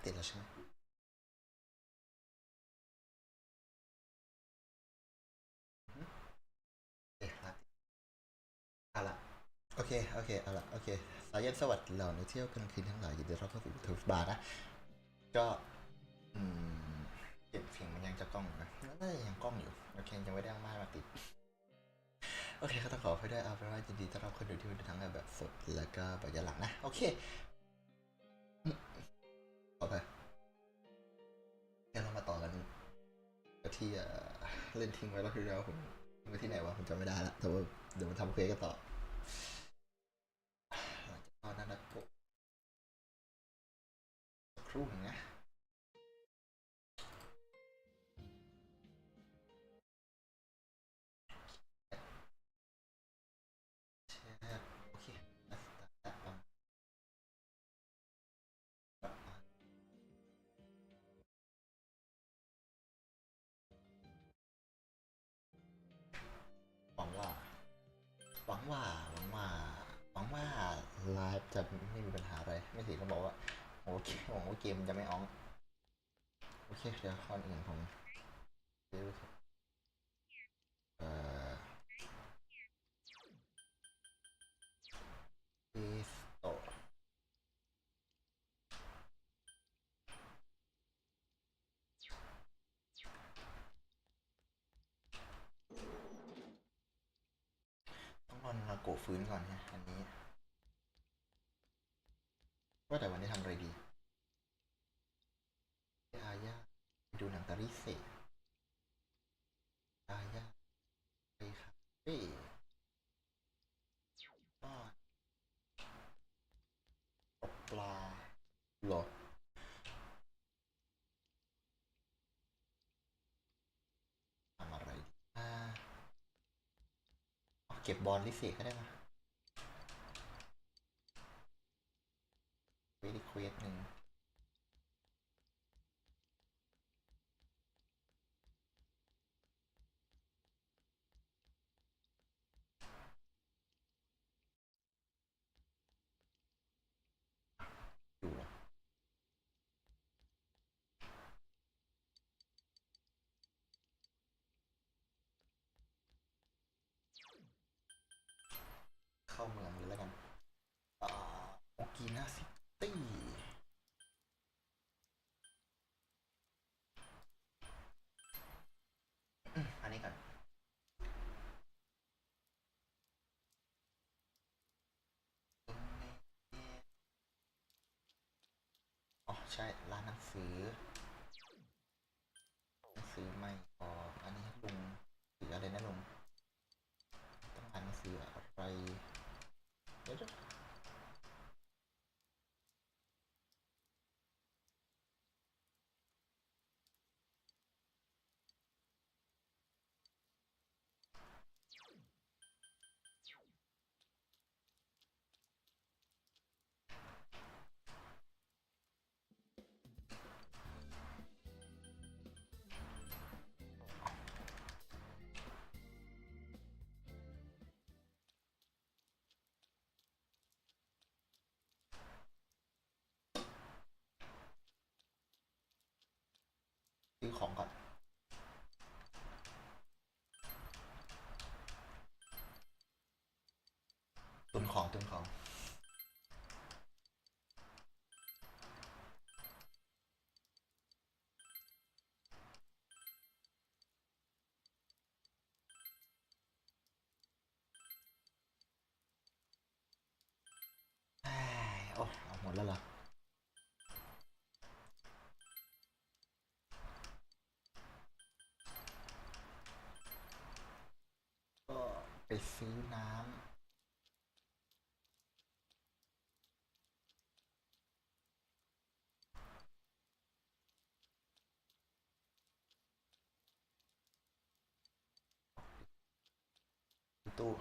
ติดแล้วใช่ไหมเอ๊ะครับเอาละโอเคโอเคเอาละโอเคสายเย็นสวัสดิ์เหล่านักเที่ยวกลางคืนทั้งหลายยินดีต้อนรับเข้าสู่ทูบาร์นะก็อืมเก็บเสียงมันยังจะกล้องนะน่าจะยังกล้องอยู่โอเคยังไม่ได้เอาไม้มาติดโอเคก็ต้องขออภัยด้วยเอาเป็นว่ายินดีต้อนรับคนดูที่ดูทั้งแบบสดแล้วก็แบบย้อนหลังนะโอเคขอไปงั้นเรามาต่อกันที่เล่นทิ้งไว้แล้วที่แล้วผมไปที่ไหนวะผมจำไม่ได้ละแต่ว่าเดี๋ยวมาทำเควสกันต่อหลังจากตอนนั้นนะก็สักครู่หนึ่งนะโอเคหวังว่าหวังว่าหวังว่าหวังว่าไลฟ์จะไม่มีปัญหาอะไรไม่ถึงต้องบอกว่าโอเคหวังว่าเกมจะไม่อ้องโอเคเดี๋ยวข้ออื่นผมเดี๋ยวเอ่ออีสโตต้องรอนาโกะฟื้นก่อนฮะอันนี้ว่าแต่วันนี้ทำอะไรดีอาญาดูหนังตาริเสอาญาไปคาเฟ่ก็ตกปลาหรอทำอะไรดีเก็บบอลลิเศษก็ได้มาเวดีเควสหนึ่งดูหรอเข้าเมืองเลยแล้วกันโอกินาซิตี้อันนี้ก่อนอ๋อใช่ร้านหนังสือหนังสือไม่พออันนี้ลุงสืออะไรนะลุงต้องอ่านหนังสืออะไรเดี๋ยวซื้อของก่อนตุนของตุนของโอ้เอาหมดแล้วเหรอก็ไปซื้อน้ำตู้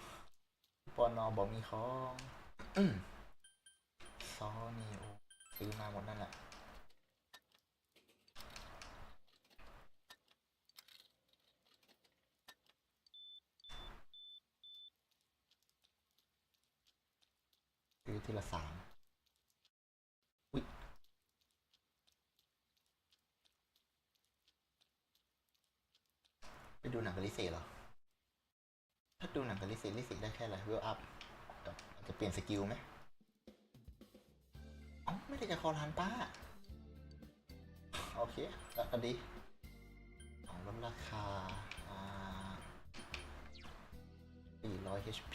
ปอนอบอกมีของซอนี่โอซื้อมาหมดนั่นแหละซื้อทีละสามอุ้ย ดูหนังกับลิเซ่เหรอถ้าดูหนังกับลิเซ่ได้แค่อะไรเวลอัพจะเปลี่ยนสกิลไหมเอ้าไม่ได้จะคอร้านป้าโอเคก็ดีของลดราคา400 HP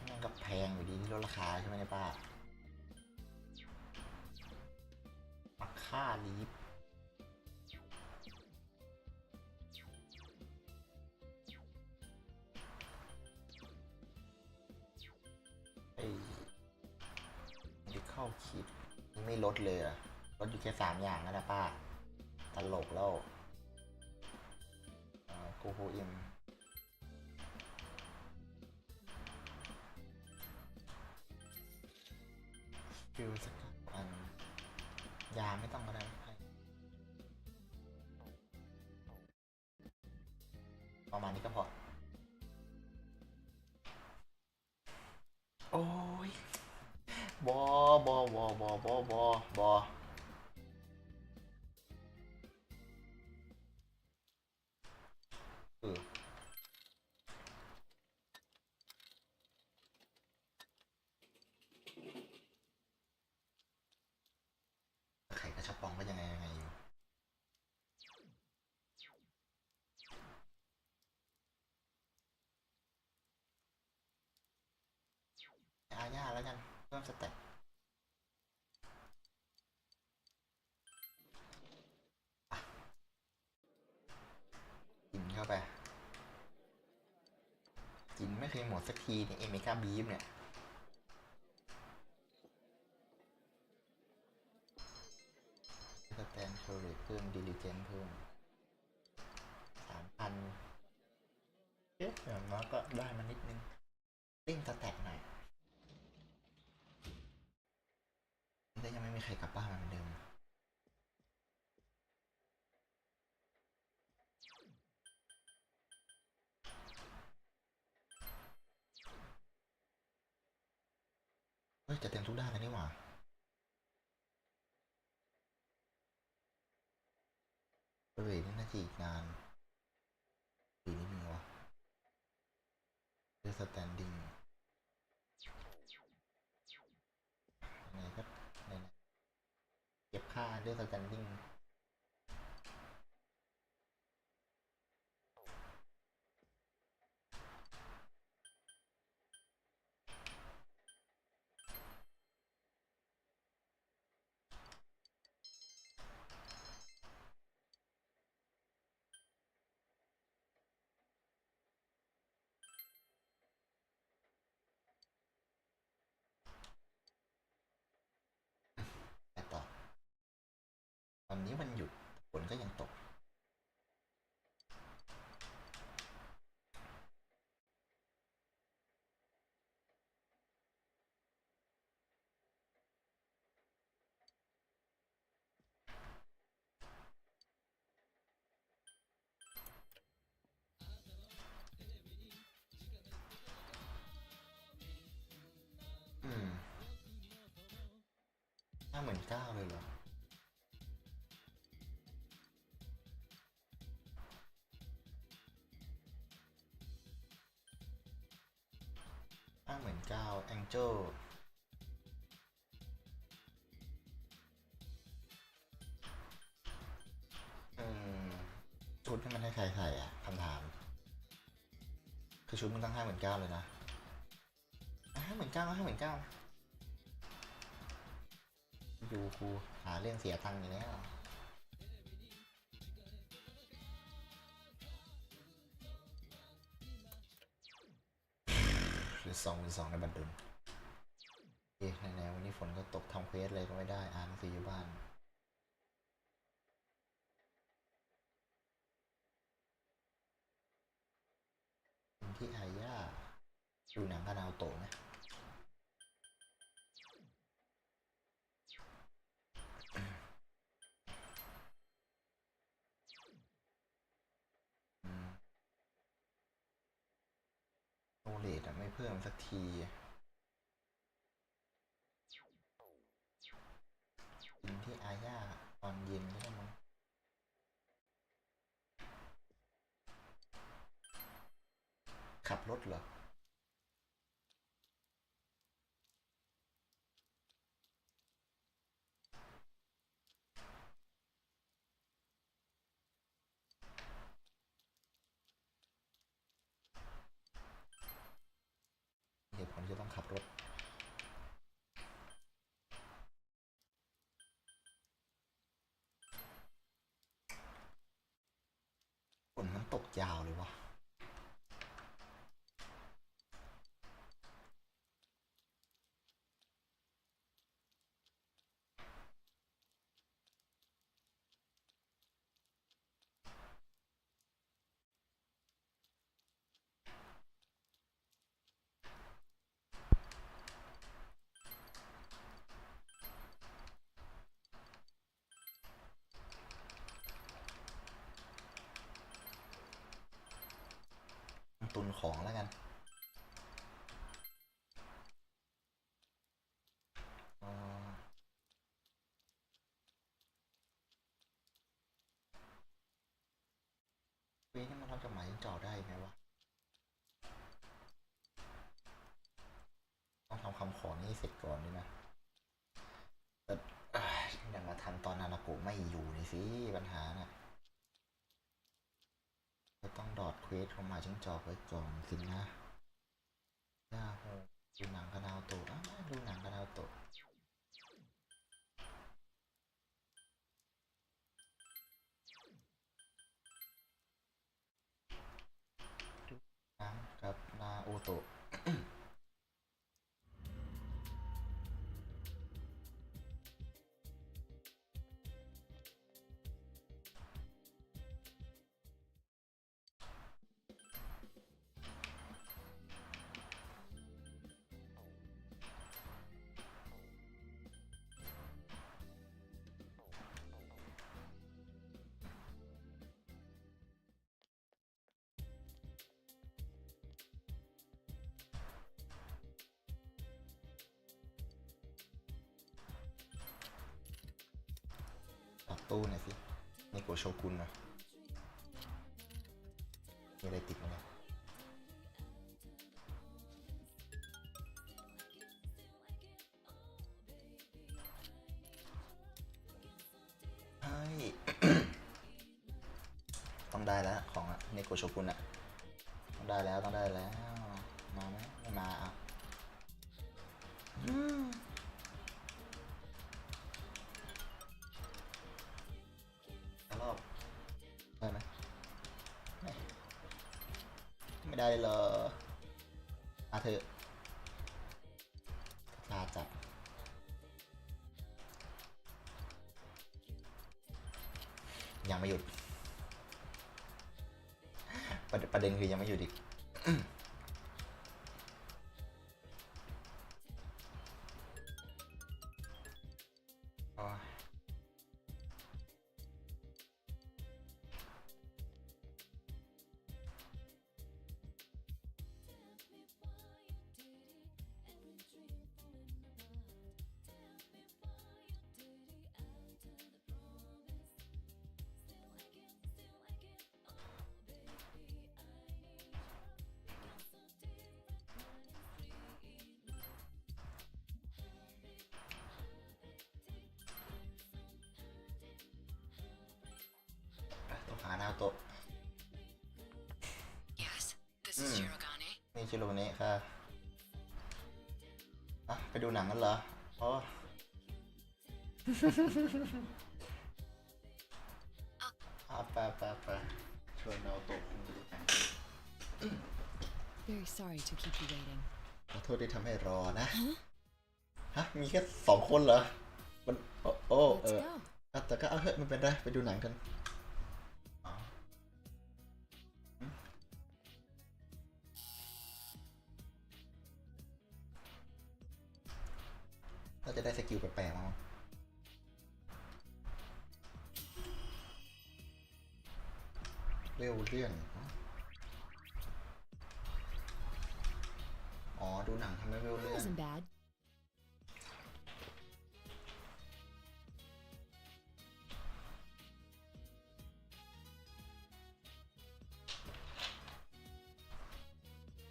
มันก็แพงอยู่ดีที่ลดราคาใช่ไหมเนี่ยป้าปักค่าลีฟที่เข้าคิดไม่ลดเลยอะลดอยู่แค่3อย่างนะป้าตลกแล้วโกโฮเอ็มฟิลสักอันยาไม่ต้องก็ได้ประมาณนี้ก็พอโอ้ยบอบอเออไข่กระชับปองก็ยังไงอยู่อาญาแล้วกันเพิ่มสเต็ปกินเข้าไปกินไม่เคยหมดสักทีเนี่ยเอเมกาบีฟเนี่ยสแตนโคเรตเพิ่มดิลิเจนเพิ่ม3,000อย่างน้อยก็ได้มานิดนึงเล่นสแต็กหน่อยแต่ยังไม่มีใครกลับบ้านมาเหมือนเดิมเฮ้ยจะเต็มทุกด้านเลยนี่หว่าเรทนี่น่าจะอีกนานปีนี้มีวะเรื่องสแตนดิ้งไหนก็ไหนเก็บค่าเรื่องสแตนดิ้งไปต่อวันนี้วันหยุดฝนก็ยังตก59,000เลยเหรอ59,000แองเจิลชุดที่มันให้ใครใส่อ่ะคำถามคือชุดมันตั้ง59,000เลยนะ59,000ดูกูหาเรื่องเสียตังค์อยู่แล้วหรือ2,200ในบัตรดลในวันนี้ฝนก็ตกทำเควสเลยก็ไม่ได้อ่านหนังสืออยู่บ้านที่อาย่าดูหนังกับนาวโตะไหมโอเลดไม่เพิ่มสักทีกินที่อาย่าตอนเย็นก็ได้มั้ง ขับรถเหรอเหตุผลที่ต้องขับรถฝนมันตกยาวเลยวะตุนของแล้วกันนี่มันทำจากไหนจอได้ไหมวะต้องทำคำขอนี้เสร็จก่อนนี่นะแต่ยังมาทำตอนนานาโกะไม่อยู่นี่สิปัญหาน่ะจะต้องดอดเควสของหมาจิ้งจอกไว้ก่อนสินะย่าโหดูหนังกระดาวโตะดูหนังกระดาวโตะหนังกับนาโอโตะตัดตู้หน่อยสิในโกโชกุนนะมีอะไรติดไหมเนี่ยใช่ ต้องได้แล้วของในโกโชกุนอะต้องได้แล้วต้องได้แล้วมาไหมไม่มาอ่ะรอบได้ไหมไม่ได้เลยเธอลาจัดยังไม่หยุดประเด็นคือยังไม่หยุดอีกต้องหาหน้าโต๊ะนี่ชิโร่นี้ค่ะไปดูหนังกันเหรออ๋อไปชวนเราโต๊ะไปดูหนัง Very sorry to keep you waiting. ขอโทษที่ทำให้รอนะมีแค่2 คนเหรอมันแต่ก็เฮ้ยมันเป็นไรไปดูหนังกันเราจะได้สกิลแปลกๆมาเร็วเรื่องดูหนังทำไมเร็วเรื่อง Wasn't bad. เ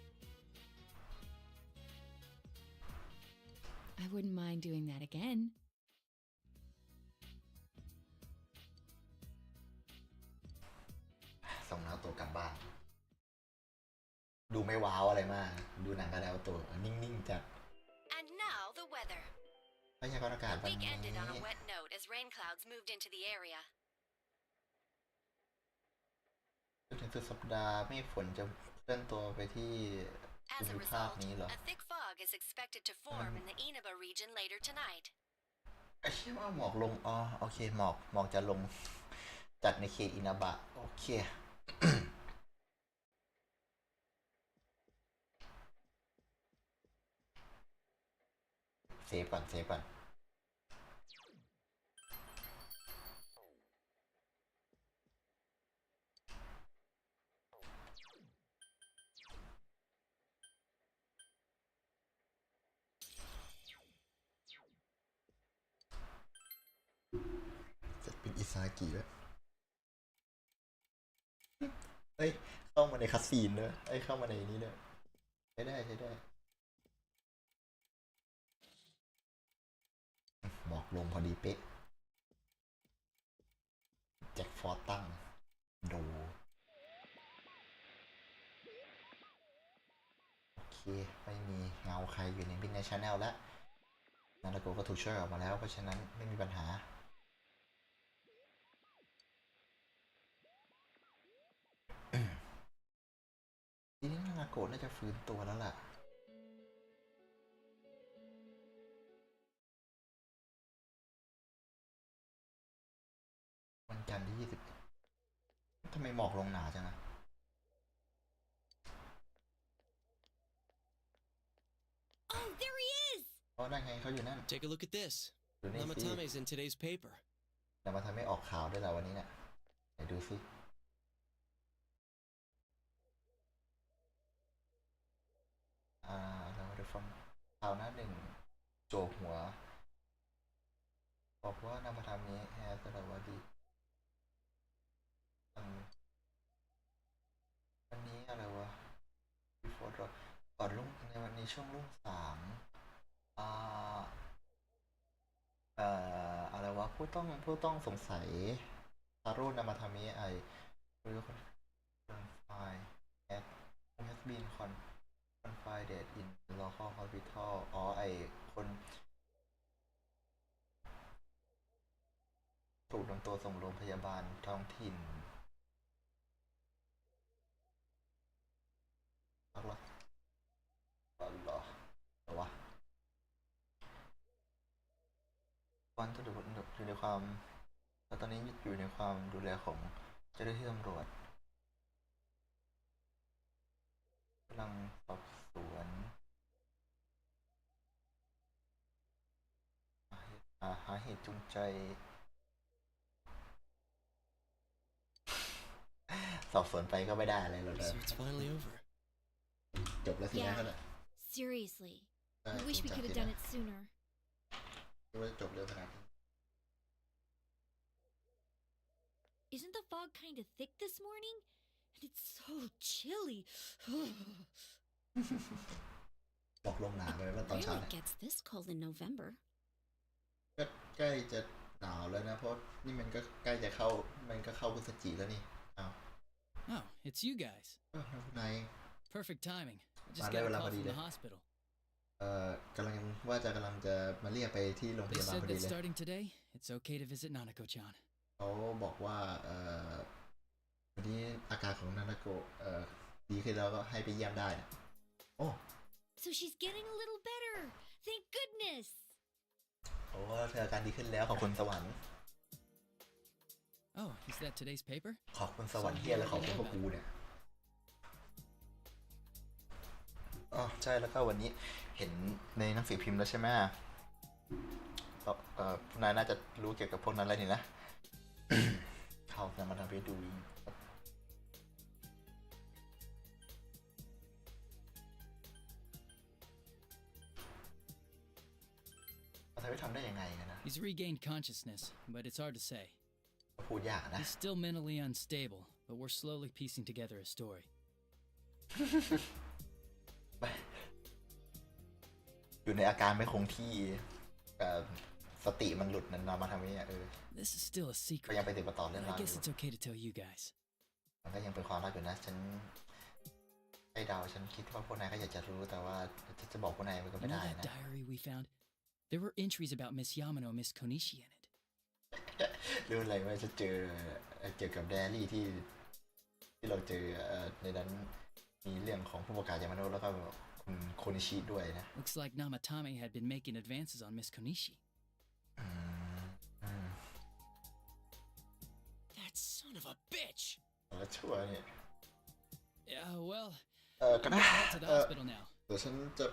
wouldn't mind doing that again. ส่งแล้วตัวกลับบ้านดูไม่ว้าวอะไรมากดูหนังกันแล้วตัวนิ่งๆจัด And now the weather. พยากรณ์อากาศ The วัน week นี้ ended on a wet note as rain clouds moved into the area. จนถึงสุดสัปดาห์เมฆฝนจะเคลื่อนตัวไปที่ภู As a มิภาค result, นี้เหรอ a thick fog is expected to form in the Inaba region later tonight. ไอ้เชื่อว่าหมอกลงอ๋อโอเคหมอกจะลงจัดในเขตอินาบะโอเค เซฟก่อนจะเป็นอิซากิแล้วเฮ้ยเข้ามาในคัสซีนด้วยเข้ามาในนี้ด้วยใช้ได้หมอกลงพอดีเป๊ะแจ็คฟอร์ตั้งดูโอเคไม่มีเงาใครอยู่ในบินในชาแนลแล้วนาฬิกาก็ถูกช่วยออกมาแล้วเพราะฉะนั้นไม่มีปัญหาทีนี้นาฬิกาน่าจะฟื้นตัวแล้วล่ะวันจันทร์ที่21ทำไมหมอกลงหนาจังอะOh, there he is! อ๋อนั่นไงเขาอยู่นั่น Take a look at this. ดูนี่สิ Namatame's in today's paper. แต่มาทำให้ออกข่าวด้วยเหรอวันนี้เนี่ยไหนดูสิเรามาดูฟังข่าวหน้าหนึ่งโจกหัวบอกว่านามธรรมนี้แฮสระวดีวันนี้อะไรวะ before ก่อนรุ่งในวันนี้ช่วงรุ่งสามอะไรวะผู้ต้องสงสัยฮารุนามาทามิหรือconfide has been confided in local hospital อ๋อคนถูกนำตัวส่งโรงพยาบาลท้องถิ่นอะไรวะวันที่อยู่ในความแล้วตอนนี้อยู่ในความดูแลของเจ้าหน้าที่ตำรวจกำลังสอบสวนหาเหตุจูงใจสอบสวนไปก็ไม่ได้อะไรหรอกนะ So it's finally over. จบแล้วสินะขนาด Seriously. I wish we could have done it sooner. ว่าจบเร็วขนาดนี้ Isn't the fog kind of thick this morning? And it's so chilly. บอกลงหนาไปว่าตอนเช้า Rarely เนี่ย gets this cold in November. ก็ใกล้จะหนาวแล้วนะเพราะนี่มันก็ใกล้จะเข้าพฤศจิกแล้วนี่อ้าว Oh, it's you guys. นาย Perfect timing. I just Vale, got a vale, call from vale. the hospital. กำลังจะมาเรียกไปที่โรงพ They ยาบาล said พอดี that เลย starting today, it's okay to visit Nanako-chan. เขาบอกว่าวันนี้อาการของนานาโกะดีขึ้นแล้วก็ให้ไปเยี่ยมได้นะโอ้ So she's getting a little better. Thank goodness. โอ้เธออาการดีขึ้นแล้วขอบคุณสวรรค์ Oh, is that today's paper? ขอบคุณสวรรค์เฮียและขอบคุณพวกกูเนี่ยอ๋อใช่แล้วก็วันนี้เห็นในหนังสือพิมพ์แล้วใช่ไหมนายน่าจะรู้เกี่ยวกับพวกนั้นแล้วนี่นะ เขาจะมาทำไปดูทำได้ยังไงกันนะ He's regained consciousness, but it's hard to say. พูดยากนะ He's still mentally unstable, but we're slowly piecing together a story. อยู่ในอาการไม่คงที่ เอ่อสติมันหลุดนั่นมาทำนี้This is still a ก็ secret. ยังไปติดต่อเรื่อง But รา I วอ guess ยู่ it's okay to tell you guys. มันก็ยังเป็นความลับอยู่นะฉันให้เดาฉันคิดว่าพวกนายก็อยากจะรู้แต่ว่าจะบอกพวกนายมันก็ You ไม่ know ได้ that นะ diary we found? There were entries about Miss Yamano and Miss Konishi in it. รู้อะไรว่าจะเจอเกี่ยวกับไดอารี่ที่เราเจอในนั้นมีเรื่องของผู้ประกาศยามาโนะแล้วก็คุณโคนิชิด้วยนะ Looks like Namatame had been making advances on Miss Konishi. That son of a bitch! แล้วชั่วเนี่ย Yeah, well, ก็ได้ head to the hospital now. เดี๋ยวฉันจะ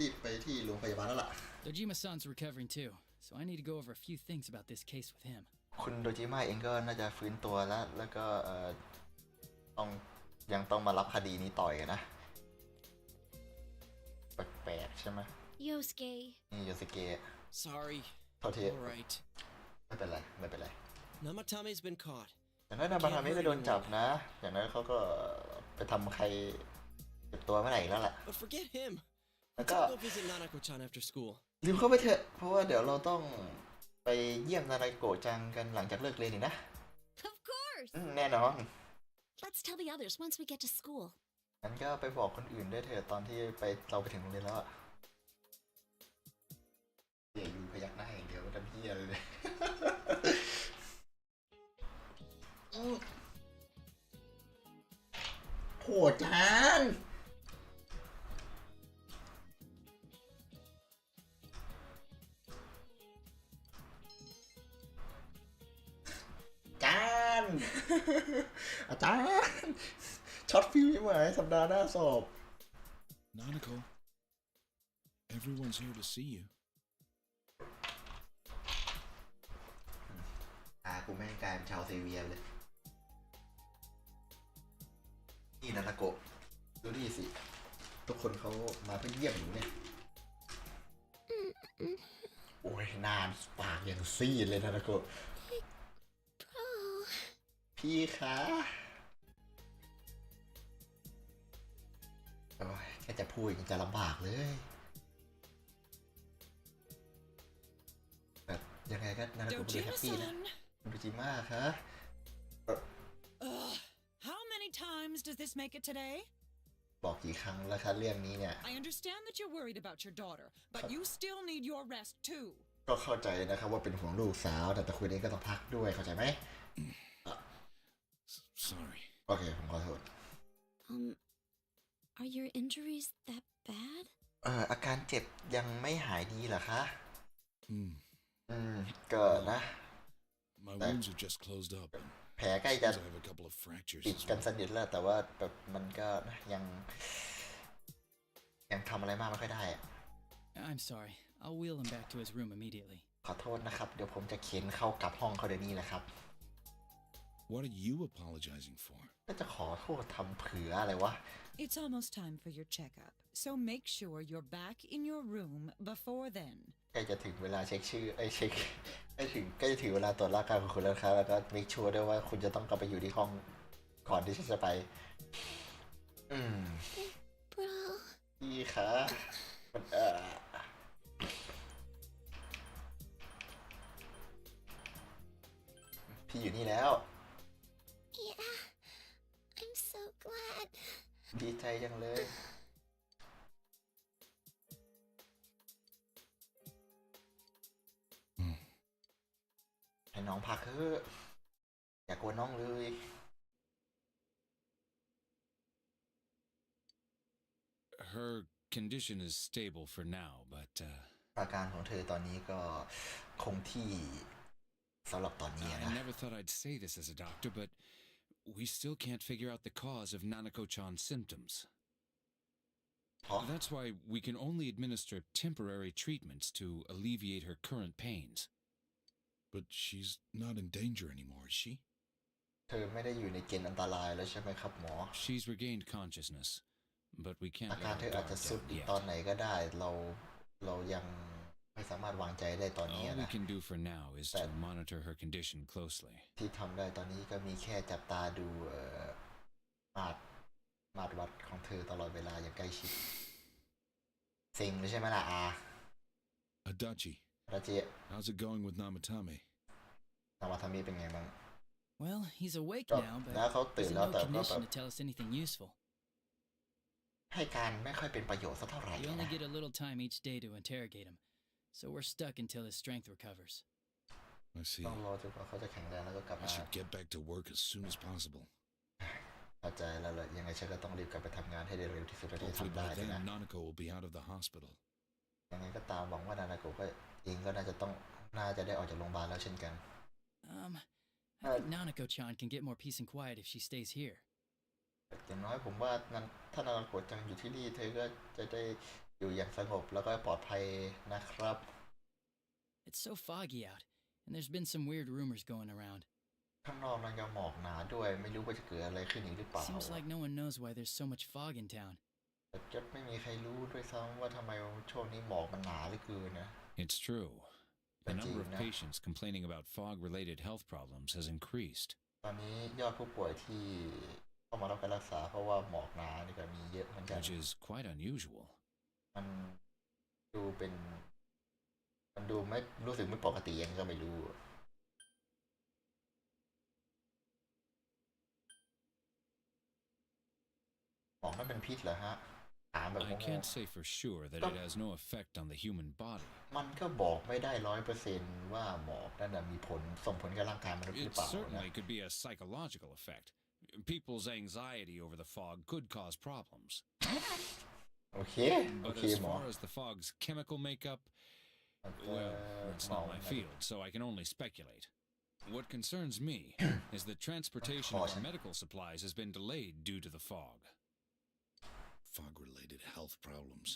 รีบไปที่โรงพยาบาลแล้วล่ะ Dojima-san's recovering too, so I need to go over a few things about this case with him. คุณโดจิมะเองก็น่าจะฟื้นตัวแล้วก็ต้องยังต้องมารับคดีนี้ต่อยนะแปลกๆใช่ไหม Yosuke. นี่โยสเกะ Sorry. โทษที All right. ไม่เป็นไรไม่เป็นไร Namatame's been caught. อย่างนั้นนาบาทามิก็โดนจับนะ อย่างนั้นเขาก็ไปทำใครเจ็บตัวเมื่อไหร่แล้วแหละ But forget him. แล้ว Let's ก็ go visit Nanako-chan after school. ลืมเข้าไปเถอะเพราะว่าเดี๋ยวเราต้องไปเยี่ยมนาราโกะจังกันหลังจากเลิกเรียนอีกนะ Of course. แน่นอน Let's tell the others once we get to school. งั้นก็ไปบอกคนอื่นด้วยเถอะตอนที่เราไปถึงโรงเรียนแล้วอะเดี๋ยวอยู่พยักหน้าอย่างเดียวทำเพี้ยเลย โหจานอาจารย์ช็อตฟิวไหมสัปดาห์หน้าสอบ Nanako, everyone's here to see you. กูแม่งกลายเป็นชาวเซเวียเลย นี่นาราโกะดูดิสิ ทุกคนเขามาเพื่อเยี่ยมหนูเนี่ย โอ้ยนานปากอย่างซีดเลยนาราโกะ พี่คะโอ้ยแค่จะพูดยังจะลำบากเลยแบบยังไงก็นาราโกะดูแฮปปี้นะดูจิมากคะ How many times does this make it today? บอกกี่ครั้งแล้วคะเรื่องนี้เนี่ย I understand that you're worried about your daughter, but you still need your rest too. ก็เข้าใจนะครับว่าเป็นห่วงลูกสาวแต่คุณเองก็ต้องพักด้วยเข้าใจไหม Sorry. โอเคผมขอโทษ Are your injuries that bad? อาการเจ็บยังไม่หายดีเหรอคะ Hmm. ก็นะ My wounds have just closed up. And แผลใกล้จะ I have a couple of fractures ปิด as กัน well. สนิทแล้วแต่ว่าแบบมันก็นะยังทำอะไรมากไม่ค่อยได้อะ I'm sorry. I'll wheel him back to his room immediately. ขอโทษนะครับเดี๋ยวผมจะเข็นเข้ากลับห้องเขาเดี๋ยวนี้แหละครับ What are you apologizing for? ก็จะขอโทษทำเผื่ออะไรวะ It's almost time for your checkup, so make sure you're back in your room before then. ใกล้จะถึงเวลาเช็คชื่อเช็คใกล้จะถึงเวลาตรวจร่างกายของคุณแล้วครับแล้วก็ make sure ด้วยว่าคุณจะต้องกลับไปอยู่ที่ห้องก่อนที่ฉันจะไปBro. พี่คะมันพี่อยู่นี่แล้ว Yeah. I'm so glad. ดีใจจังเลย ให้น้องพักเถอะอย่ากลัวน้องเลย Her condition is stable for now, but อาการของเธอตอนนี้ก็คงที่สำหรับตอนนี้ I นะ never thought I'd say this as a doctor, but we still can't figure out the cause of Nanako-chan's symptoms. เพราะ That's why we can only administer temporary treatments to alleviate her current pains. But she's not in danger anymore, is she? เธอไม่ได้อยู่ในเกณฑ์อันตรายแล้วใช่ไหมครับหมอ She's regained consciousness, but we อา can't การ let เธ her ออาจจะ guard สุด down อีก yet. ตอนไหนก็ได้เรายังไม่สามารถวางใจได้ตอนนี้ All we นะ can do for now is to monitor her condition closely. ที่ทำได้ตอนนี้ก็มีแค่จับตาดูมาตรวัดของเธอตลอดเวลาอย่างใกล้ชิดเซ็งเลยใช่ไหมล่ะAdachi, ราจิ How's it going with Namatame? นามาทามิเป็นไงบ้าง Well, he's awake Oh, now, but now he'll he's in tell no that, condition but- to tell us anything useful. ให้การไม่ค่อยเป็นประโยชน์สักเท่าไหร่ We only นะ get a little time each day to interrogate him, so we're stuck until his strength recovers. I see. ต้องรอจนกว่าเขาจะแข็งแรงแล้วก็กลับ I มา should get back to work as soon as possible. เข้าใจแล้วเลยยังไงฉันก็ต้องรีบกลับไปทำงานให้ได้เร็วที่สุดเท่าที่ Hopefully ทำได้ by เลย then นะ Nanako will be out of the hospital. ยังไงก็ตามหวังว่านานาโกะก็เองก็น่าจะได้ออกจากโรงพยาบาลแล้วเช่นกัน I think Nanako-chan can get more peace and quiet if she stays here. อย่างน้อยผมว่าถ้านานาโกะจังอยู่ที่นี่เธอก็จะได้อยู่อย่างสงบแล้วก็ปลอดภัยนะครับ It's so foggy out, and there's been some weird rumors going around. ข้างนอกมันก็หมอกหนาด้วยไม่รู้ว่าจะเกิดอะไรขึ้นอีกหรือเปล่า Seems like no one knows why there's so much fog in town. แต่จะไม่มีใครรู้ด้วยซ้ำว่าทำไมช่วงนี้หมอกมันหนาเหลือเกินนะ It's true. The number of Regina. patients complaining about fog-related health problems has increased. ตอนนี้ยอดผู้ป่วยที่เข้ามารับการรักษาเพราะว่าหมอกหนานี่ก็มีเยอะเหมือนกัน Which is quite unusual. มันดูไม่รู้สึกไม่ปกติยังก็ไม่รู้หมอกนั่นเป็นพิษเหรอฮะถามแบบ I โง่ can't say for sure that it has no effect on the human body. ๆมันก็บอกไม่ได้100%ว่าหมอกนั่นนะมีผลส่งผลกับร่างกายมนุษย์หรือ It เปล่านะ certainly could be a psychological effect. People's anxiety over the fog could cause problems. โอเค โอ But เค as หมอ far as the fog's chemical makeup, well, it's not my field, so I can only speculate. What concerns me is that transportation of our medical supplies has been delayed due to the fog. Fog-related health problems.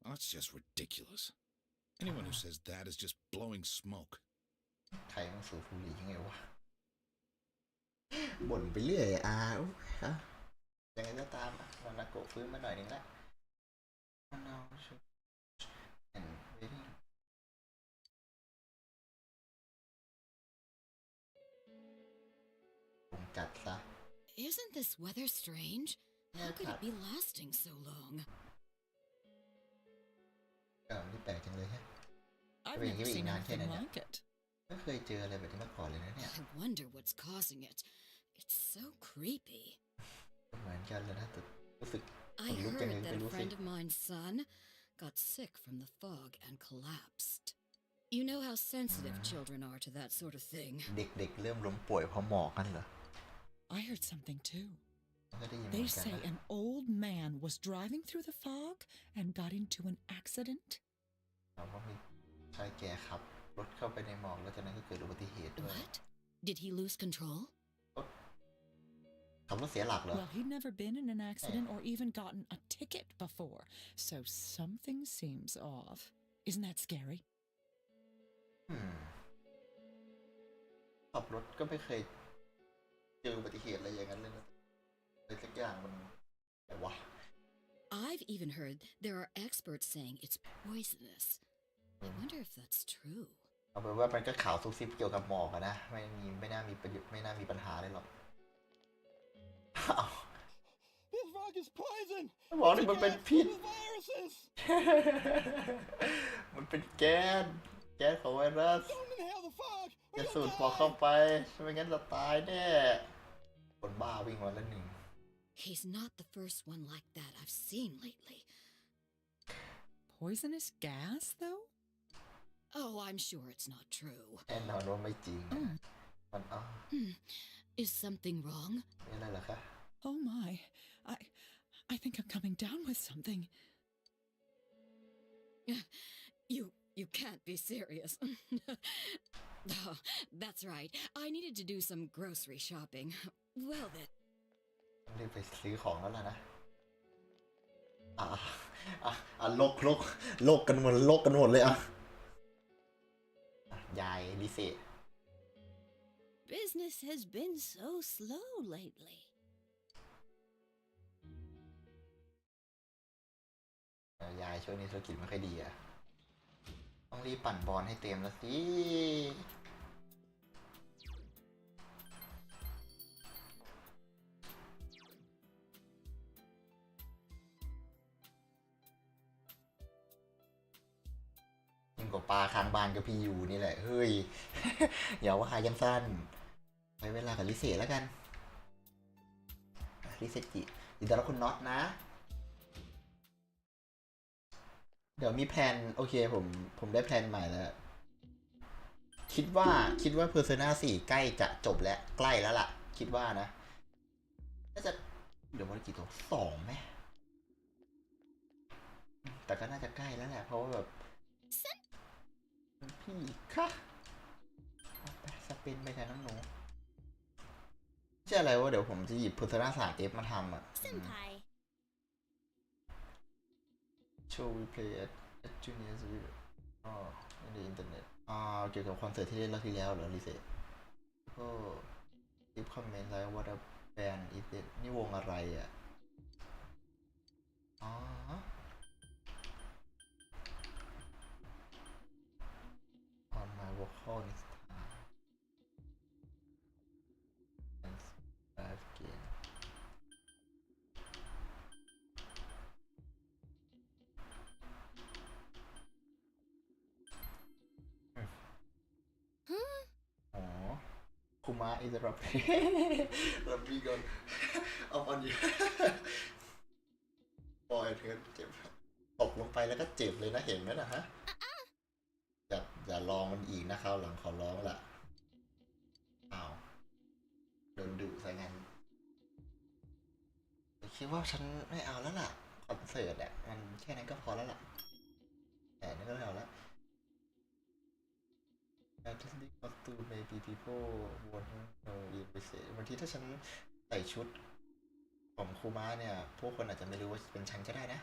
Well, that's just ridiculous. Anyone who says that is just blowing smoke. ใครมันสูบบุหรี่ยังไงวะบ่นไปเรื่อยฮะยังไงก็ตามนานาโกะฟื้นมาหน่อยนึงละมันเอาชุดเห็นเวดิ้งผมจัดซะ Isn't this weather strange? How could it be lasting so long? นี่แปลกจังเลยฮะ I've Wait, never wait, seen now, anything Canada. like it. ไม่เคยเจออะไรแบบนี้มาก่อนเลยนะเนี่ย I wonder what's causing it. It's so creepy. เหมือนกันเลยนะแต่รู้สึก I ขนลุก heard จังเลย that ไม่ a รู้สิ friend of mine's son got sick from the fog and collapsed. You know how sensitive children are to that sort of thing. เด็กๆเริ่มล้มป่วยเพราะหมอกนั่นเหรอ I heard something too. ก็ได้ยินเหมื They อนกัน say นะ an old man was driving through the fog and got into an accident. ถามว่ามีชายแก่ขับรถเข้าไปในหมอกแล้วจากนั้นก็เกิดอุบัติเหตุด้วย What? Did he lose control? ขับรถเสียหลักเหรอ Well, he'd never been in an accident or even gotten a ticket before, so something seems off. Isn't that scary? ขับรถก็ไม่เคยเจออุบัติเหตุอะไรอย่างนั้นเลยนะอะไรสักอย่างมันแต่วะ I've even heard there are experts saying it's poisonous. I wonder if that's true. เอาเป็นว่ามันก็ข่าวซุบซิบเกี่ยวกับหมอกอะนะไม่น่ามีประโยชน์ไม่น่ามีปัญหาเลยหรอกอ้าว This fog is poison! หมอกนี่มันเป็นพิษ Viruses! มันเป็นแก๊สของไวรัส Don't inhale the fog! จะสูดหมอกเข้าไปไม่งั้นจะตายแน่คนบ้าวิ่งมาแล้วหนึ่ง He's not the first one like that I've seen lately. Poisonous gas, though? Oh, I'm sure it's not true. แน่นอนว่าไม่จริงมันIs something wrong? มีอะไรเหรอคะ Oh my. I think I'm coming down with something. You can't be serious. Oh, that's right. I needed to do some grocery shopping. Well then. ต้องรีบไปซื้อของแล้วล่ะนะโลกกันหมดเลยยายลิเซ่ Business has been so slow lately. ยายช่วงนี้ธุรกิจไม่ค่อยดีอะต้องรีบปั่นบอลให้เต็มแล้วสิจ กว่าปลาค้างบ้านกับพี่ยูนี่แหละเฮ้ย อย่าว่ายังสั้นไปเวลากับลิเซแล้วกันลิเซจิยินดีต้อนรับคุณน็อตนะเดี๋ยวมีแพลนโอเคผมได้แพลนใหม่แล้วคิดว่า Persona 4 ใกล้จะจบแล้วใกล้แล้วล่ะคิดว่านะน่าจะเดี๋ยววันกี่ตัว2ไหมแต่ก็น่าจะใกล้แล้วแหละเพราะว่าแบบพี่ค่ะไปสปินไปกันน้องหนูใช่อะไรวะเดี๋ยวผมจะหยิบ Persona 3F มาทำอ่ะ Senpai. Show we play at juniors with in the internet เกี่ยวกับคอนเสิร์ตที่เล่นรอบที่แล้วเหรอลิเซก็รีบคอมเมนต์แล้วว่าแบนอีเดนี่วงอะไรอ่ะอ๋อon my vocal next time and live again อ๋อคุมะอิสระเพรับพี่ก่อนเอาอันนี้ปล่อยเธอเจ็บตกลงไปแล้วก็เจ็บเลยนะเห็นไหมนะฮะอย่าลองมันอีกนะคราวหลังขอร้องล่ะอ้าวโดนดุซะงั้นคิดว่าฉันไม่เอาแล้วล่ะคอนเสิร์ตอ่ะมันแค่นั้นก็พอแล้วล่ะแต่นั่นก็แล้วละArtistic costume maybe people won't know in visit บางทีถ้าฉันใส่ชุดของคูม้าเนี่ยพวกคนอาจจะไม่รู้ว่าเป็นฉันก็ได้นะ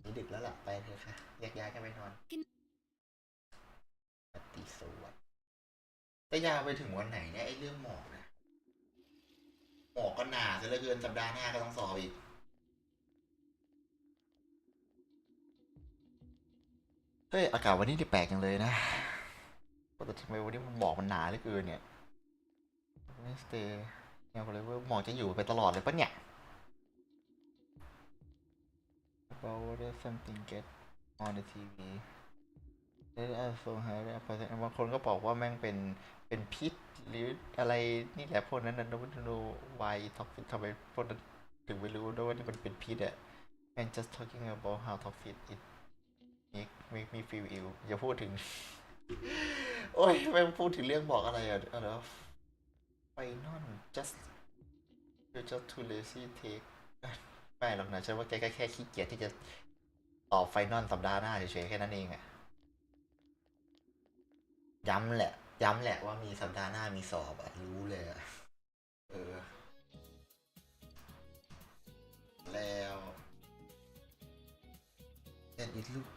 นี่ดึกแล้วล่ะไปเถอะค่ะแยกย้ายกันไปนอนปฏิสวัสดิ์แต่ยาวไปถึงวันไหนเนี่ยไอ้เรื่องหมอกนะหมอกก็หนาซะเหลือเกินสัปดาห์หน้าก็ต้องสอบอีกเฮ้ยอากาศวันนี้แปลกจังเลยนะแต่ทำไมวันนี้มันหมอกมันหนาเหลือเกินเนี่ยไม่สเตย์เนี่ยก็เลยว่าหมอกจะอยู่ไปตลอดเลยปะเนี่ย About whether something get on the TV Let us so high บางคนก็บอกว่าแม่งเป็นพิษหรืออะไรนี่แหละพวกนั้นนะไม่รู้ why toxic ทำไมพวกนั้นถึงไม่รู้ด้วยว่านี่มันเป็นพิษอะ and just talking about how toxic it make me feel ill อย่าพูดถึง โอ้ยไม่พูดถึงเรื่องบอกอะไรอ่ะเดี๋ยวไฟนอล you're just too lazy take ไม่หรอกนะฉันว่าแกแค่ขี้เกียจที่จะตอบไฟนอลสัปดาห์หน้าเฉยๆแค่นั้นเองอ่ะย้ำแหละว่ามีสัปดาห์หน้ามีสอบอ่ะรู้เลยอ่ะแล้ว and it look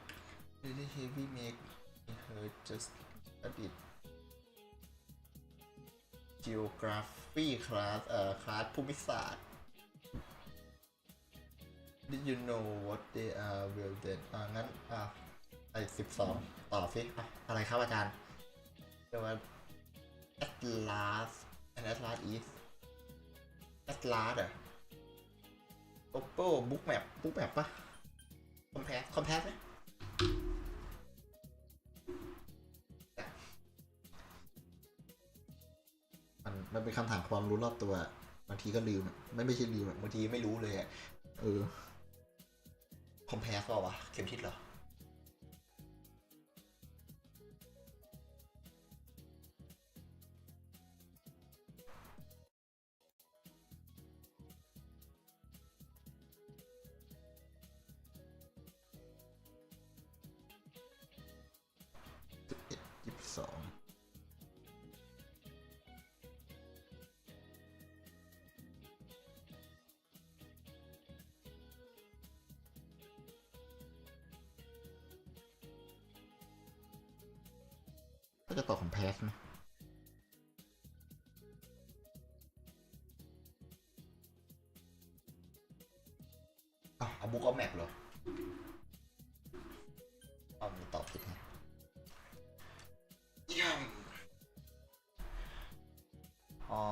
really heavy make me hurt just a bit geography class คลาสภูมิศาสตร์ Did you know what they are well then งั้นไอ้12ตอบสิอะไรครับอาจารย์เรียกว่า Atlas and Atlas is Atlas อ่ะ Oppo book map ปะ compare ไหมมันเป็นคำถามความรู้รอบตัวบางทีก็ลืมไม่ใช่ลืมบางทีไม่รู้เลยอ่ะcompare ก็วะเข็มทิศเหรอ22ก็จะตอบของแพสไหมเอาบุ๊กเอาแมปเหรอมีตอบผิดไงอ๋อ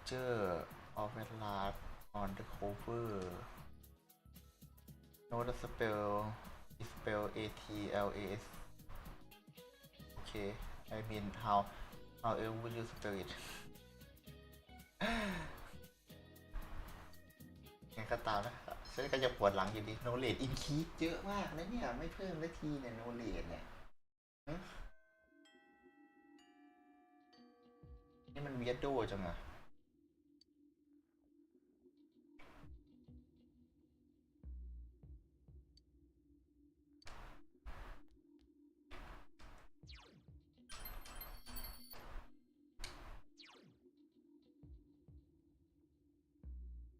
picture of a large on the cover note the spell is spell ATLAS okay I mean however would you spell it ไงก็ตามนะฉันก็จะปวดหลังอยู่ดี knowledge increase เยอะมากนะเนี่ยไม่เพิ่มนาทีเนี่ย knowledge เนี่ยนี่มันเวียดโดจังอะ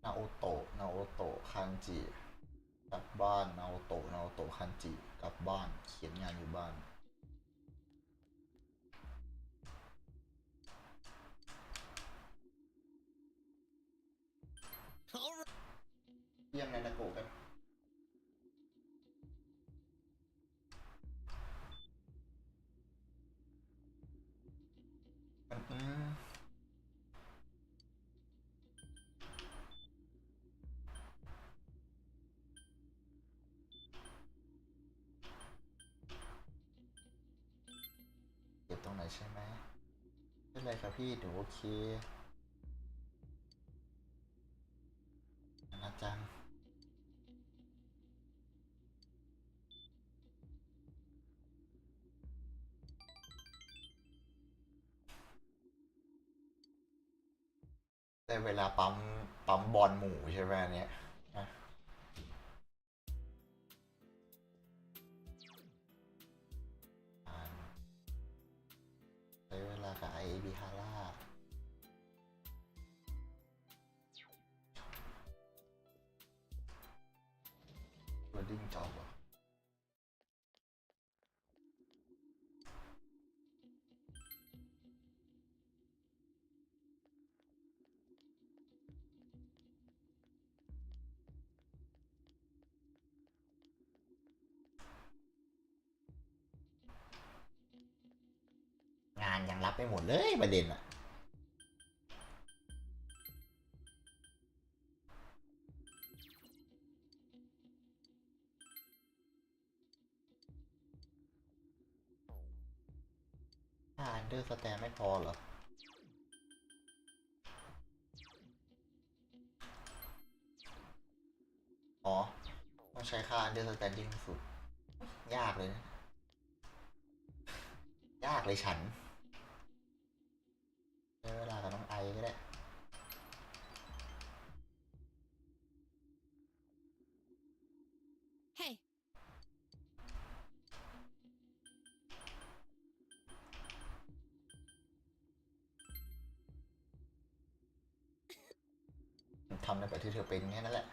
นาโอโตะคันจิกลับบ้านนาโอโตะคันจิกลับบ้านเขียนงานอยู่บ้านเยี่ยมในนาโกะกันเก็บตรงไหนใช่ไหมไม่เป็นไรครับพี่ดูโอเคนะจังได้เวลาปั๊มบอลหมู่ใช่ไหมอันเนี้ยนะได้เวลากับไอบิฮาร่าตัวดิ้งจอบอ่ะงานยังรับไม่หมดเลยประเด็นอ่ะอันเดอร์สแตนไม่พอเหรออ๋อต้องใช้ค่าอันเดอร์สแตนดิ้งสุดยากเลยนะยากเลยฉันใช้เวลากับน้องไอก็ได้ Hey, ทำในแบบที่เธอเป็นแค่นั้นแหละ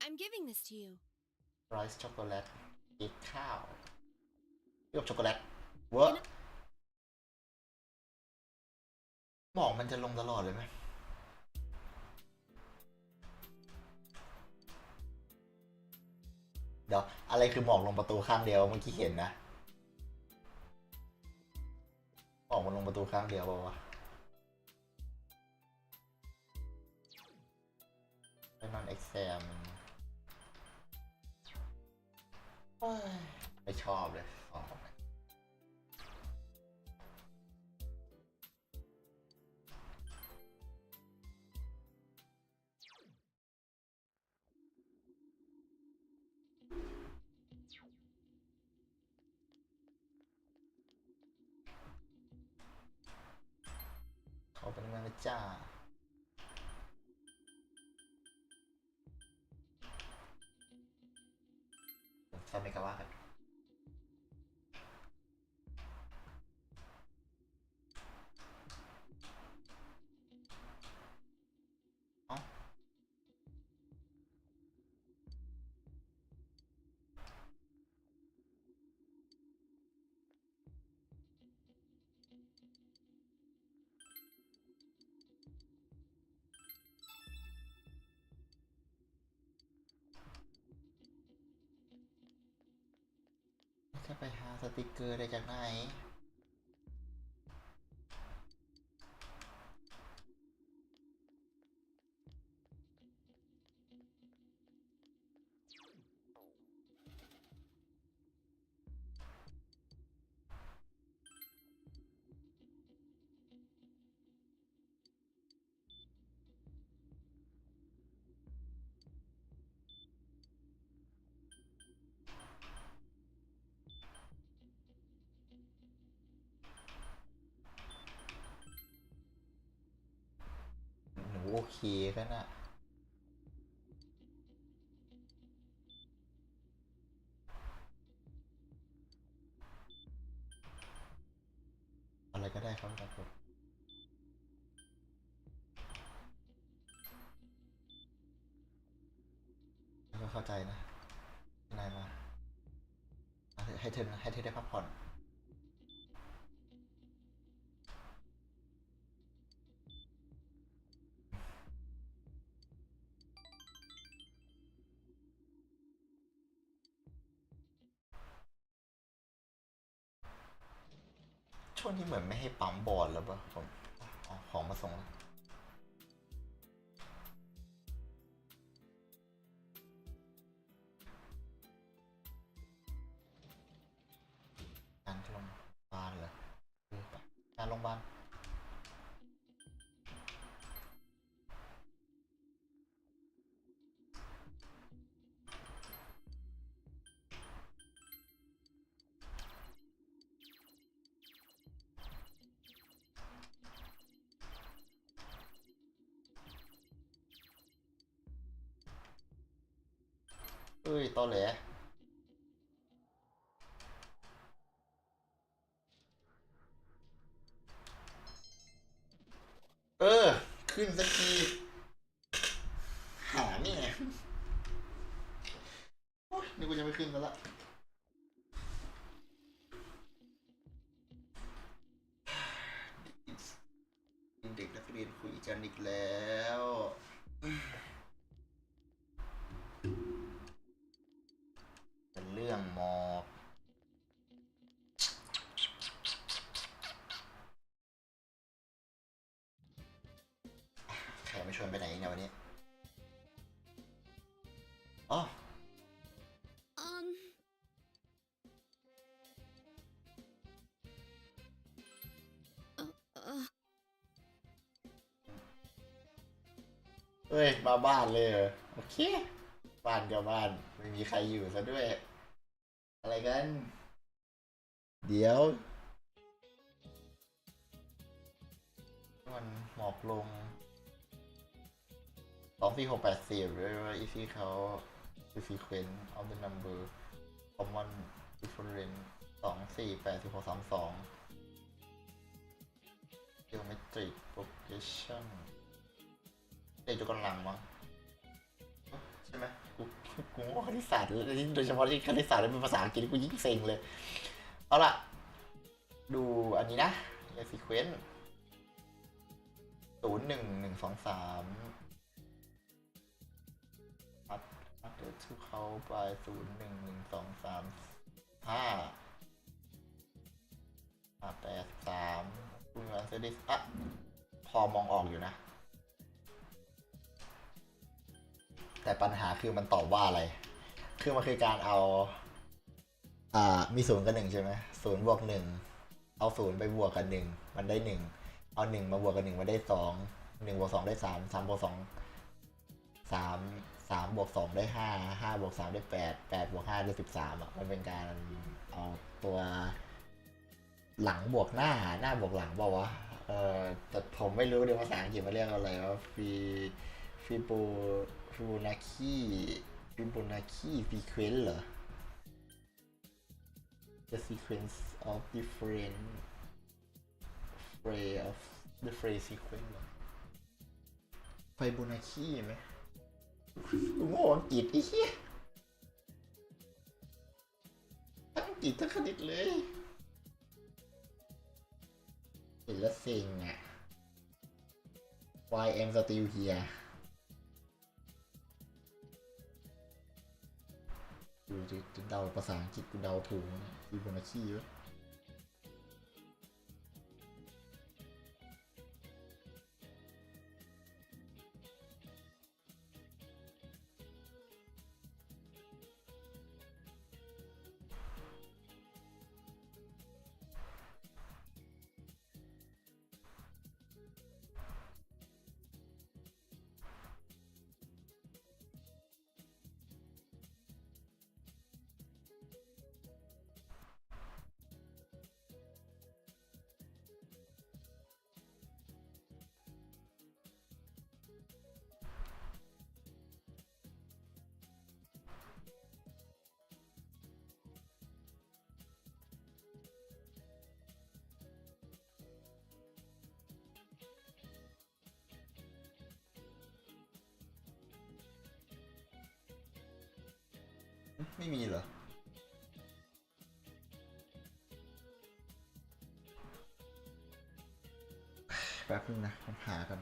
I'm giving this to you. ไรซ์ช็อกโกแลตเค้กข้าวเลือกช็อกโกแลตเวอร์หมอกมันจะลงตลอดเลยไหมเดี๋ยวอะไรคือหมอกลงประตูข้างเดียวเมื่อกี้เห็นนะหมอกมันลงประตูข้างเดียวเปล่าวะเป็นนอนเอ็กแซมไม่ชอบเลยอ๋อเขาเป็นเมืองนะจ้าซาเมกาวะกันเอ้า จะไปหาสติกเกอร์ได้จากไหนหนูโอเคกันอะอะไรก็ได้ครับผมก็เข้าใจนะนายมาให้เธอได้พักผ่อนช่วงนี้เหมือนไม่ให้ปั๊มบอลแล้วป่ะผมเอาของมาส่งแล้วการโรงพยาบาลเหรอไปงานโรงพยาบาลเอ้ยตอแหลขึ้นสักทีหาเนี่ยโอ๊ยนี่กูจะไม่ขึ้นแล้วละเด็กนักเรียนคุยกันอีกแล้วเป็นเรื่องมอบใครมาชวนไปไหนเนี่ยวันนี้อ๋อ เฮ้ยมาบ้านเลยเหรอโอเคบ้านกับบ้านไม่มีใครอยู่ซะด้วยอะไรกันเดี๋ยวมันหมอกลง24680ด้วยว่า easy เขา the sequence of the number common difference 2481632 geometric progression เด็กยกกำลังมั้งใช่ไหมกูว่าคณิตศาสตร์โดยเฉพาะที่คณิตศาสตร์เป็นภาษาอังกฤษกูยิ่งเซ็งเลยเอาล่ะดูอันนี้นะในซีเควนซ์01123อัพเดททูเขาไป011233583คุณวันเซดิสพอมองออกอยู่นะแต่ปัญหาคือมันตอบว่าอะไรคือมันคือการเอามี0กับ1ใช่ไหม0 บวก 1เอา0ไปบวกกับ1มันได้1เอา1มาบวกกับ1มันได้2 1บวก2ได้3 3บวก2 3บวก2ได้5 5บวก3ได้8 8บวก5ได้13มันเป็นการเอาตัวหลังบวกหน้าบวกหลังบอกว่าแต่ผมไม่รู้ในภาษาอังกฤษมันเรียกอะไรว่าฟิโบนาคีซีเควนซ์เหรอ the sequence of different phrase of the phrase sequence เหรอไฟโบนาคีไหมกูโง่อังกฤษไอ้เหี้ยทั้งอังกฤษทั้งคณิตเลยเห็นแล้วเซ็งอ่ะ why am still here ดู ดูดิเดาภาษาอังกฤษกูเดาถูกนะฟิโบนัชชีวะไม่มีเหรอแป๊บนึงนะผมหากัน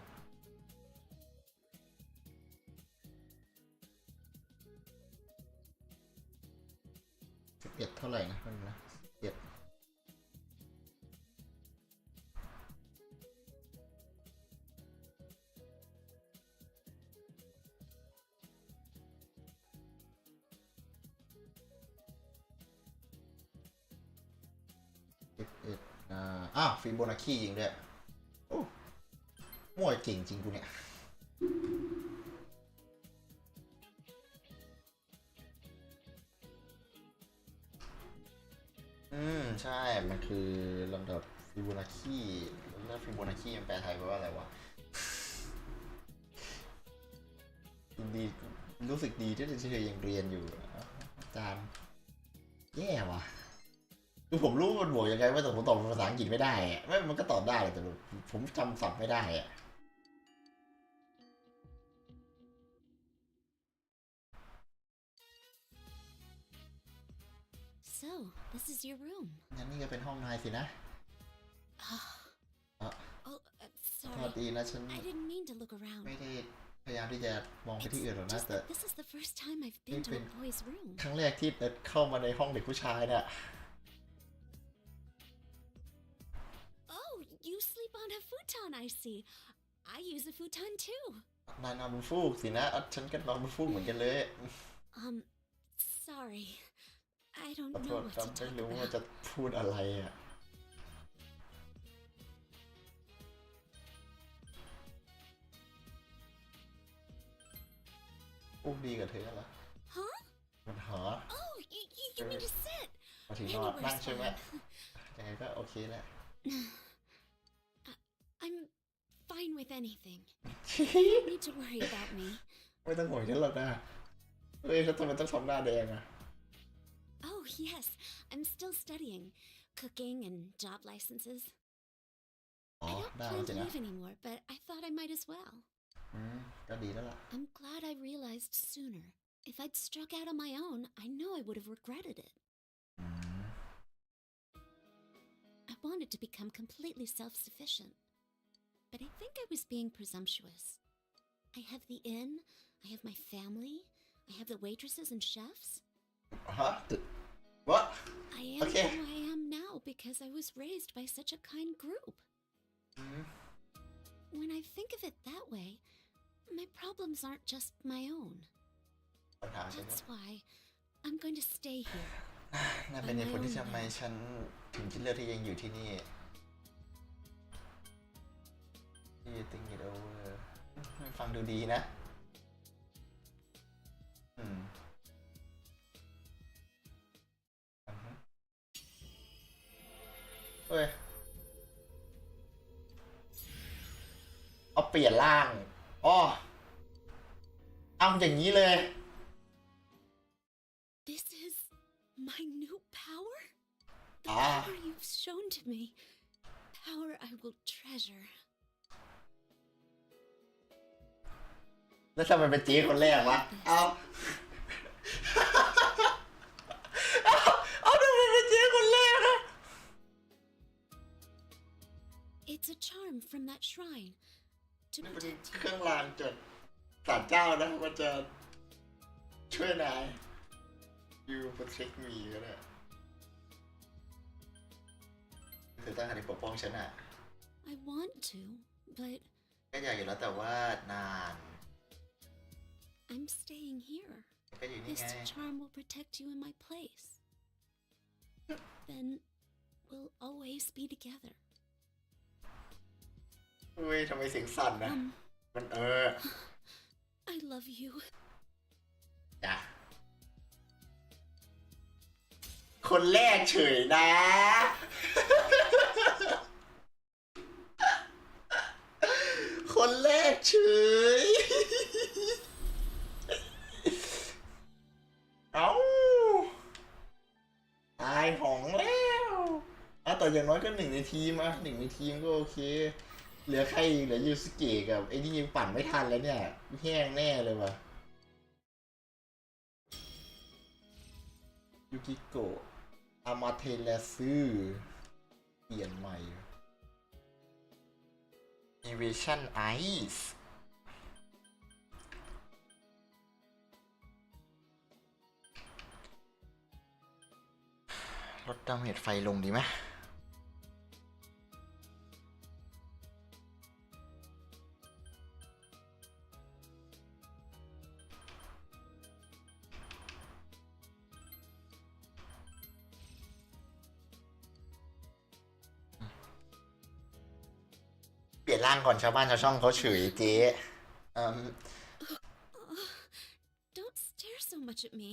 11เท่าไหร่นะมันนะ11ฟิโบนัชชีจริงด้วยโอ้มั่วเก่งจริงกูเนี่ยใช่ มันคือลำดับฟิโบนัชชีแล้วฟิโบนัชชีมันแปลไทยแปลว่าอะไรวะดีรู้สึกดีที่เธอยังเรียนอยู่อาจารย์แย่ว่ะคือผมรู้มันบวกยังไงว่าแต่ผมตอบภาษาอังกฤษไม่ได้อะไม่มันก็ตอบได้แต่ผมจำศัพท์ไม่ได้อะ So, this is your room. งั้นนี่ก็เป็นห้องนายสินะ Oh, โทษ sorry. ดีนะฉัน I didn't mean to look around. ไม่ได้พยายามที่จะมองไปที่อื่นหรอกนะ Just แต่ that this is the first time I've been to a boy's room. ครั้งแรกที่เข้ามาในห้องเด็กผู้ชายเนี่ย Oh, you sleep on a futon, I see. I use a futon too. นายนอนบนฟูกสินะฉันก็นอนบนฟูกเหมือนกันเลย Sorry. I don't ขอโท know ษ what ครับ to ไม่ talk รู้ว่า about. จะพูดอะไรอ่ะฟูกดีกับเธอเหรอ Huh? มันหอ Oh, you mean to sit? มาถึงนอนนั่งใช่ไหมยังไงก็โอเคแหละ I'm fine with anything. You don't need to worry about me. ไม่ต้องห่วงฉันหรอกนะเฮ้ยแล้วทำไมต้องทำหน้าแดงอ่ะ Oh, yes. I'm still studying cooking and job licenses. อ๋อ I don't ได้ plan สิ to นะ leave anymore, but I thought I might as well. ก็ดีแล้วล่ะ I'm glad I realized sooner. If I'd struck out on my own, I know I would have regretted it. I wanted to become completely self-sufficient. But I think I was being presumptuous. I have the inn, I have my family, I have the waitresses and chefs. Huh? What? I am Okay. who I am now because I was raised by such a kind group. When I think of it that way, my problems aren't just my own. ปัญหาใช่ไหม That's why I'm going to stay here. นั่นเป็นเหตุผลที่ทำไมฉันถึงคิดเลือกที่ยังอยู่ที่นี่ You think it over ฟังดูดีนะเฮ้ยเอาเปลี่ยนร่างอ๋อเอาอย่างนี้เลย This is my new power? The Ah. power you've shown to me. Power I will treasure. แล้วทำไมเป็นเจ๊คนแรกวะ เอาทำไมเป็นเจ๊คนแรกอะ It's a charm from that shrine to นี่เป็น protect เค you. รื่องรางจากศาลเจ้านะมันจะช่วยนาย ยูโปรเทคมีก็ได้เธอต้องหันไปปกป้องฉันอ่ะ I want to, but ก็อยากอยู่แล้วแต่ว่านาน I'm staying here. ก็อยู่นี่ไง This charm will protect you in my place. Then we'll always be together. เฮ้ยทำไมเสียงสั่นนะ มัน I love you. จ้ะคนแรกเฉยนะ คนแรกเฉย เอ้าตายหองแล้วแต่อย่างน้อยก็หนึ่งในทีมหนึ่งในทีมก็โอเค เหลือใครอีกเหลือยูสเกะกับไอ้นี่ยังปั่นไม่ทันแล้วเนี่ยแห้งแน่เลยว่ะยูกิโกะอามาเทเลซึเปลี่ยนใหม่อีเวชั่นไอซ์ลดดาเมจไฟลงดีไหมเปลี่ยนร่างก่อนชาวบ้านชาวช่องเขาเฉยเจ๊Don't stare so much at me.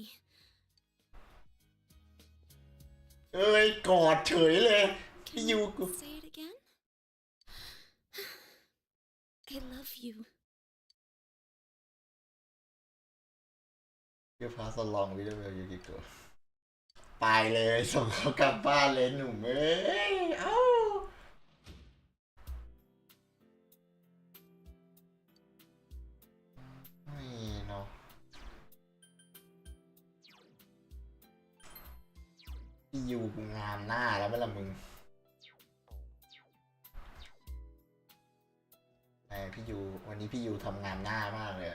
เอ้ยกอดเฉยเลยพี่ยูกู Say it again. I love you. เพื่อพาสลองวิดีโอยูกิโกะไปเลยส่งเขากลับบ้านเลยหนุ่มเอ้ยเอ้าไม่เนาะพี่ยูกูงามหน้าแล้วไหมล่ะมึงพี่ยูวันนี้พี่ยูทำงานหน้ามากเลย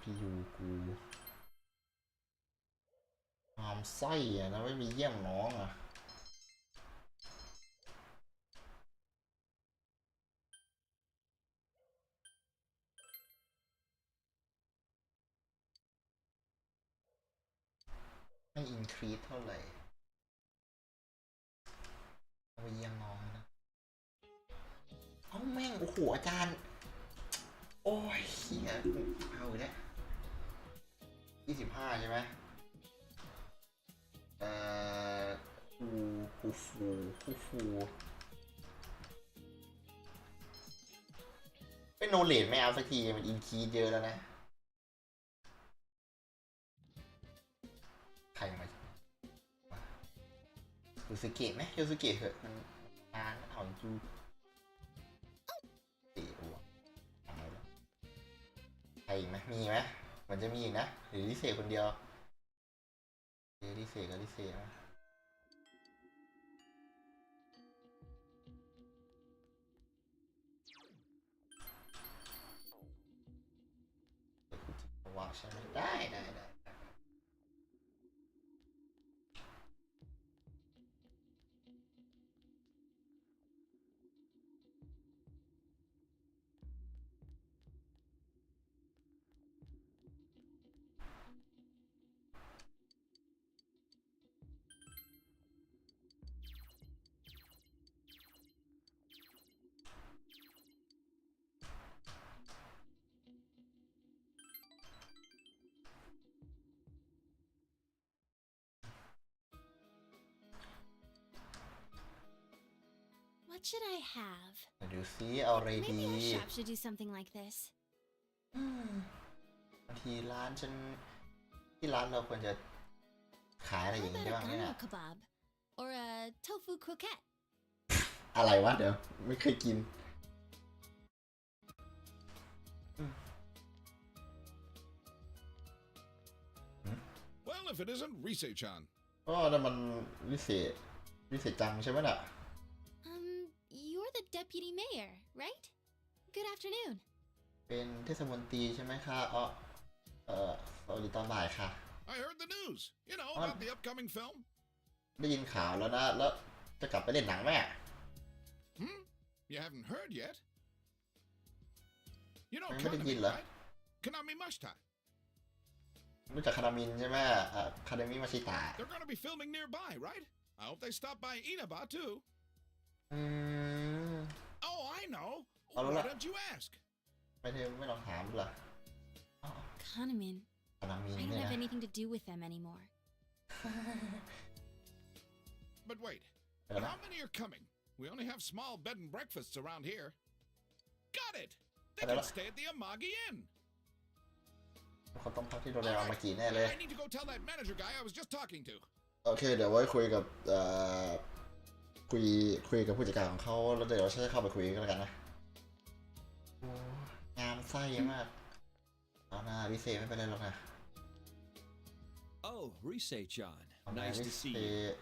พี่ยูกูความไส้นะไม่มีเยี่ยมน้องไม่อินครีสเท่าไหร่เอาไปเยี่ยมน้องนะเอาแม่งโอ้โหอาจารย์โอ้ยเฮียเอาเนี่ย25ใช่ไหมคูไม่โนเลดไม่เอาสักทีมันอินคีเยอะแล้วนะใครมายูสเกะไหมยูสเกะเหอะมันงานเอาจูเตะอวกทำไมล่ะใครอีกไหมมีไหมมันจะมีอีกนะหรือลิเซคนเดียวลิเซกับลิเซนะว่าใช่ไหมได้ What should I have? ดูซิเอาอะไรดี Maybe our shop should do something like this. บางทีร้านฉันที่ร้านเราควรจะขายอะไรอ How ย่างนี้ about ได้ a บ้างเนี่ย garlic kebab? Or a tofu croquette? อะไรวะเดี๋ยวไม่เคยกิน Well, if it isn't Rise-chan. ก็นั่นมันวิเศษจังใช่ไหมล่ะ You're the deputy mayor, right? Good afternoon. เป็นเทศมนตรีใช่ไหมคะอ๋อสวัสดีตอนบ่ายค่ะ I heard the news. You know, about the upcoming film. ได้ยินข่าวแล้วนะแล้วจะกลับไปเล่นหนังไหม You haven't heard yet? You know ไม่ได้ยิน Konami, เหรอ right? Konami Mashita. รู้จักคานามินใช่ไหมคานามิมาชิตะ They're going to be filming nearby, right? I hope they stop by Inaba too. อืม Oh, I know. Oh, Why look. don't you ask? ไม่ลองถามดูล่ะ Kahneman, คานามิน I don't เนี่ย have นะ anything to do with them anymore. But wait, Hello? how many are coming? We only have small bed and breakfasts around here. Got it. They Hello? can stay at the Amagi Inn. เขาต้องพักที่โรงแรม All อา right. มากิแน่เลย I need to go tell that manager guy I was just talking to. โอเค เดี๋ยวไว้คุยกับคุยกับผู้จัดการของเขาแล้วเดี๋ยวฉันจะเข้าไปคุยกันแล้วกันนะโอ้งามไส้มากเอาหน้าพิเศษไม่เป็นไรหรอกนะ Oh, Risei-chan. เอาหน้า Nice พิ to เศ see you. ษ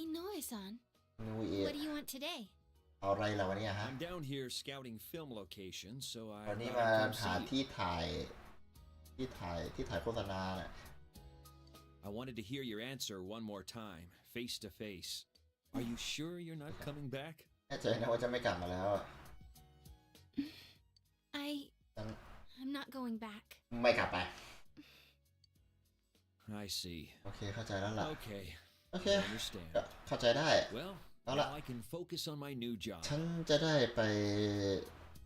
Inoue-san, นูเอะ what do you want today? เอาอะไรล่ะวันนี้ฮะ I'm down here scouting film locations, so I วันนี้ thought มา I'd come หา see you. ที่ถ่ายโฆษณาน่ะ I wanted to hear your answer one more time, face to face. Are you sure you're not coming back? แน่ใจนะว่าจะไม่กลับมาแล้วอะ ฉัน I'm not going back. ไม่กลับไป I see. โอเคเข้าใจแล้วล่ะ Okay, โอเค I understand. ก็เข้าใจได้ Well, Đó now là- I can focus on my new job. ฉันจะได้ไป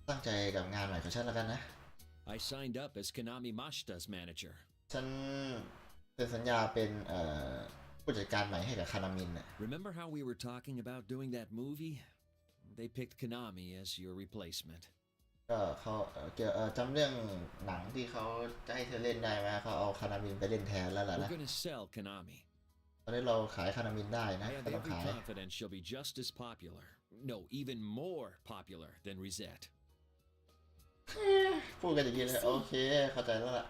ตั้งใจกับงานใหม่ของฉันแล้วกันนะ I signed up as Konami Mashita's manager. ฉันเซ็นสัญญาเป็นผู้จัดการใหม่ให้กับคานามินน่ะ Remember how we were talking about doing that movie? They picked Konami as your replacement. ก็เขาจำเรื่องหนังที่เขาจะให้เธอเล่นได้ไหมเขาเอาคานามินไปเล่นแทนแล้วล่ะ We're นะ gonna sell Konami. ตอนนี้เราขายคานามินได้นะ I have ก็ต้อง every ขาย confidence she'll be just as popular. No, even more popular than Risette. พูดกันอย่างนี้เลยโอเคเข้าใจแล้วล่ะ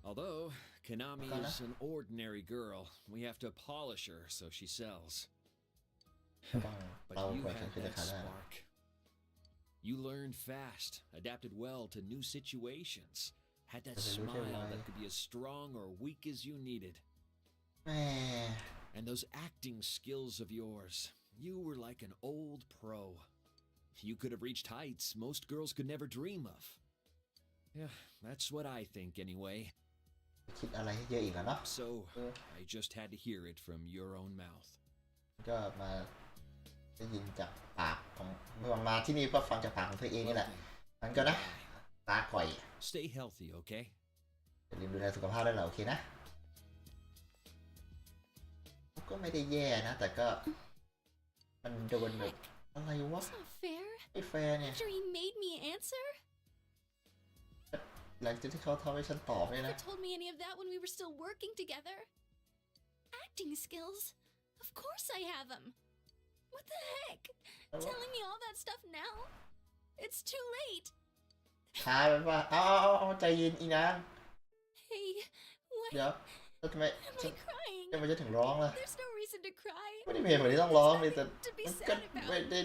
Although Konami Kana? is an ordinary girl, we have to polish her so she sells. ต้อง But เรา you กว่าฉัน had คือจะ that ขายได้นะ spark. You learned fast, adapted well to new situations, had that Does it look smile like- that could be as strong or weak as you needed. แม่ And those acting skills of yours, you were like an old pro. You could have reached heights most girls could never dream of. Yeah, that's what I think anyway. คิดอะไรให้เยอะอีกแล้วเนาะ So, I just had to hear it from your own mouth. ก็มาได้ยินจากปากของเมื่อมาที่นี่ก็ฟังจากปากของเธอเองนี่แหละงั้นก็นะตาก่อย Stay healthy, okay? อย่าลืมดูแลสุขภาพด้วยเหรอโอเคนะก็ไม่ได้แย่นะ แต่ก็มันโดนแบบอะไรวะ That's not fair. ไม่แฟร์เนี่ย After he made me answer? หลังจากที่เขาทำให้ฉันตอบเนี่ย Never นะ told me any of that when we were still working together. Acting skills? Of course I have them. What the heck? Telling me all that stuff now? It's too late. ช้าไปป่ะเอาใจเย็นอีนาง Hey, why เดี๋ยวแล้วทำไม am ฉัน I crying? ทำไมจะถึงร้องล่ะ There's no reason to cry. ไม่ได้มีเหตุผลที่ต้องร้องเลยแต่ To be มัน sad ก็ about. ไม่ได้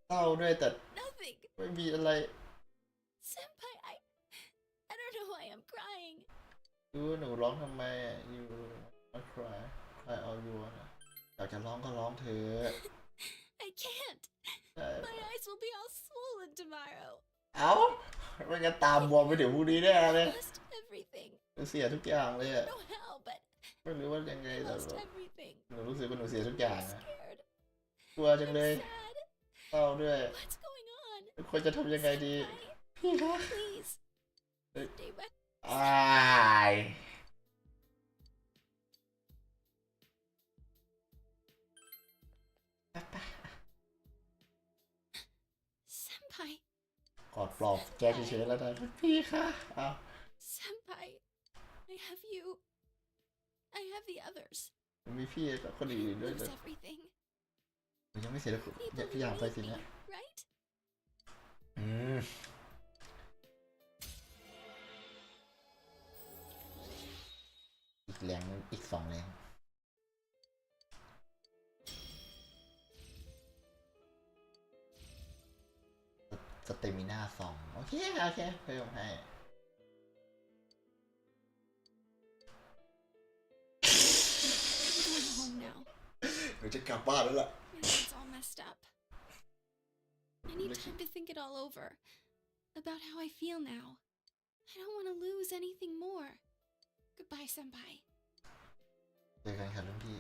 เศร้าด้วยแต่ Nothing. ไม่มีอะไร Senpai, I don't know why I'm crying. หนูร้องทำไมอ่ะ you not cry all you want อะอยากจะร้องก็ร้องเถอะ I can't. ใช่ My eyes will be all swollen tomorrow. เอ้าไม่งั้นตามบวมไปถึงพรุ่งนี้แน่เลย Lost everything. หนูเสียทุกอย่างเลย I อะ don't know how, but ไม่รู้ว่ายังไงแต่ lost everything. หนูรู้สึกว่าหนูเสียทุกอย่าง I'm อะ scared. กลัวจังเลย I'm sad. เศร้าด้วย What's going on? ควรจะทำยังไงดี Senpai, พี่คะ please. Hey. Stay by. อายไป Senpai, กอดปลอบแกเฉยๆแล้วนะพี่คะเอา Senpai. I have you. I have the others. มีพี่กับคนอื่นด้วย Lose แต่ everything. หนูยังไม่เสร็จแล้ว People ทุกอย่าง who ไป need สิ me, เนี่ย right? อีกแรงอีก2 แรง สเตมิน่า2โอเคโอเคเพิ่มให้ I'm going home now. หนูจะกลับบ้านแล้วล่ะ My head's all messed up. I need time to think it all over. About how I feel now. I don't want to lose anything more. Goodbye, senpai. เจอกันครับรุ่นพี่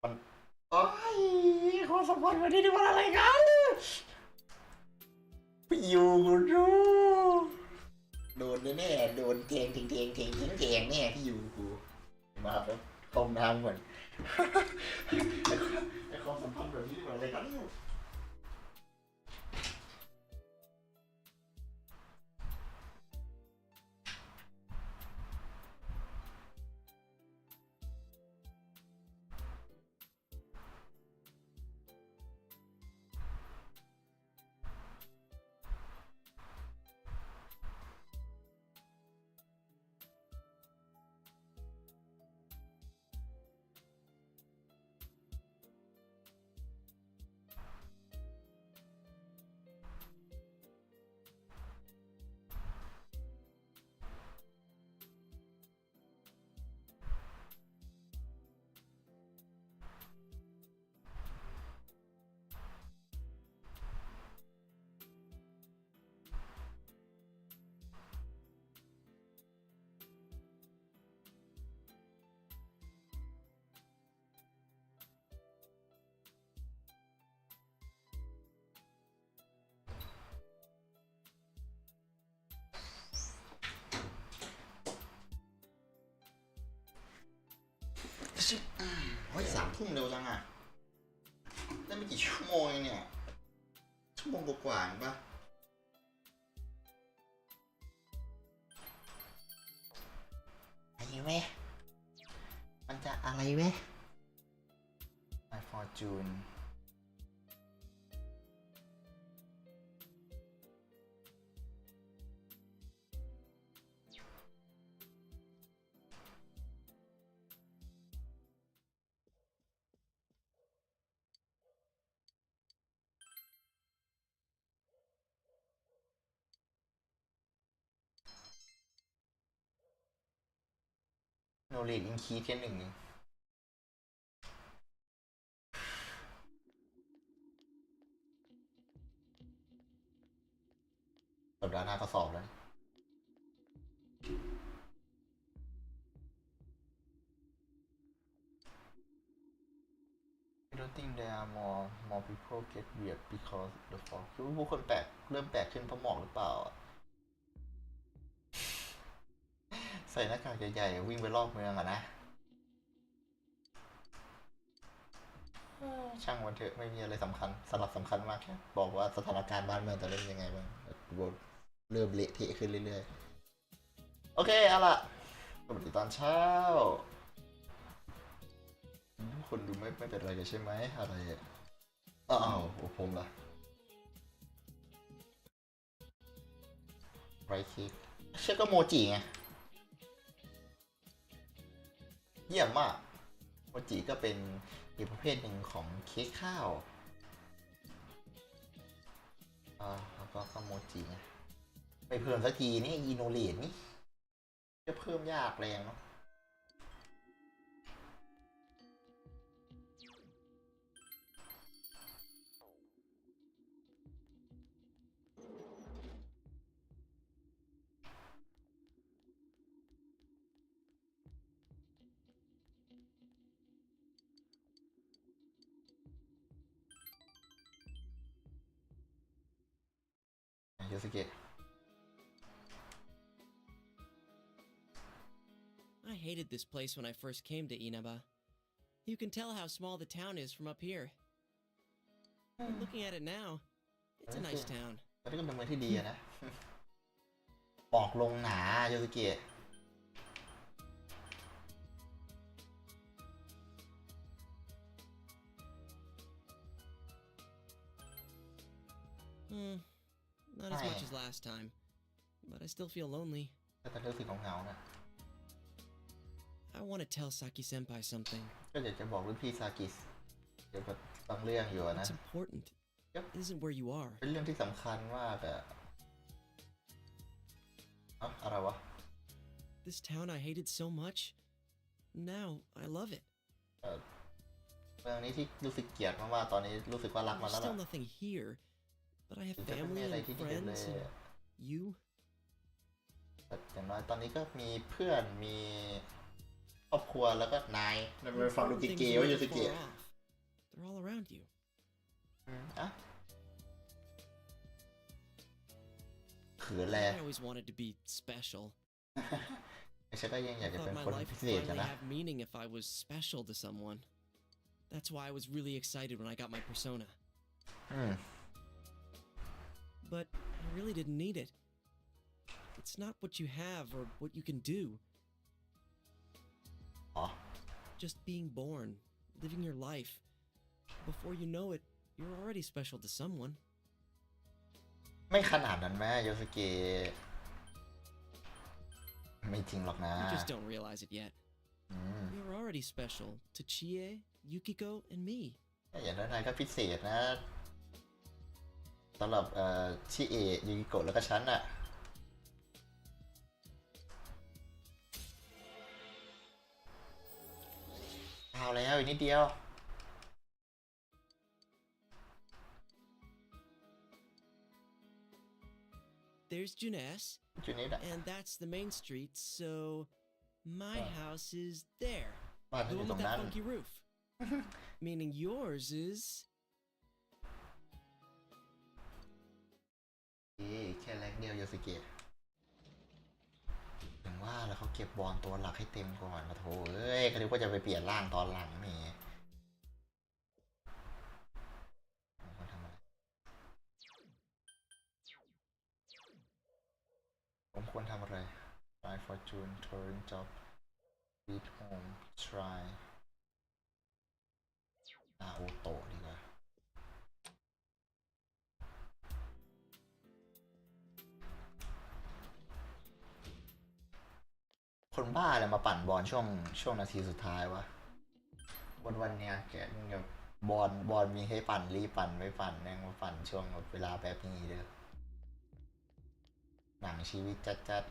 มันโอ้ยความสัมพันธ์วันนี้นี่มันอะไรกันพี่อยู่คุณรู้โดนแน่ๆโดนแทงแน่พี่อยู่กูมาครับต้มน้ำเหมือนไอ้ความสัมพันธ์แบบนี้นี่มันอะไรกันโอ้ย3 ทุ่มเร็วจังอ่ะได้ไม่กี่ชั่วโมงเองเนี่ยชั่วโมงกว่าๆเองปะอะไรเว้ยมันจะอะไรเว้ย My Fortune โนเลดอินคีแค่1สัปดาห์หน้าก็สอบแล้ว I don't think there are more people get weird because the fog คือผู้คนแปลกเริ่มแปลกขึ้นเพราะหมอกหรือเปล่าใส่หน้ากากใหญ่ๆวิ่งไปรอบเมืองอะนะช่างมันเถอะไม่มีอะไรสำคัญสลับสำคัญมากแค่บอกว่าสถานการณ์บ้านเมืองตอนนี้เป็นยังไงบ้างเริ่มเละเทะขึ้นเรื่อยๆโอเคเอาล่ะสวัสดีตอนเช้าทุกคนดูไม่เป็นไรกันใช่ไหมอะไรอ้าวผมล่ะไรเค้กเชื่อก็โมจิไงเยี่ยมมากโมจิก็เป็นอีกประเภทหนึ่งของเค้กข้าวแล้วก็โมจิไงไปเพิ่มสักทีนี่อีโนเลดนี่จะเพิ่มยากแรงเนาะยูสเกะ I hated this place when I first came to Inaba. You can tell how small the town is from up here. But looking at it now, it's a nice town. ตอนนี้ก็เป็นเมืองที่ดีอะนะ ปอกลงหนายูสเกะ Not as much as last time, but I still feel lonely. ก็จะรู้สึกเหงาๆนะ I want to tell Saki Senpai something. ก็อยากจะบอกรุ่นพี่ซากิสเกี่ยวกับบางเรื่องอยู่นะ It's important. isn't where you are. เป็นเรื่องที่สำคัญมากอะอะไรวะ This town I hated so much. Now I love it. เรื่องนี้ที่รู้สึกเกลียดมากๆตอนนี้รู้สึกว่ารักมัน There's แล้วล่ะ still nothing here, but I have แต่ก็ไม่มี family อะไร and ที่ดีเลย friends and you. แต่อย่างน้อยตอนนี้ก็มีเพื่อนมีครอบครัวแล้วก็นายนั่นเป็นฟังดู Things เก๋ are ๆว่ายู never สเกะ far off. They're all around you. อ่ะเขินแล I always wanted to be special. ฉันก็ยังอยาก I จะเป็น thought my คน life พิ would เศษ finally นะ have meaning if I was special to someone. That's why I was really excited when I got my persona. อืม But I really didn't need it. It's not what you have or what you can do. อ๋อ Just being born, living your life. Before you know it, you're already special to someone. ไม่ขนาดนั้นแม่ยูสเกะไม่จริงหรอกนะ You just don't realize it yet. อืม You're already special to Chie, Yukiko, and me. อย่างน้อยนายก็พิเศษนะสำหรับชิเอะยูกิโกะแล้วก็ฉันอะเอาแล้วอีกนิดเดียว There's Junes, จุดนี้แหละ and that's the main street, so my house is there. บ้านฉัน The อยู่ one ตร with ง that นั้น funky roof. Meaning yours is... แค่แรงเดียวโยสเกะถึงว่าแล้วเขาเก็บบอลตัวหลักให้เต็มก่อนมาโถเอ้ยก็นึกว่าจะไปเปลี่ยนร่างตอนหลังแหมเขาทำอะไรผมควรทำอะไร try fortune touring job beat home try โอโตะดีกว่าคนบ้าอะไรมาปั่นบอลช่วงนาทีสุดท้ายวะวันเนี้ยแกแบบบอลมีให้ปั่นรีบปั่นไม่ปั่นแม่งมาปั่นช่วงเวลาแบบนี้เด้อหนังชีวิตจัด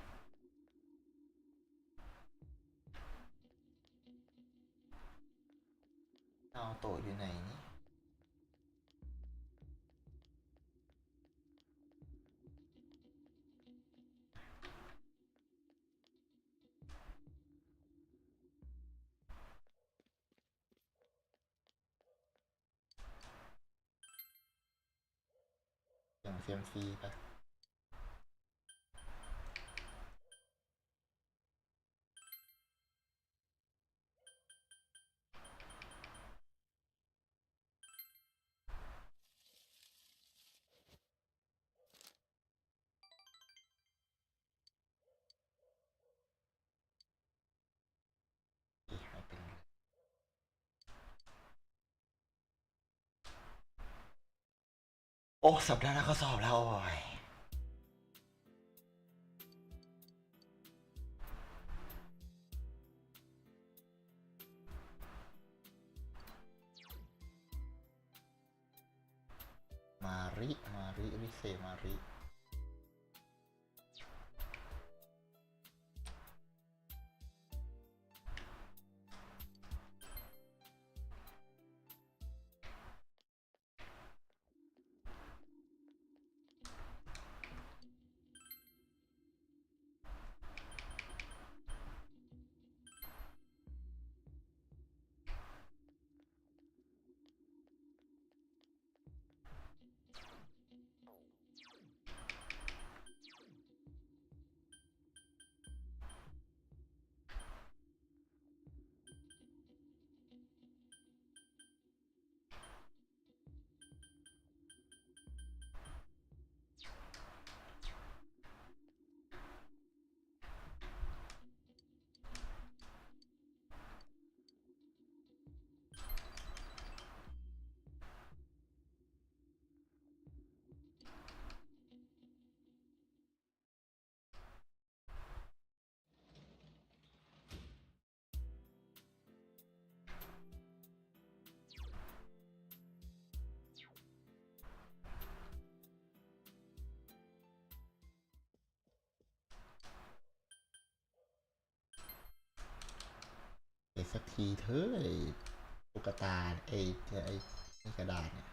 เอาโตะอยู่ไหนนี่อย่างเซียมซีปะไม่เป็นไรโอ้สัปดาห์หน้าเขาสอบแล้วโอ้ยมาริริเซมาริ สักทีเถอะไอ้ตุ๊กตาไอ้กระดาษเนี่ย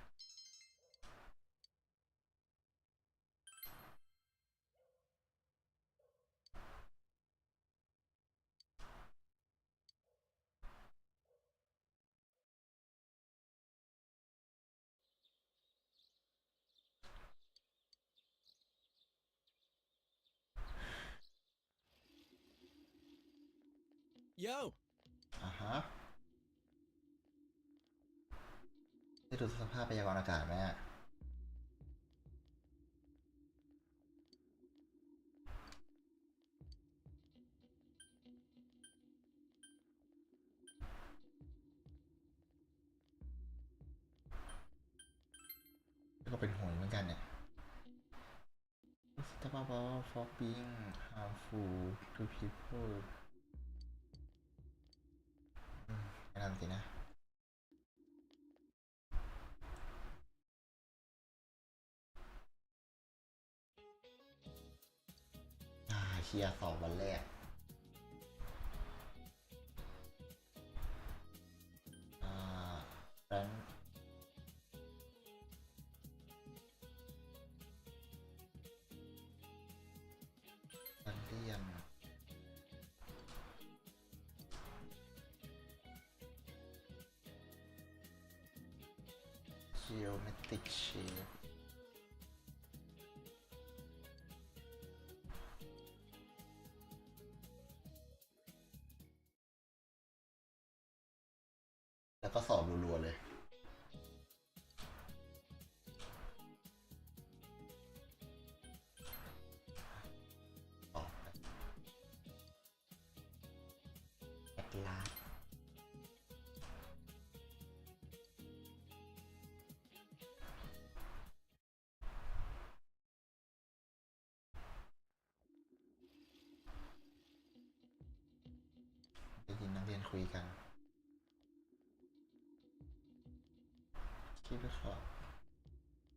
Yo! อ่ะฮะได้ดูสภาพพยากรณ์อากาศไหมอะก็เป็นห่วงเหมือนกันเนี่ยสภาพว่า for being harmful to people แนะนำสินะเคลียร์สอบวันแรกร้านเรียนgeometric shape แล้วก็สอบรัวๆเลยสอบแอดลาสได้ยินนักเรียนคุยกันคิดว่าครับ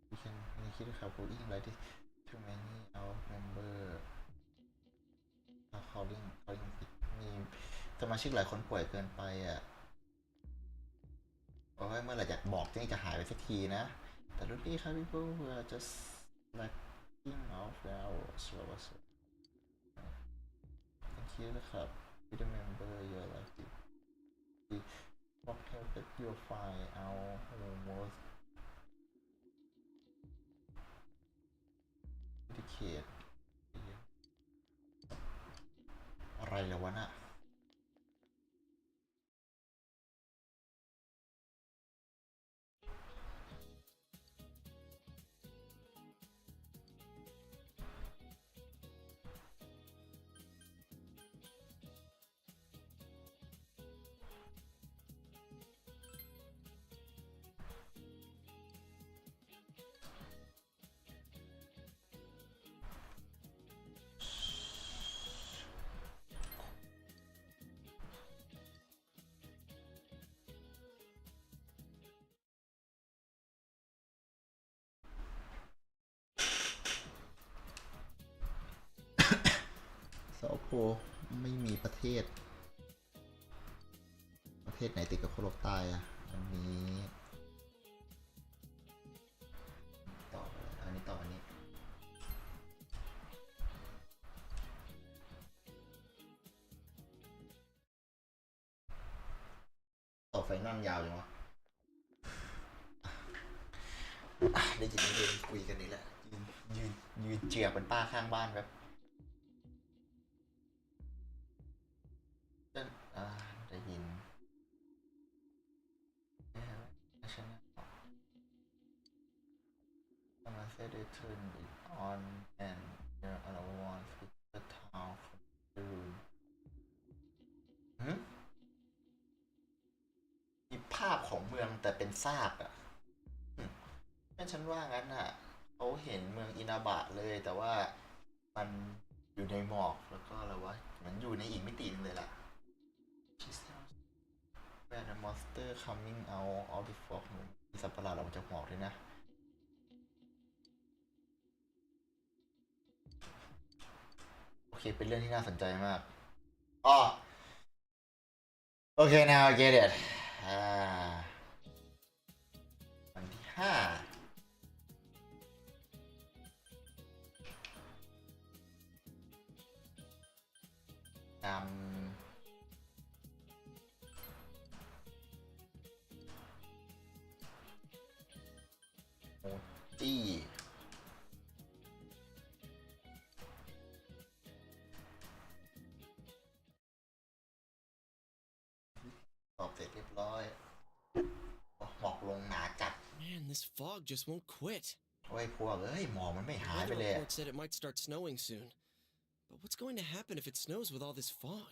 we can คิดว่าครับ going like this too many our member are callingมีสมาชิกหลายคนป่วยเกินไปอ่ะโอ้ยเมื่อไหร่จะบอกจะหายไปสักทีนะแต่รุ่นพี่ครับ people who are just lacking of hours thank you นะครับ we remember your life what helped you find out who was dedicate อะไรแล้ววะน่ะเซาโปไม่มีประเทศไหนติดกับโคโลกตายอ่ะอันนี้ต่ออันนี้ต่ออันนี้ต่อไฟนั่นยาวจังวะได้ยินเรียนคุยกันนี่แหละยืนเจียบเป็นป้าข้างบ้านแบบได้ยินมาเซเดเทิร์นอีก on and there are one with the town room มีภาพของเมืองแต่เป็นซากอ่ะนั่นฉันว่างั้นอ่ะเขาเห็นเมืองอินาบะเลยแต่ว่ามันอยู่ในหมอกแล้วก็อะไรวะมันอยู่ในอีกมิตินึงเลยล่ะ Where the monster coming out of the fog มีสัตว์ประหลาดออกมาจากหมอกด้วยนะโอเคเป็นเรื่องที่น่าสนใจมากอ๋อ Okay, now I get it. วันที่5นำโมจิตอบเสร็จเรียบร้อยหมอกลงหนาจัด Man, this fog just won't quit. โอ้ยพวกเอ้ยหมอกมันไม่หาย The ไป weather เลย report said it might start snowing soon. But what's going to happen if it snows with all this fog?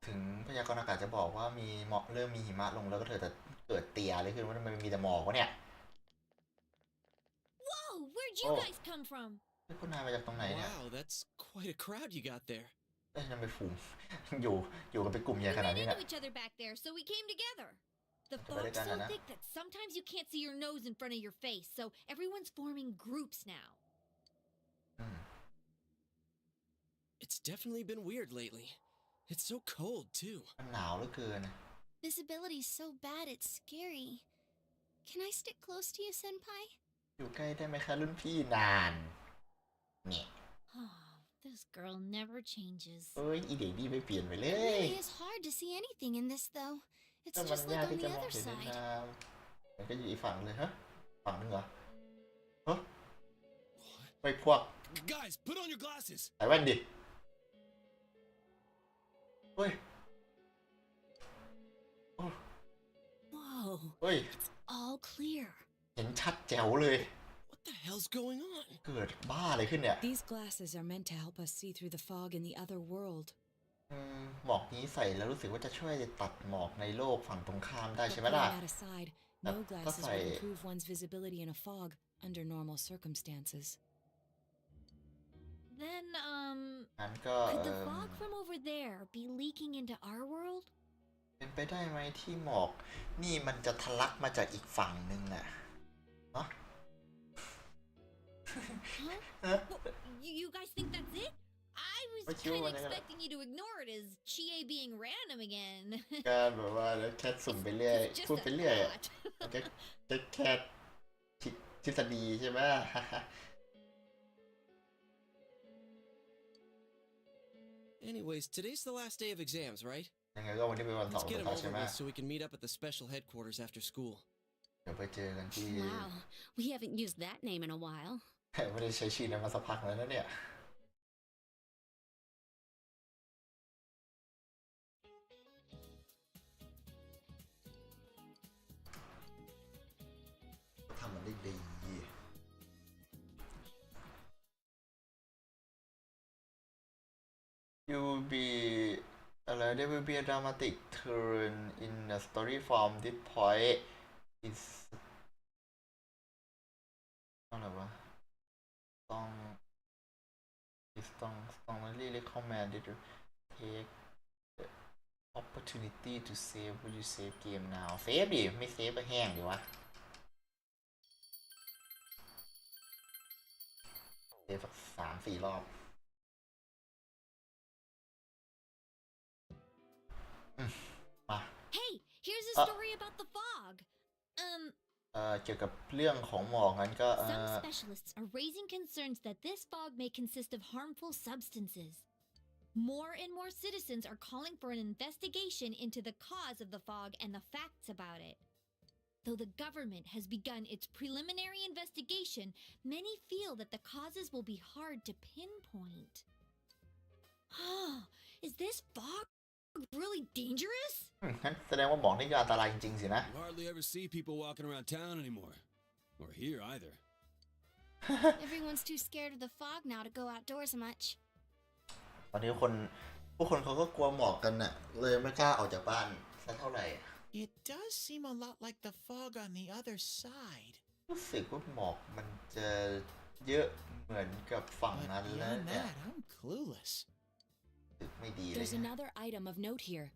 ถึงพยากรณ์อากาศจะบอกว่ามีหมอกเริ่มมีหิมะลงแล้วก็เธอจะเกิดเตียอะไรขึ้นว่ามันมีแต่หมอกวะเนี่ย Whoa! Where'd you Oh. guys come from? เฮ้ยพวกนายมาจากตรงไหนเนี่ย Wow, that's quite a crowd you got there. เอ้ยนั่นเป็นฝูง อยู่กันเป็นกลุ่มใหญ่ We ขนาด ran นี้ into เนี่ย each other back there, so we came together. The Ito balik fog's ka so na. thick that sometimes you can't see your nose in front of your face, so everyone's forming groups now. อืม It's definitely been weird lately. It's so cold, too. มันหนาวเหลือเกิน Visibility's so bad it's scary. Can I stick close to you, Senpai? อยู่ใกล้ได้ไหมคะรุ่นพี่นาน เนี่ย Oh, this girl never changes. เอ้ยอีเด็กนี่ไม่เปลี่ยนไปเล It ย really is hard to see anything in this, though. It's ก็มัน just ยาก like on ที่จะ the มอง other เห็นใน side. น้ำมันก็อยู่อีกฝั่งเลยฮะฝั่งนึงเหรอฮะไปพวก Guys, put on your glasses. ใส่แว่นดิเฮ้ยโอ้ Whoa, เฮ้ย all clear. เห็นชัดแจ๋วเลย What the hell's going on? เกิดบ้าอะไรขึ้นเนี่ย These glasses are meant to help us see through the fog in the other world. หมอกนี้ใส่แล้วรู้สึกว่าจะช่วยตัดหมอกในโลกฝั่งตรงข้ามได้ But ใช่ไหม putting ล่ะ that aside, But no glasses that's would like- improve one's visibility in a fog under normal circumstances. Then, งั้นก็ could the fog from over there be leaking into our world? เป็นไปได้ไหมที่หมอกนี่มันจะทะลักมาจากอีกฝั่งหนึ่งน่ะเนาะ Huh? You guys think that's it? I was What you kind of wanna- expecting you to ignore it as Chie being random again. การแบบว่าแล้วแค่สุ่มไปเรื่อย It's just พูด a ไปเรื่อยอะ thought. มันก็แค่ทฤษฎีใช่ไหม Anyways, today's the last day of exams, right? ยังไงก็วันนี้เป็นวันสอ Let's บ get สุด them ท้ายใช่ over ไหม with so we can meet up at the special headquarters after school. เดี๋ยวไปเจอกันที่ Wow, we haven't used that name in a while. ไม่ได้ใช้ชื่อนั้นมาสักพักแล้วนะเนี่ยทำมันได้ดี You will be อะไร There will be a dramatic turn in the story from this point is อะไรวะต้อง is strongly recommended to take the opportunity to save what you save game now เซฟดิไม่เซฟก็แห้งดิวะเซฟสัก3-4 รอบมา Hey, here's a story about the fog. เกี่ยวกับเรื่องของหมอกงั้นก็Some specialists are raising concerns that this fog may consist of harmful substances. More and more citizens are calling for an investigation into the cause of the fog and the facts about it. Though the government has begun its preliminary investigation, many feel that the causes will be hard to pinpoint. Is this fog really dangerous? งั้นแสดงว่าหมอกนี่ก็อันตรายจริงๆสินะ You hardly ever see people walking around town anymore. Or here either. Everyone's too scared of the fog now to go outdoors much. ตอนนี้ผู้คนเขาก็กลัวหมอกกันน่ะเลยไม่กล้าออกจากบ้านสักเท่าไหร่ It does seem a lot like the fog on the other side. รู้สึกว่าหมอกมันจะเยอะเหมือนกับฝั่ง But นั้นแล้ว beyond เนี่ย that, I'm clueless. รู้สึกไม่ดีเลย There's another item of note here,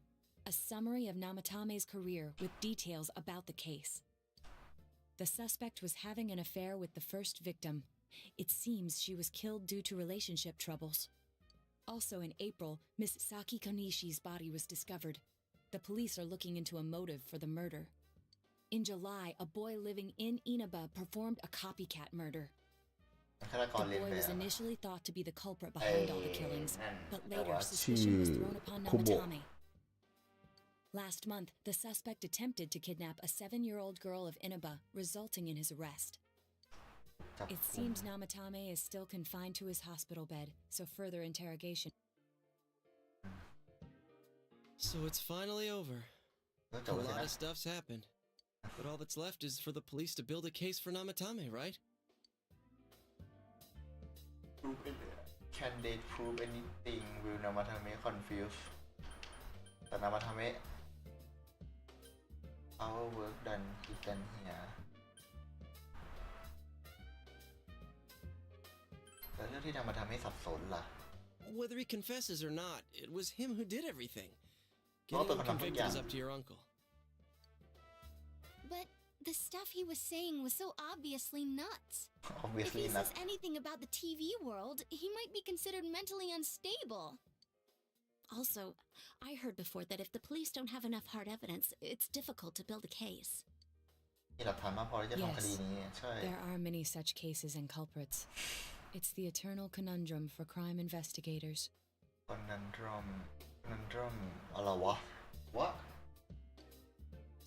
a summary of Namatame's career with details about the case. The suspect was having an affair with the first victim. It seems she was killed due to relationship troubles. Also in April, Miss Saki Konishi's body was discovered. The police are looking into a motive for the murder. In July, a boy living in Inaba performed a copycat murder. ฆาตกร The เลียน boy แบ was บ initially thought to be the culprit behind all the killings, นั่น but แต่ว่า later suspicion was thrown upon คุโบะ Namatame. Last month, the suspect attempted to kidnap a 7-year-old girl of Inaba, resulting in his arrest. จับ It กุม seems Namatame is still confined to his hospital bed, so further interrogation. So it's finally over. ก็จ A บแล้ว lot นะ of stuff's happened. But all that's left is for the police to build a case for Namatame, right? Can they prove anything will Namatame confuse แต่ Namatame our work done he can hear แต่เรื่องที่ Namatame สับสนล่ะ Whether he confesses or not, it was him who did everything. Well, Getting him but I'm convicted is young. up to your uncle. But the stuff he was saying was so obviously nuts. If obviously he not says anything about the TV world, he might be considered mentally unstable. Also, I heard before that if the police don't have enough hard evidence, it's difficult to build a case. มีหลักฐานมากพอที่จะทำคดี Yes, นี้ใช่ there are many such cases and culprits. It's the eternal conundrum for crime investigators. conundrum อะไรวะ What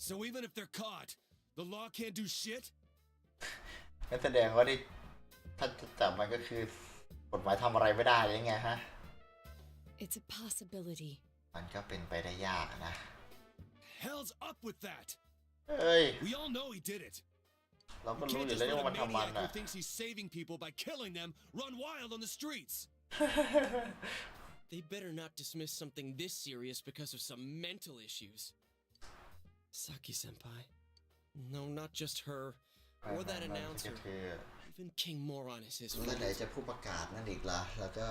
So even if they're caught, the law can't do shit? นั่นแสดงว่าที่ถ้าจะจับมันก็คือกฎหมายทำอะไรไม่ได้ยังไงฮะ It's a possibility. มันก็เป็นไปได้ยากนะ Hell's up with that! เอ้ย We all know he did it. เราก็ You รู้ can't อยู่ just แล้ว let ว่า a มันทำมัน maniac อ่ะ who thinks he's saving people by killing them run wild on the streets. They better not dismiss something this serious because of some mental issues. Saki-senpai. No, not just her. Or that มันจะ announcer. เธอ Even King Moron is his แล้วไหน fault. จะผู้ประกาศนั่นอีกล่ะ แล้วก็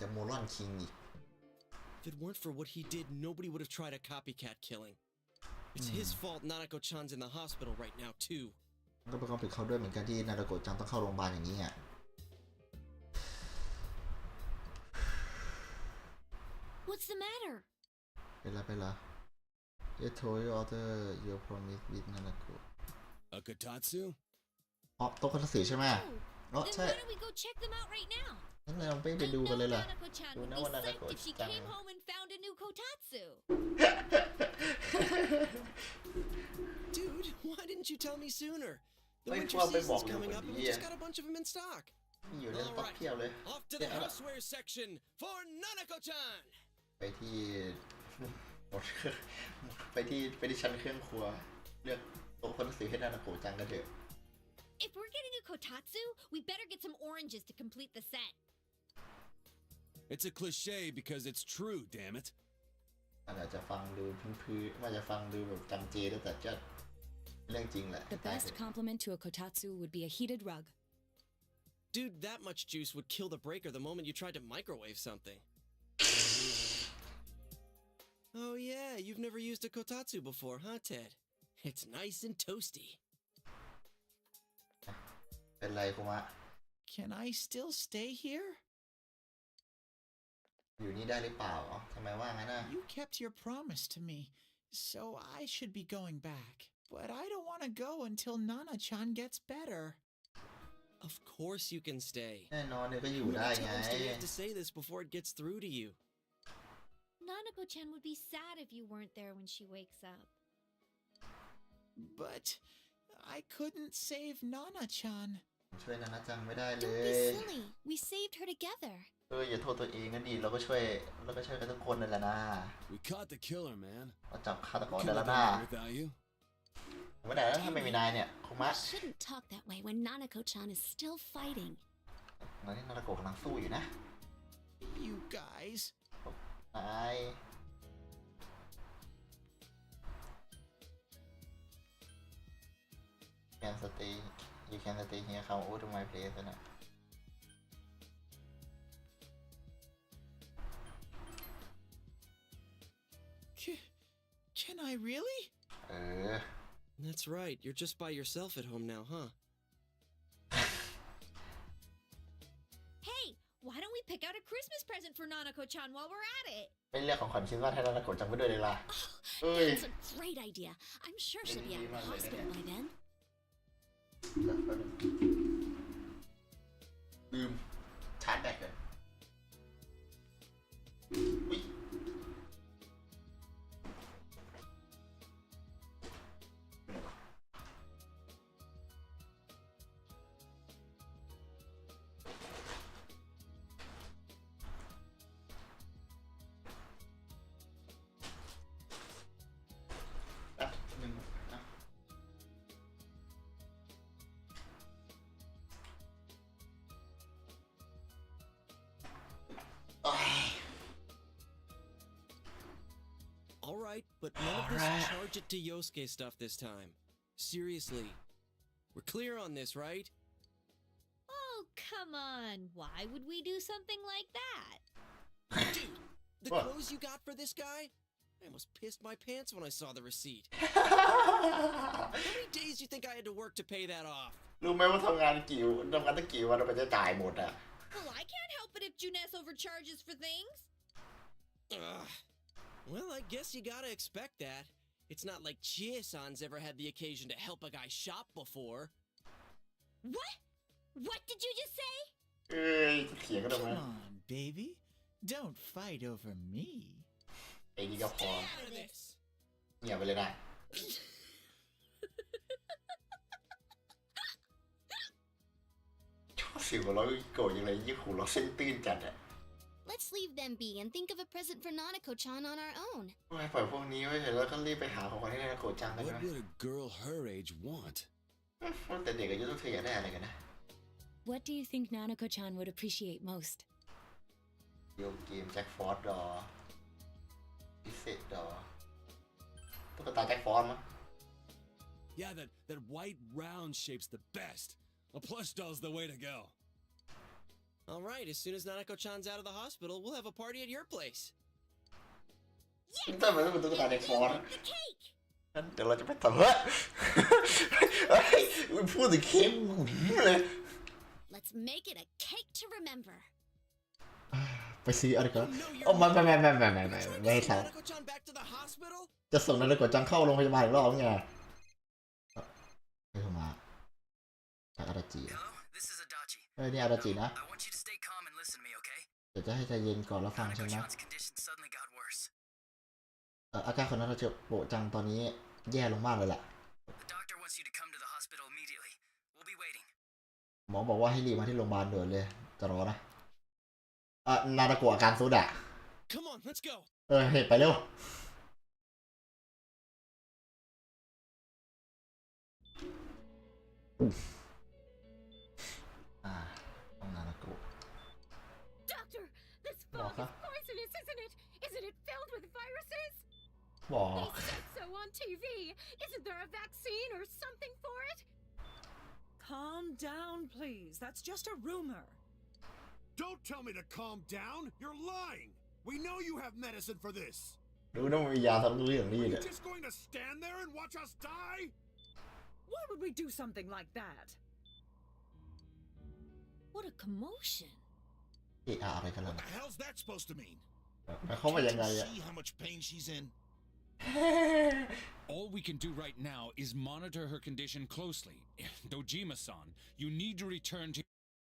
จะโมรอนคิงอีก If it weren't for what he did, nobody would have tried a copycat killing. It's his fault Nanako-chan's in the hospital right now, too. ก็เป็นความผิดเขาด้วยเหมือนกันที่นาราโกะจังต้องเข้าโรงพยาบาลอย่างนี้อ่ะ What's the matter? ไปละ I told you order your promise with นาราโกะ A Kotatsu? อ๋อโต๊ะคอนสื่อใช่ไหม อ๋อ Then ใช่ why don't we go check them out right now? งั้นเราไป I ดูกันเลย know ล่ะ Nanako-chan ดู would นะ be ว่านารา psyched โกะ if she จัง came home and found a new kotatsu. Dude, why didn't you tell me sooner? The Wait, winter well, they season's won't coming know up what and we year. just got a bunch of them in stock. มีอยู่ในสต็อก Alright, เพียบเลย off to the houseware section for Nanako-chan! ไปที่หมดไปที่ชั้นเครื่องครัว เลือกโต๊ะคอนสื่อให้นาราโกะจังกันเถอะ If we're getting a kotatsu, we better get some oranges to complete the set. It's a cliche because it's true, damn it. มันอาจจะฟังดูพื้นๆมันจะฟังดูแบบจำเจแต่จะเรื่องจริงแหละ The best compliment to a kotatsu would be a heated rug. Dude, that much juice would kill the breaker the moment you tried to microwave something. Oh yeah, you've never used a kotatsu before, huh, Ted? It's nice and toasty. เป็นไรคุมะ Can I still stay here? อยู่นี่ได้หรือเปล่าอ๋อทำไมว่างั้นน่ะ You kept your promise to me, so I should be going back. But I don't want to go until Nana-chan gets better. Of course you can stay. แน่นอนเนี่ยก็อยู่ How ได้ many ไง times do we have to say this before it gets through to you? Nanako-chan would be sad if you weren't there when she wakes up. But I couldn't save Nana-chan. ช่วยนานาจังไม่ได้เล Don't ย be silly. We saved her together. อย่าโทษตัวเองนะดีเราก็ช่วยกันทุกคนนั่นแหละนะ We caught the killer, man. เราจับฆาตกร We ได้ couldn't แล้ว have นะ done it without you. ไม่ได้แล้วถ้าไม่มีนายเนี่ยคุมะ You shouldn't talk that way when Nanako-chan is still fighting. ตอนนี้นาราโกะกำลังสู้อยู่นะ You guys. นาย can stay you can stay here come over to my place นะ Can I really? เออ That's right, you're just by yourself at home now, huh? Hey, why don't we pick out a Christmas present for Nanako-chan while we're at it. ไม่เลือกของขวัญชิ้นว่าให้นานาโกะจังไปด้วยเลยล่ะ Oh, that's a great idea. I'm sure she'll be out of the hospital by then. ลืมชาร์จแบตเลยอุ๊ยแป๊บนึงนะ All right, but none of this charge it to Yosuke stuff this time. Seriously. We're clear on this, right? Oh, come on. Why would we do something like that? Dude, the What? clothes you got for this guy? I almost pissed my pants when I saw the receipt. How many days do you think I had to work to pay that off? รู้ไหมว่าทำงานตั้งกี่วันเราไปจะจ่ายหมดอ่ะ Well, I can't help it if Junes overcharges for things. Ugh. Well, I guess you gotta expect that. It's not like Chie-san's ever had the occasion to help a guy shop before. What? What did you just say? เอ้ยเถียงกันทำไม Come on, baby. Don't fight over me. ไอ้นี่ก็พอ Get out of this! เงียบไปเลยนะชอบเสียงหัวเราะโกรธยังไงยิ่งหูเราะเส้นตื้นจัดอ่ะ Let's leave them be and think of a present for Nanako-chan on our own. ไม่ปล่อยพวกนี้ไว้เถอะแล้วก็รีบไปหาของขวัญให้นานาโกะจังกัน What นะ would a girl her age want? แต่เด็กอายุต้องเธออยากได้อะไรกันนะ What do you think Nanako-chan would appreciate most? โยเกมแจ็คฟอร์ดดอพิเศษดอตุ๊กตาแจ็คฟอร์ดมั้ง Yeah, that white round shape's the best. A plush doll's the way to go. All right, as soon as Nanako-chan's out of the hospital, we'll have a party at your place. แต่มันเป็นตุ๊กตาแจ็คฟอร์ด The cake! งั้นเดี๋ยวเราจะไปต่อเฮ้ยเฮ้ยพูดถึงเค้กเลย Let's make it a cake to remember. ไปซื้ออะไรก่อน No, you're โอ้ไม่ not. ไม่ให้ Send ทำ Nanako-chan back to the hospital? จะส่งนาฬิกาจังเข้าโรงพยาบาลอีกรอบไงไม่โทรมาจากอาราจิ Hello, this is Adachi. เฮ้ยนี่อาราจินะ I want you to stay calm and listen to me, okay? เดี๋ยวจะให้ใจเย็นก่อนแล้วฟังใช่ไหม Nanako-chan's condition suddenly got worse. อาการของนาฬิกาโปะจังตอนนี้แย่ลงมากเลยแหละ The doctor wants you to come to the hospital immediately. We'll be waiting. หมอบอกว่าให้รีบมาที่โรงพยาบาลด่วนเลยจะรอนะนาฬิกาอาการซุดอ่ะ Come on, let's go. เฮ้ยไปเร็วต้องนาฬิกา Doctor, this Well, fog is poisonous, isn't it? Isn't it filled with viruses? บอก They said so on TV. Isn't there a vaccine or something for it? Calm down, please. That's just a rumor. Don't tell me to calm down. You're lying. We know you have medicine for this. รู้นะมันมียาทำเรื่องนี้ Are เนี่ย you just going to stand there and watch us die? Why would we do something like that? What a commotion. อะไรกันล่ะ What the hell's that supposed to mean? หมายความว่ายังไง Can't อะ you see how much pain she's in? All we can do right now is monitor her condition closely. Dojima-san, you need to return to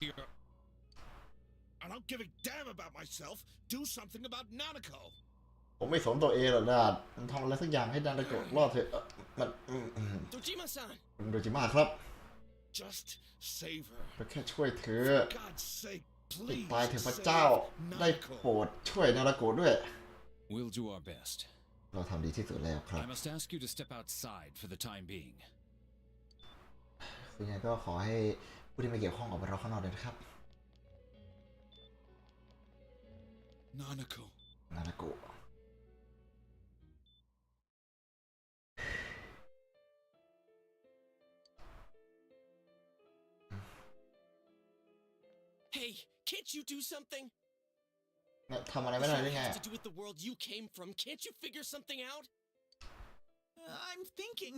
your... I don't give a damn about myself. Do something about Nanako. ผมไม่สนตัวเองหรอกนะมันทำอะไรสักอย่างให้นาฬิการอดเถอะมัน Dojima-san! โดจิมะครับ Just save her. ก็แค่ช่วยเธอ For God's sake, ติด please ตายเถอะพระ save เจ้าได้โปร Nanako. ดช่วยนาฬิกาด้วย We'll do our best. เราทำดีที่สุดแล้วครับ I must ask you to step outside for the time being. ยังไงก็ขอให้ผู้ที่ไม่เกี่ยวข้องออกไปรอข้างนอกเลยนะครับ Nanako. นาฬิกา Hey, can't you do something? ทำอะไรไม่ได้ It ได้ไง has to do with the world you came from. Can't you figure something out? I'm thinking,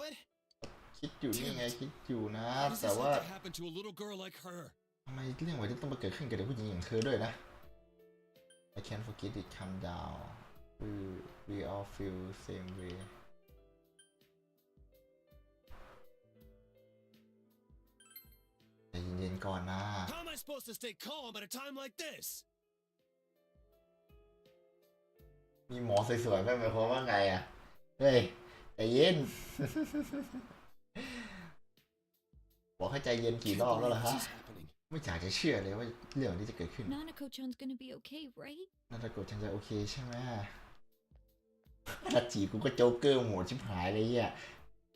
but คิดอยู่นี่ไงคิดอยู่นะ How does แต่ this ว่า have to happen to a little girl like her? ทำไมเรื่องแบบนี้ต้องมาเกิดขึ้นกับเด็กผู้หญิงอย่างเธอด้วยนะ I can't forget it calm down we all feel same way ใจเย็นๆก่อนนะ How am I supposed to stay calm at a time like this? มีหมอสวยๆไม่หมายความว่าไงอ่ะ เฮ้ยใจเย็น บอกให้ใจเย็นกี่รอบแล้วล่ะฮะ ไม่อยากจะเชื่อเลยว่าเรื่องนี้จะเกิดขึ้น Nanako-chan's gonna be okay, right? นาตาโกะฉันจะโอเคใช่ไหมถ้าจีกูก็โจ๊กเกอร์โหมดชิบหายเลยอ่ะ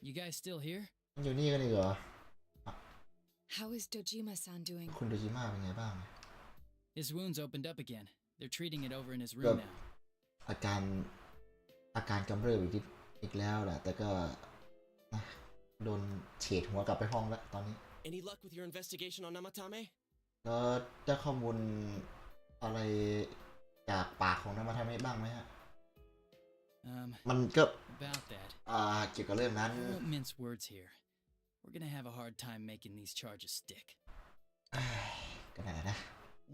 You guys still here? มันอยู่นี่กันเลยเหรอ How is Dojima-san doing? คุณโดจิมะเป็นไงบ้าง His wounds opened up again. They're treating it over in his ก็ room now. อาการกำเริบอีกแล้วแหละแต่ก็นะโดนเฉดหัวกลับไปห้องแล้วตอนนี้ Any luck with your investigation on Namatame? แล้วได้ข้อมูลอะไรจากปากของนามาทาเมะบ้างไหมฮะ มันก็ About that. เกี่ยวกับเรื่องนั้น I won't mince words here. We're gonna have a hard time making these charges stick. ก็นั่นแหละนะ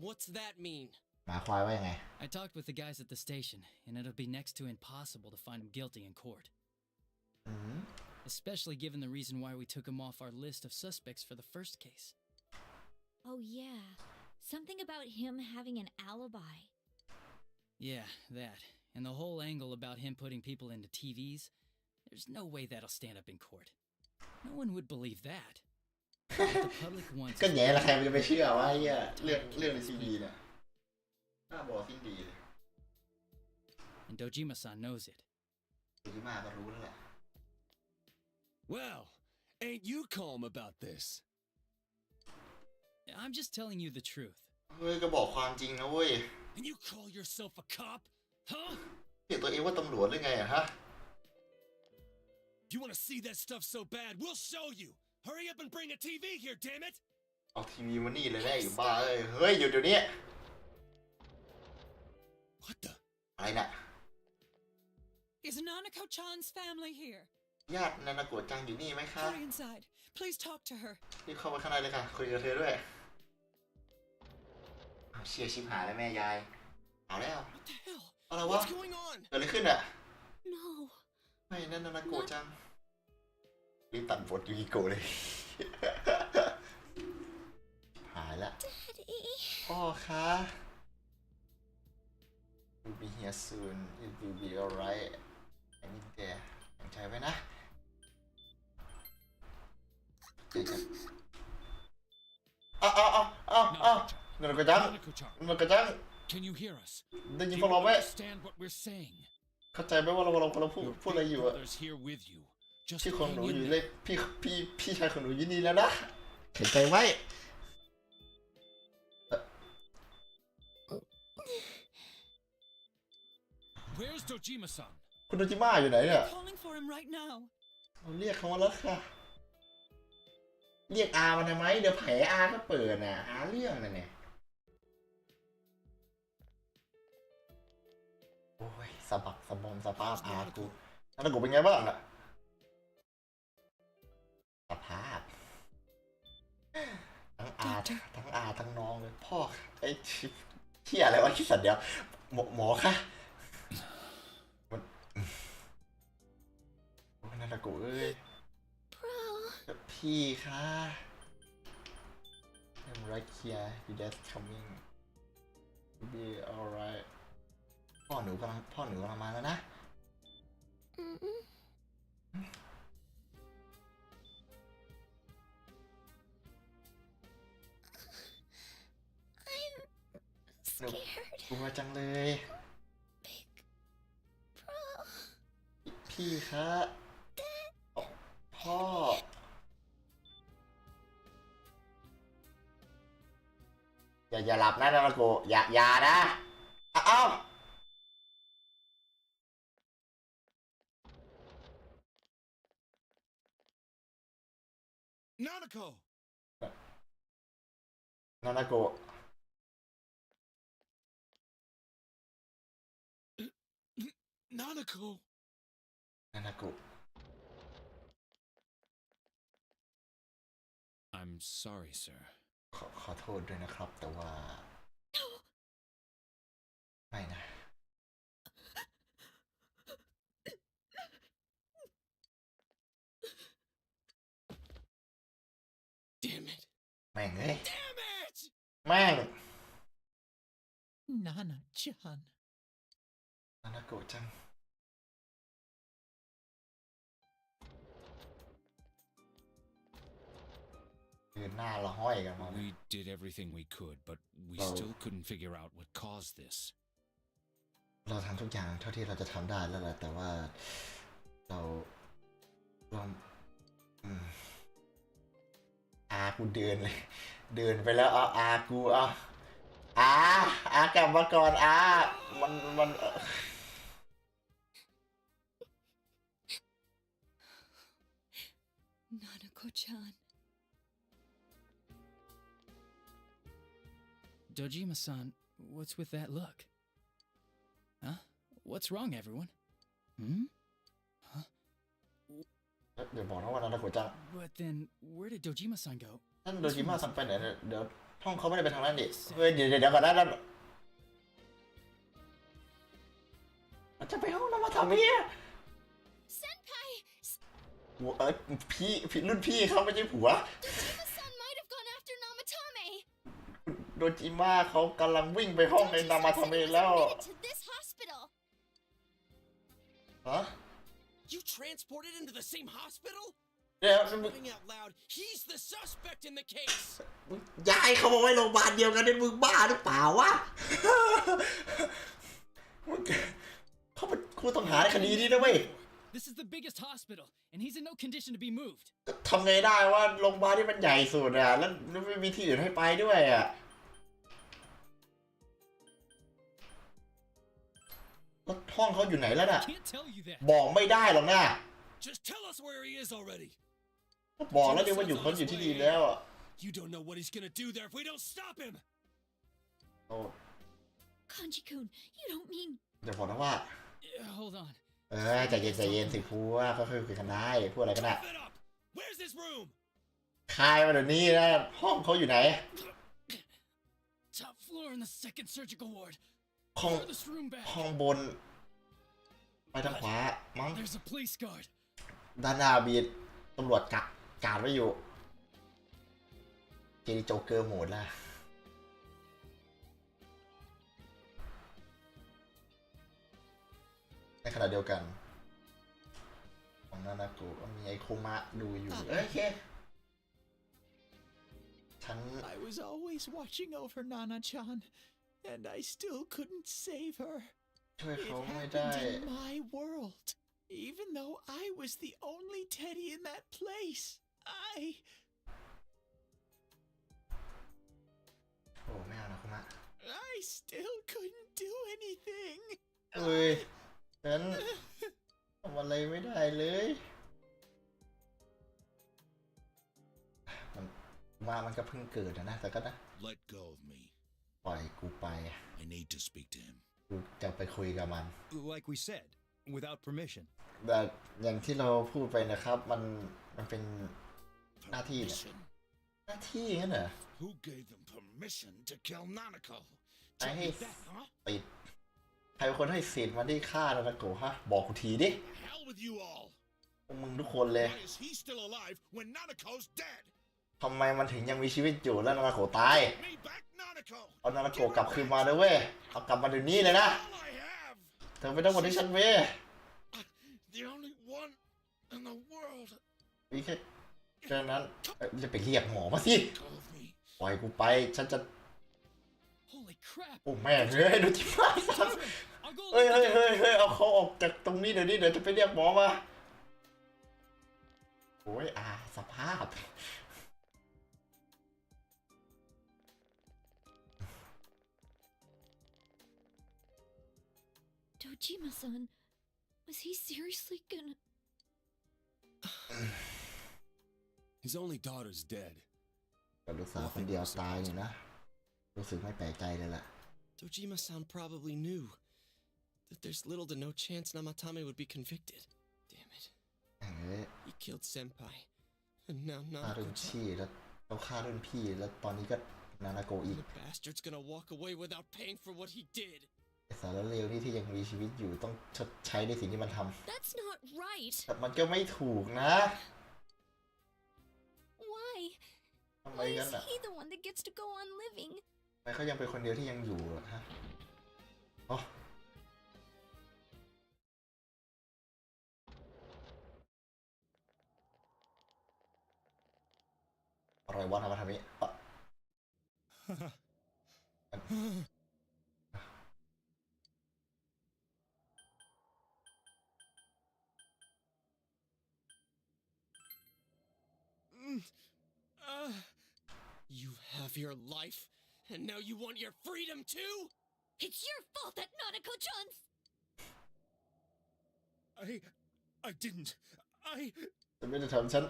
What's that mean? หมายความว่ายังไง I talked with the guys at the station, and it'll be next to impossible to find him guilty in court. Especially given the reason why we took him off our list of suspects for the first case. Oh, yeah. Something about him having an alibi. Yeah, that. And the whole angle about him putting people into TVs. There's no way that'll stand up in court. No one would believe that. But the public wants ก็แง่ละใครมันจะไปเชื่อว่าเรื่องในทีวีเนี่ยน่าบอกสิ้นดีเลย And Dojima-san knows it. โดจิมะก็รู้แล้วแหละ Well, ain't you calm about this? I'm just telling you the truth. เฮ้ยก็บอกความจริงนะเว้ย And you call yourself a cop? Huh? เรียกตัวเองว่าตำรวจหรือไงอะฮะ If you want to see that stuff so bad, we'll show you. Hurry up and bring a TV here, damn it! เอาทีวีมานี่เลยได้อยู่บ้าเฮ้ยหยุดเดี๋ยวนี้ What the? อะไรน่ะ Is Nanako-chan's family here? ญาตินานาโกะจังอยู่นี่ไหมคะ Hurry inside. Please talk to her. รีบเข้ามาข้างในเลยค่ะคุยกับเธอด้วยเอาเชี่ยชิบหายแล้วแม่ยายเอาแล้ว What the hell? อะไรวะ What's going on? เกิดอะไรขึ้นอะ No. ไม่นั่นนานาโกะจังรีบตัดบทยูกิโกะเลย หายละ Daddy. พ่อคะ You'll be here soon it will be alright I need there ตั้งใจไว้นะเดี๋ยวจะนานาโกะจัง Nanako-chan, นานาโกะจัง can you hear us? ได้ยิน Do พวก you เราไหม understand what we're saying? เข้าใจไหมว่าเราพูดอะไรอยู่อะ Brother's here with you. Just พี่ของหนู hang อยู่ in เล there. ยพี่ชายของหนูอยู่นี่แล้วนะเห็นใจไว้ Where's Dojima-san? คุณโดจิมะอยู่ไหนเนี่ย Calling for him right now. เราเรียกเขามาแล้วค่ะ เรียกอามาทำไมเดี๋ยวแผลอาก็เปิดน่ะหาเรื่องน่ะเนี่ยโอ้ยสะบักสะบอมสภาพอากูแล้วกูเป็นไงบ้างอะสภาพทั้งทั้งน้องเลยพ่อไอ้เที่ยอะไรวะคิดสัตว์เดียวหมอค่ะมันโอ้ยนั่นแหละกูเอ้ย Bro. พี่ค่ะ I'm right here you just coming be alright พ่อหนูกำลังมาแล้วนะ Mm-mm. I'm หนู scared. กลัวจังเลย Big bro. พี่คะพ่ออย่าหลับนะนาโกะอย่านะเอ้า Nanako! นาโกะ Nanako! นาโกะ I'm sorry, sir. ขอโทษด้วยนะครับแต่ว่าไม่นะ Damn it. แม่งเอ้ย Damn it! แม่ง Nana-chan. นานาโกะจังคือหน้าเราห้อยกันมา We did everything we could, but we Oh. still couldn't figure out what caused this. เราทำทุกอย่างเท่าที่เราจะทำได้แล้วแหละแต่ว่าเราอืมกูเดินเลย เดินไปแล้วกูกลับมาก่อนมัน Nanako-chan. Dojima-san, what's with that look? Huh? What's wrong, everyone? Hmm? เดี๋ยวบอกนะว่านานาโกะจัง But then, where did Dojima-san go? ท่านโดจิมะสั่งไปไหนเนี่ยเดี๋ยวห้องเขาไม่ได้ไปทางนั้นดิเฮ้ยเดี๋ยวก่อนนะมันจะไปห้องน้ำมาทำเมีย Senpai! พี่รุ่นพี่เขาไม่ใช่ผัว Dojima-san might have gone after Namatame! โดจิมะเขากำลังวิ่งไปห้องในนามาทาเมะแล้ว To this hospital! ฮะ You transported him to the same hospital? เดี๋ยว Laughing out loud, he's the suspect in the case! ย้ายเขามาไว้โรงพยาบาลเดียวกันเนี่ยมึงบ้าหรือเปล่าวะ เขาเป็นผู้ต้องหาในคดีนี้นะเว้ย This is the biggest hospital, and he's in no condition to be moved. ทำไงได้ว่าโรงพยาบาลที่มันใหญ่สุดอ่ะแล้วไม่มีที่อื่นให้ไปด้วยอ่ะแล้วห้องเขาอยู่ไหนแล้วน่ะ Can't tell you that. บอกไม่ได้หรอกนะ Just tell us where he is already! บอกแล้วดิว่าอยู่เขาอยู่ที่ดีแล้วอ่ะ You don't know what he's gonna do there if we don't stop him! โอ้ Kanji-kun, you don't mean... เดี๋ยวบอกนะว่า Hold on. ใจเย็นสิพูดก็คือคุยกันได้พูดอะไรก็ได้ Wrap it up! Where's this room? คายมาเดี๋ยวนี้นะห้องเขาอยู่ไหน Top floor in the second surgical ward. ห้อง Furthest room back. ห้องบน ไปทางขวามั้ง There's a police guard. ด้านหน้ามีตำรวจการไว้อยู่เจดีโจเกอร์โหมดละในขณะเดียวกันของนานาโกะก็มีไอโคมะดูอยู่โอเคฉัน I was always watching over Nana-chan, and I still couldn't save her. ช่วย It เขาไม่ได้ happened in my world. Even though I was the only teddy in that place, I... โอ้ไม่เอานะคุณมะ I still couldn't do anything. เอ้ยฉันทำอะไรไม่ได้เลยมันก็เพิ่งเกิดนะแต่ก็นะ Let go of me. ปล่อยกูไป I need to speak to him. กูจะไปคุยกับมัน Like we said, without permission. แต่อย่างที่เราพูดไปนะครับมันเป็นหน้าที่เนี่ย Permission? หน้าที่งั้นเหรอ Who gave them permission to kill Nanako? ไอ้ Tell ให้ me that, huh? ติดใครเป็นคนให้สิทธิ์มาได้ฆ่านานาโกะฮะบอกกูทีดิ Hell with you all. พวกมึงทุกคนเลย Why is he still alive when Nanako's dead? ทำไมมันถึงยังมีชีวิตอยู่แล้วนานาโกะตาย Me back Nanako. เอานานาโกะกลับคืนมาด้วยเว้ยเอากลับมาเดี๋ยวนี้เลยนะ All I have. เธอไม่ต้องมาที่ฉันเว้ย The only one in the world. มีแค่นั้นจะไปเรียกหมอมาสิ Go of me. ปล่อยกูไปฉันจะ Holy crap. โอ้แม่เฮ้ยดูที่ฟ้าสัตว์ I'll go เฮ้ย look เฮ้ย at เฮ้ยเฮ้ยเอาเขาออกจากตรงนี้เดี๋ยวนี้เดี๋ยวจะไปเรียกหมอมาโอ้ยสภาพ Dojima-san, was he seriously gonna... His only daughter's dead. กับลูกสาวคนเดียวตายเนี่ยนะรู้สึกไม่แปลกใจเลยล่ะ Dojima-san probably knew that there's little to no chance Namatame would be convicted. Damn it. เฮ้ย He killed Senpai. And now อารุ Nanako-chan. ชิแล้ว เขาฆ่ารุ่นพี่แล้วตอนนี้ก็นานาโกอีก The bastard's gonna walk away without paying for what he did. ไอ้สารเลวนี่ที่ยังมีชีวิตอยู่ต้องชดใช้ในสิ่งที่มันท That's not right. ำแต่มันก็ไม่ถูกนะ Why? ทำไม Why กัน is อ่ะ he the one that gets to go on living? ทำไมเขายังเป็นคนเดียวที่ยังอยู่อะฮะอ๋ออะไรวะทำมาทำนี้อะ You have your life, and now you want your freedom too? It's your fault that Nanako-chan's... I didn't. จะไม่ได้ทำฉัน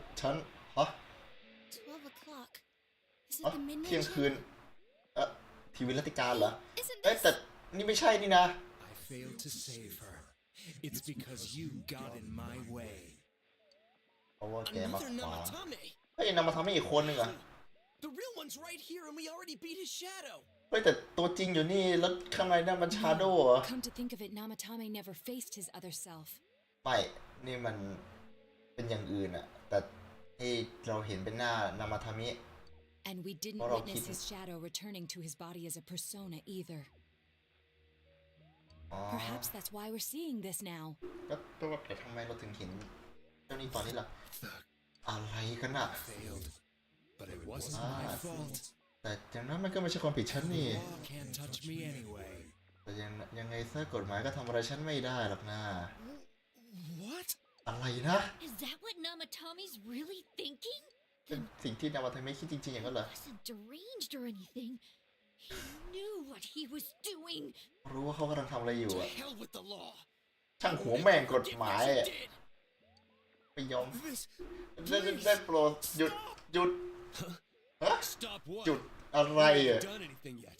ฮะ 12 o'clock. Is it ฮะ the midnight เที่ยงคืน channel? ทีวีรัติการเหรอ Isn't เอ้ย this... แต่นี่ไม่ใช่นี่นะ I failed to save her. It's because you got in my way. เพราะว่าแกมา Another ขวาง Namatame. เฮ้ยนำมาทำให้อีกคนหนึ่งเหรอ The real one's right here, and we already beat his shadow. เฮ้ยแต่ตัวจริงอยู่นี่แล้วข้างในนั่นมันชาโดว์เหรอ Come to think of it, Namatame never faced his other self. ไม่นี่มันเป็นอย่างอื่นอะแต่ที่เราเห็นเป็นหน้านามาทามิ And we didn't Well, I'll witness keep his shadow returning to his body as a persona either. อ๋อ Perhaps that's why we're seeing this now. แล้วแต่ทำไมเราถึงเห็นเจ้านี่ตอนนี้ล่ะ อะไรกันอะ Failed. But it wasn't my fault. แต่อย่างนั้นมันก็ไม่ใช่ความผิดฉันนี่ The law can't touch me anyway. แต่ยังไงซะกฎหมายก็ทำอะไรฉันไม่ได้หรอกนะ What? อะไรนะ Is that what Namatame's really thinking? เป็นสิ่งที่นามาทามิคิดจริงๆอย่างนั้นเหรอ He wasn't deranged or anything. He knew what he was doing. รู้ว่าเขากำลังทำอะไรอยู่ To อะ hell with the law. ช่างหัวแม่งกฎหมายอะ Did. ไม่ยอม This. ได้โปรดหยุดฮะ Stop หยุ what? ดอะไร We อะ haven't done anything yet.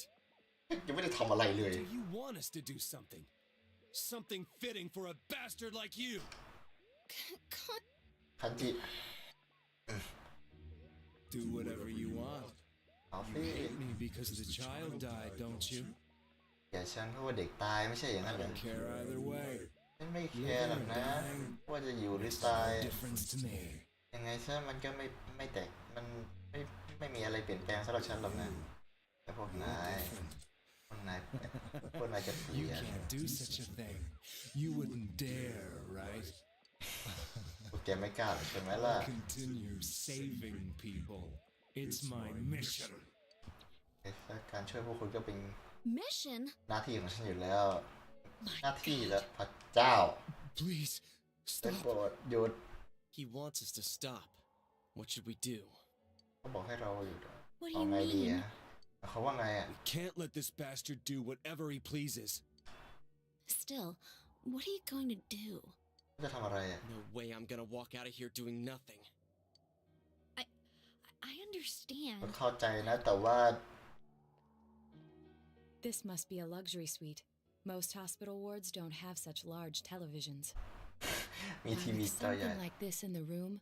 ยังไม่ได้ทำอะไรเลย Do you want us to do something? Something fitting for a bastard like you. คันจิ Do whatever you want. เอาสิ You hate me because the child died, don't you? อย่าฉันเพราะว่าเด็กตายไม่ใช่อย่างนั้น I เหรอ don't care either way. ฉันไม่แคร์หรอกนะว่าจะอยู่หรือตาย Difference to me. ยังไงซะมันก็ไม่แตกมันไม่มีอะไรเปลี่ยนแปลงสำหรับฉันหรอกนะแต่พวกนายพวกนายจะเปลี่ You ยน can't do such a thing. You wouldn't dare, right? พวกแกไม่กล้าหรอกใช่ไหมล่ะ Continue saving people. It's my mission. การช่วยพวกคุณก็เป็น Mission? หน้าที่ของฉันอยู่แล้ว หน้าที่และพระเจ้า Please ได้ stop. โปรดหยุด He wants us to stop. What should we do? เขาบอกให้เราหยุด What do เอา you ไงดี mean? อะเขาว่าไงอะ We can't let this bastard do whatever he pleases. Still, what are you going to do? จะทำอะไรอะ No way I'm gonna walk out of here doing nothing. I understand. เข้าใจนะแต่ว่า This must be a luxury suite. Most hospital wards don't have such large televisions. มี Now, ทีวี with จอใหญ่ something like this in the room,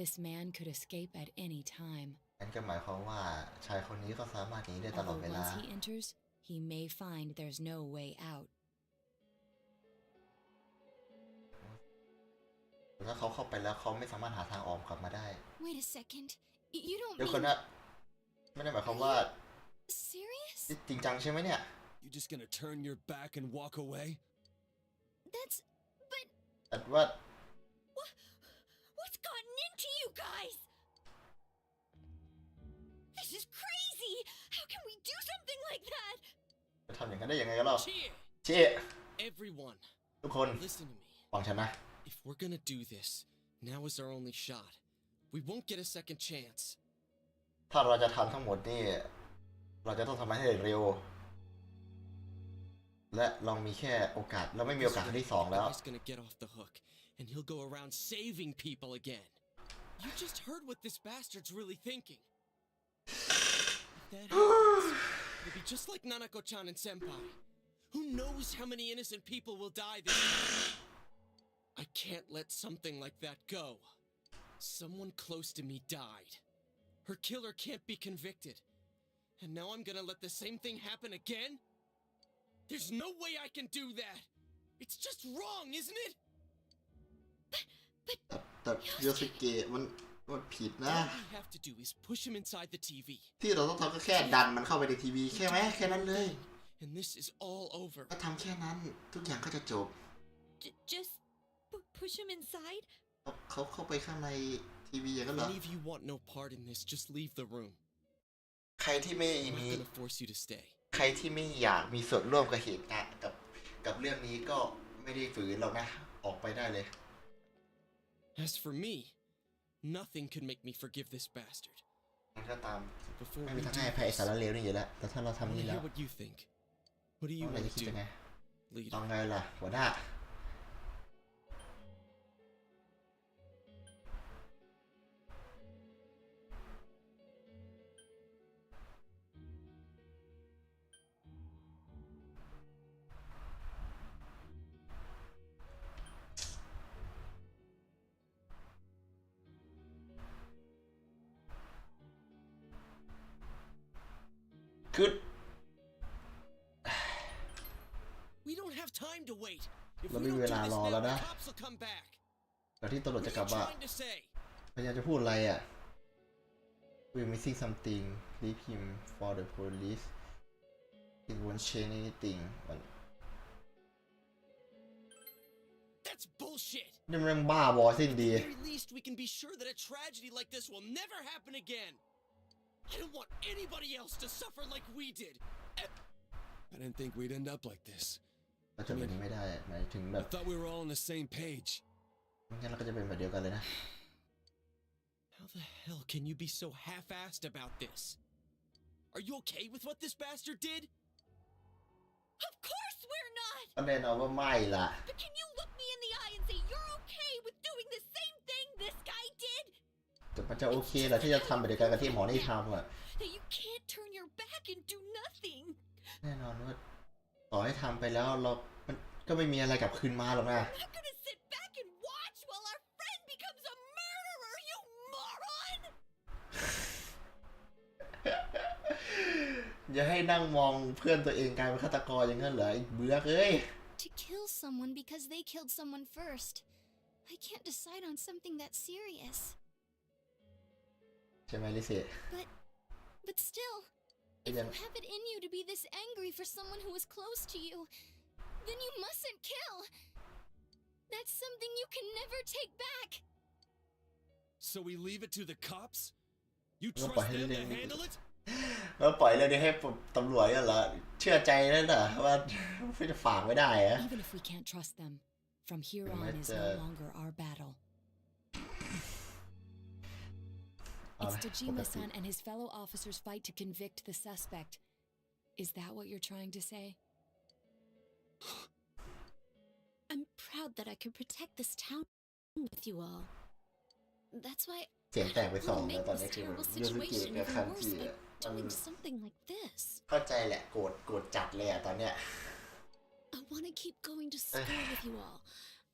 this man could escape at any time. นั่นก็หมายความว่าชายคนนี้ก็สามารถหนีได้ตลอด Although เวลา once he enters, he may find there's no way out. ถ้าเขาเข้าไปแล้วเขาไม่สามารถหาทางออกกลับมาได้ Wait a second. You don't เดี๋ยวคน mean... นะไม่ได้หมายความว่า Serious? จริงจังใช่ไหมเนี่ย You just gonna turn your back and walk away? That's... But... แต่ว่า What's gotten into you guys? This is crazy. How can we do something like that? จะทำอย่างนั้นได้ยังไงกันเล่า Cheer! เชี่ย Everyone, ทุกคน listen to me. ฟังฉันนะ If we're gonna do this, now is our only shot. We won't get a second chance. ถ้าเราจะทำทั้งหมดนี่เราจะต้องทำมันให้เร็ว และเรามีแค่โอกาสเราไม่มีโอกาสครั้งที่สองแล้ว He's gonna get off the hook, and he'll go around saving people again. You just heard what this bastard's really thinking. If that happens, it'll be just like Nanako-chan and Senpai. Who knows how many innocent people will die this time? I can't let something like that go. Someone close to me died. Her killer can't be convicted. And now I'm gonna let the same thing happen again? There's no way I can do that. It's just wrong, isn't it? แต่โยสุเกะมันผิดนะ All we have to do is push him inside the TV. ที่เราต้องทำก็แค่ดันมันเข้าไปในทีวีแค่ไหมแค่นั้นเลย And this is all over. ก็ทำแค่นั้นทุกอย่างก็จะจบ Just push him inside? เขาเข้าไปข้างในทีวีอย่างนั้นเหรอ Any of you want no part in this, just leave the room. ใครที่ไม่ I'm มี not gonna force you to stay. ใครที่ไม่อยากมีส่วนร่วมกับเหตุการณ์กับเรื่องนี้ก็ไม่ได้ฝืนหรอกนะออกไปได้เลย As for me, nothing could make me forgive this bastard. มันก็ตาม Before ไม่ we มี do ทางให้อภัยสาร this, เลวนี่อยู่แล้วแต่ถ้าเรา I ทำ wanna นี่แล้ว hear what you think. What do you อะไร want จะ to คิด do, ยังไง leader? ต้องไงล่ะหัวหน้า คือ We don't have time to wait. If เรา we ไม่มี don't เว do ลา this รอ now, แล้ว the นะ cops will come back. แต่ที่ตำรวจ What จะ are กลับ you ว่า trying to say? พยายามจะพูดอะไรอ่ะ We're missing something leave him for the police it won't change anything That's bullshit. นี่มันเรื่องบ้าบอสิ้นดี At the very least, we can be sure that a tragedy like this will never happen again. I don't want anybody else to suffer like we did. I didn't think we'd end up like this. เราจะเป็นไม่ได้หมายถึงแบ I บ thought we were all on the same page. งั้นเราก็จะเป็นแบบเดียวกันเลยนะ How the hell can you be so half-assed about this? Are you okay with what this bastard did? Of course we're not! ก็แน่นอนว่าไม่ล่ะ But can you look me in the eye and say you're okay with doing the same thing this guy did? แต่มันจะโอเคเหรอที่จะทำแบบเดียวกันกับที่หมอนี่ทำอ่ะ That you can't turn your back and do nothing. แน่นอนว่าต่อให้ทำไปแล้วมันก็ไม่มีอะไรกลับคืนมาหรอกนะ I'm not gonna sit back and watch while our friend becomes a murderer, you moron! อย่าให้นั่งมองเพื่อนตัวเองกลายเป็นฆาตกรอย่างนั้นเหรอไอ้เบื่อเอ้ย To kill someone because they killed someone first. I can't decide on something that serious. ใช่ไหมลิเซ่ But still, if you have it in you to be this angry for someone who was close to you, then you mustn't kill. That's something you can never take back. So we leave it to the cops? You Well, trust by them to handling- handle it? แล้วปล่อยเรื่องนี้ให้ตำรวจกันเหรอเชื่อใจนั่นเหรอว่าไม่จะฝากไม่ได้อะ Even if we can't trust them, from here on is no longer our battle. It's Dejima-san and his fellow officers' fight to convict the suspect. Is that what you're trying to say? I'm proud that I could protect this town with you all. That's why เสียงแตกไปสอง I'll แล้ว make ตอน this นี้คือแบบ terrible ยูสุเกะ situation กับ even คัน worse จิ by มัน doing something like this. เข้าใจแหละโกรธจัดเลยอะตอนเนี้ย I want to keep going to school with you all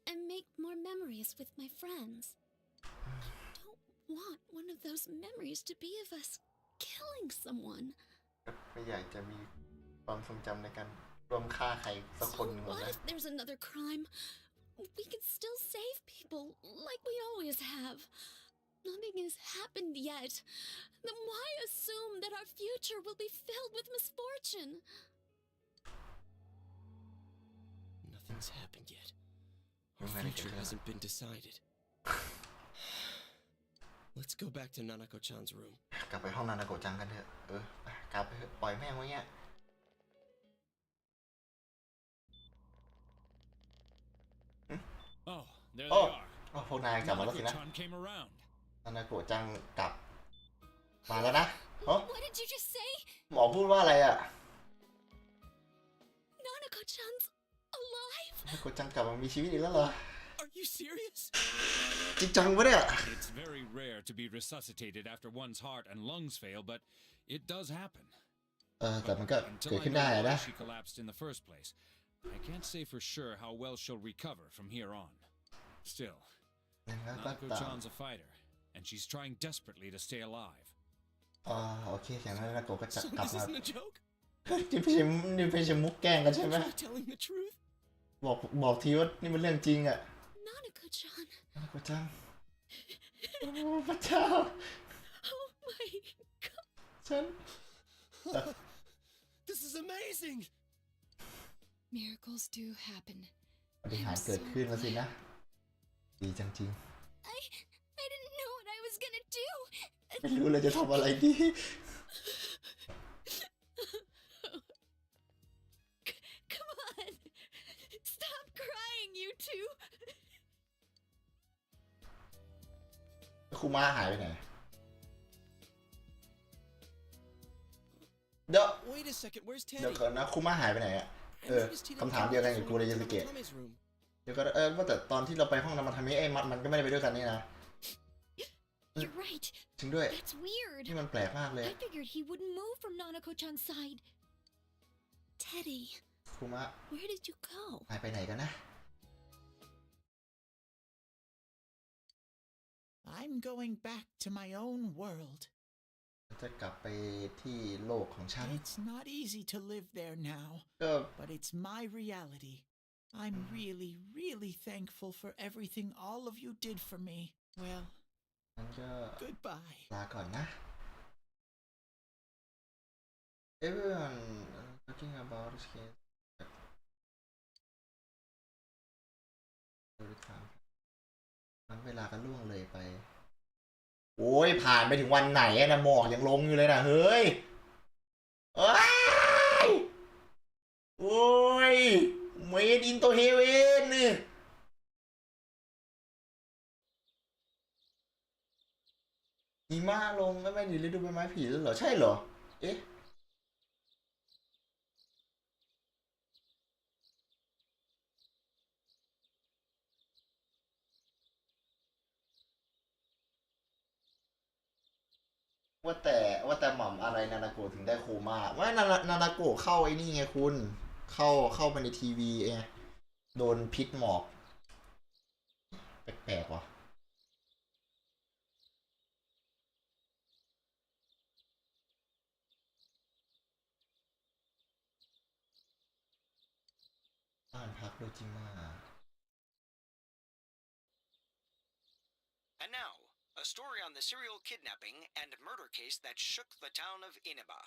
and make more memories with my friends. I don't want one of those memories to be of us killing someone. ไม่อยากจะมีความทรงจำในการร่วมฆ่าใครสักคนหนึ่ง What นะ if there's another crime? We can still save people like we always have. Nothing has happened yet. Then why assume that our future will be filled with misfortune? Nothing's happened yet. Our future hasn't been decided. Let's go back to Nanako-chan's room. กลับไปห้องนานาโกะจังกันเถอะไปกลับไปเถอะปล่อยแม่งไว้เงี้ย Oh, there they โอ้ are. พวกนายกลับมาแล้วสินะ Nanako-chan came around. นานาโกะจังกลับมาแล้วนะโอ้ What did you just say? หมอพูดว่าอะไรอะ Nanako-chan's alive? นานาโกะจังกลับมามีชีวิตอีกแล้วเหรอ Are you serious? จริงจังปะเนี่ย It's very rare to be resuscitated after one's heart and lungs fail, but it does happen. แต่มันก็ Until เกิด I ขึ้น know ได้ why นะ she collapsed in the first place, I can't say for sure how well she'll recover from here on. Still, แล้วก็ตาม Nanako-chan's a fighter, and she's trying desperately to stay alive. อ่าโอเคอย่างนั้นนาโกะก็จะ So กลับ this มา isn't a joke? นี่ไม่ใช่มุกแกล้งกันใช่ไหม Am I telling the truth? บอกทีว่านี่มันเรื่องจริงอะ Nanako-chan. นาโกะจังโอ้พระเจ้า Oh my god. ฉัน This is amazing! Miracles do happen. ปฏิหารย์เกิดขึ้นแล้วสินะ ดีจังจริง I didn't know what I was gonna do. ไม่รู้เลยจะทำอะไรดี Come on. Stop crying, you two. ครูมาหายไปไหน เดี๋ยว Wait a second, where's เดี๋ยว Teddy? ก่อนนะครูมาหายไปไหนอะคำถามเดียวกันกับกูเลยยาสเกะ Tommy's room. เดี๋ยวก็ว่าแต่ตอนที่เราไปห้องน้ำมันทำให้ไอ้มันก็ไม่ได้ไปด้วยกันนี่นะ You're right. จริงด้วย That's weird. นี่มันแปลกมากเลย I figured he wouldn't move from Nanako-chan's side. Teddy, ครูมา where did you go? หายไปไหนกันนะ I'm going back to my own world. จะกลับไปที่โลกของฉัน It's not easy to live there now, ก็ but it's my reality. I'm really, really thankful for everything all of you did for me. Well, ฉันก็ goodbye. ลาก่อนนะ Everyone talking about this case every time มันเวลาก็ล่วงเลยไป โอ้ยผ่านไปถึงวันไหนอะนะหมอกยังลงอยู่เลยนะเฮ้ยเอ้ยโอ้ยเมดอินโตเฮเวนนี่หิมะลงก็ไม่ดีฤดูใบไม้ผลิแล้วเหรอ ใช่เหรอ เอ๊ะ ว่าแต่หม่อมอะไรนานาโกะถึงได้โคม่าว่านานาโกะเข้าไอ้นี่ไงคุณ เข้าไปในทีวีไงโดนพิษหมอกแปลกๆว่ะบ้านพักโดจิมา And now, a story on the serial kidnapping and murder case that shook the town of Inaba.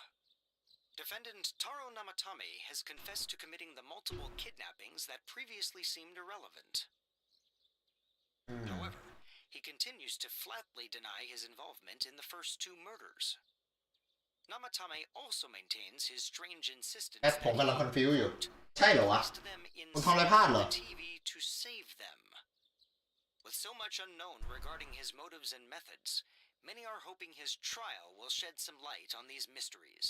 Defendant Taro Namatame has confessed to committing the multiple kidnappings that previously seemed irrelevant. However, he continues to flatly deny his involvement in the first two murders. Namatame also maintains his strange insistence ผมกำลัง that คอนฟิวอยู่ he ใช่เหรอวะ released them ผมทำอะไรพลาด inside เหรอ the TV to save them. With so much unknown regarding his motives and methods, many are hoping his trial will shed some light on these mysteries.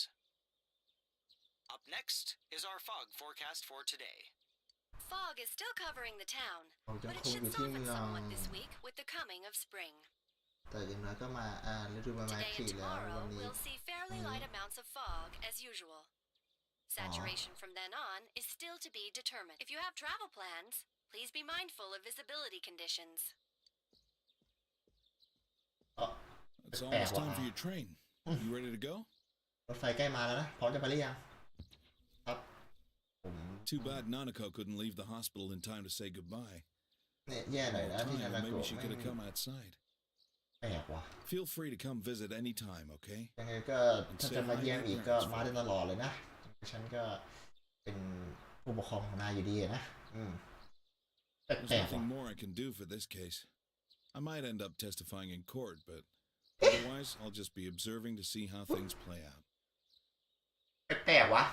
Up next is our fog forecast for today. Fog is still covering the town, ผมยัง but it คงอ should ยู่ที่ soften เมือง somewhat this week with the coming of spring. แต่อย่างน้อยก็มาฤดูใบไม้ Today ผลิ and แล้ว tomorrow วันนี้ we'll see fairly light amounts of fog as usual. Saturation from then on is still to be determined. If you have travel plans, please be mindful of visibility conditions. It's almost time for your train. You ready to go? รถไฟใกล้มาแล้วนะ พร้อมจะไปหรือยังครับ Too bad Nanako couldn't leave the hospital in time to say goodbye. เนี่ยแย่หน่อยนะที่นานาโกะ Maybe she ไม่ could have come outside. แปลกว่ะ Feel free to come visit any time, okay? ยังไงก็ถ้าจะมาเยี่ยมอีกก็มาได้ตลอดเลยนะ ฉันก็เป็นผู้ปกครองของนายอยู่ดีนะแป There's ลกๆว่ะ nothing more I can do for this case. I might end up testifying in court, but otherwise I'll just be observing to see how things play out. แปลกๆวะ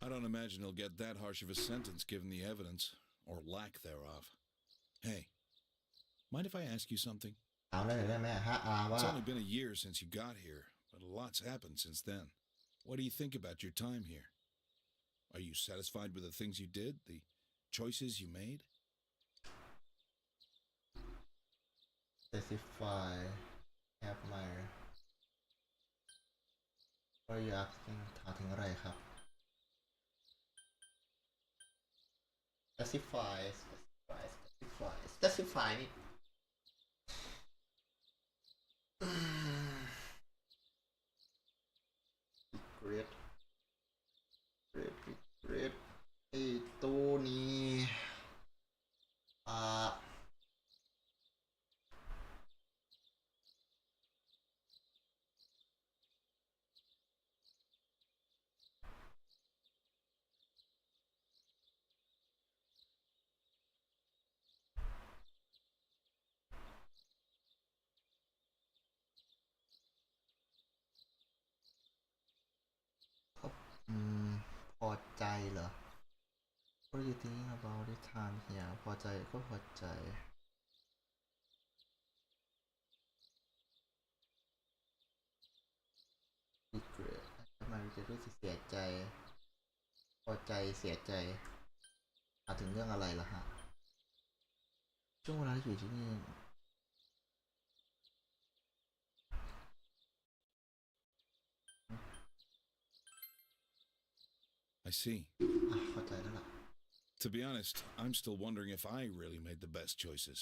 I don't imagine he'll get that harsh of a sentence given the evidence, or lack thereof. Hey, mind if I ask you something? เอาเลยได้ไหมฮะว่า It's only been a year since you got here, but a lot's happened since then. What do you think about your time here? Are you satisfied with the things you did, the choices you made? Specify admire What are you asking ถามถึงอะไรครับ Specify นี่ What do you think about this time here พอใจก็พอใจ regret ทำไมจะรู้สึกเสียใจพอใจเสียใจถึงเรื่องอะไรล่ะฮะช่วงเวลาที่อยู่ที่นี่ I see. เข้าใจแล้วล่ะ To be honest, I'm still wondering if I really made the best choices.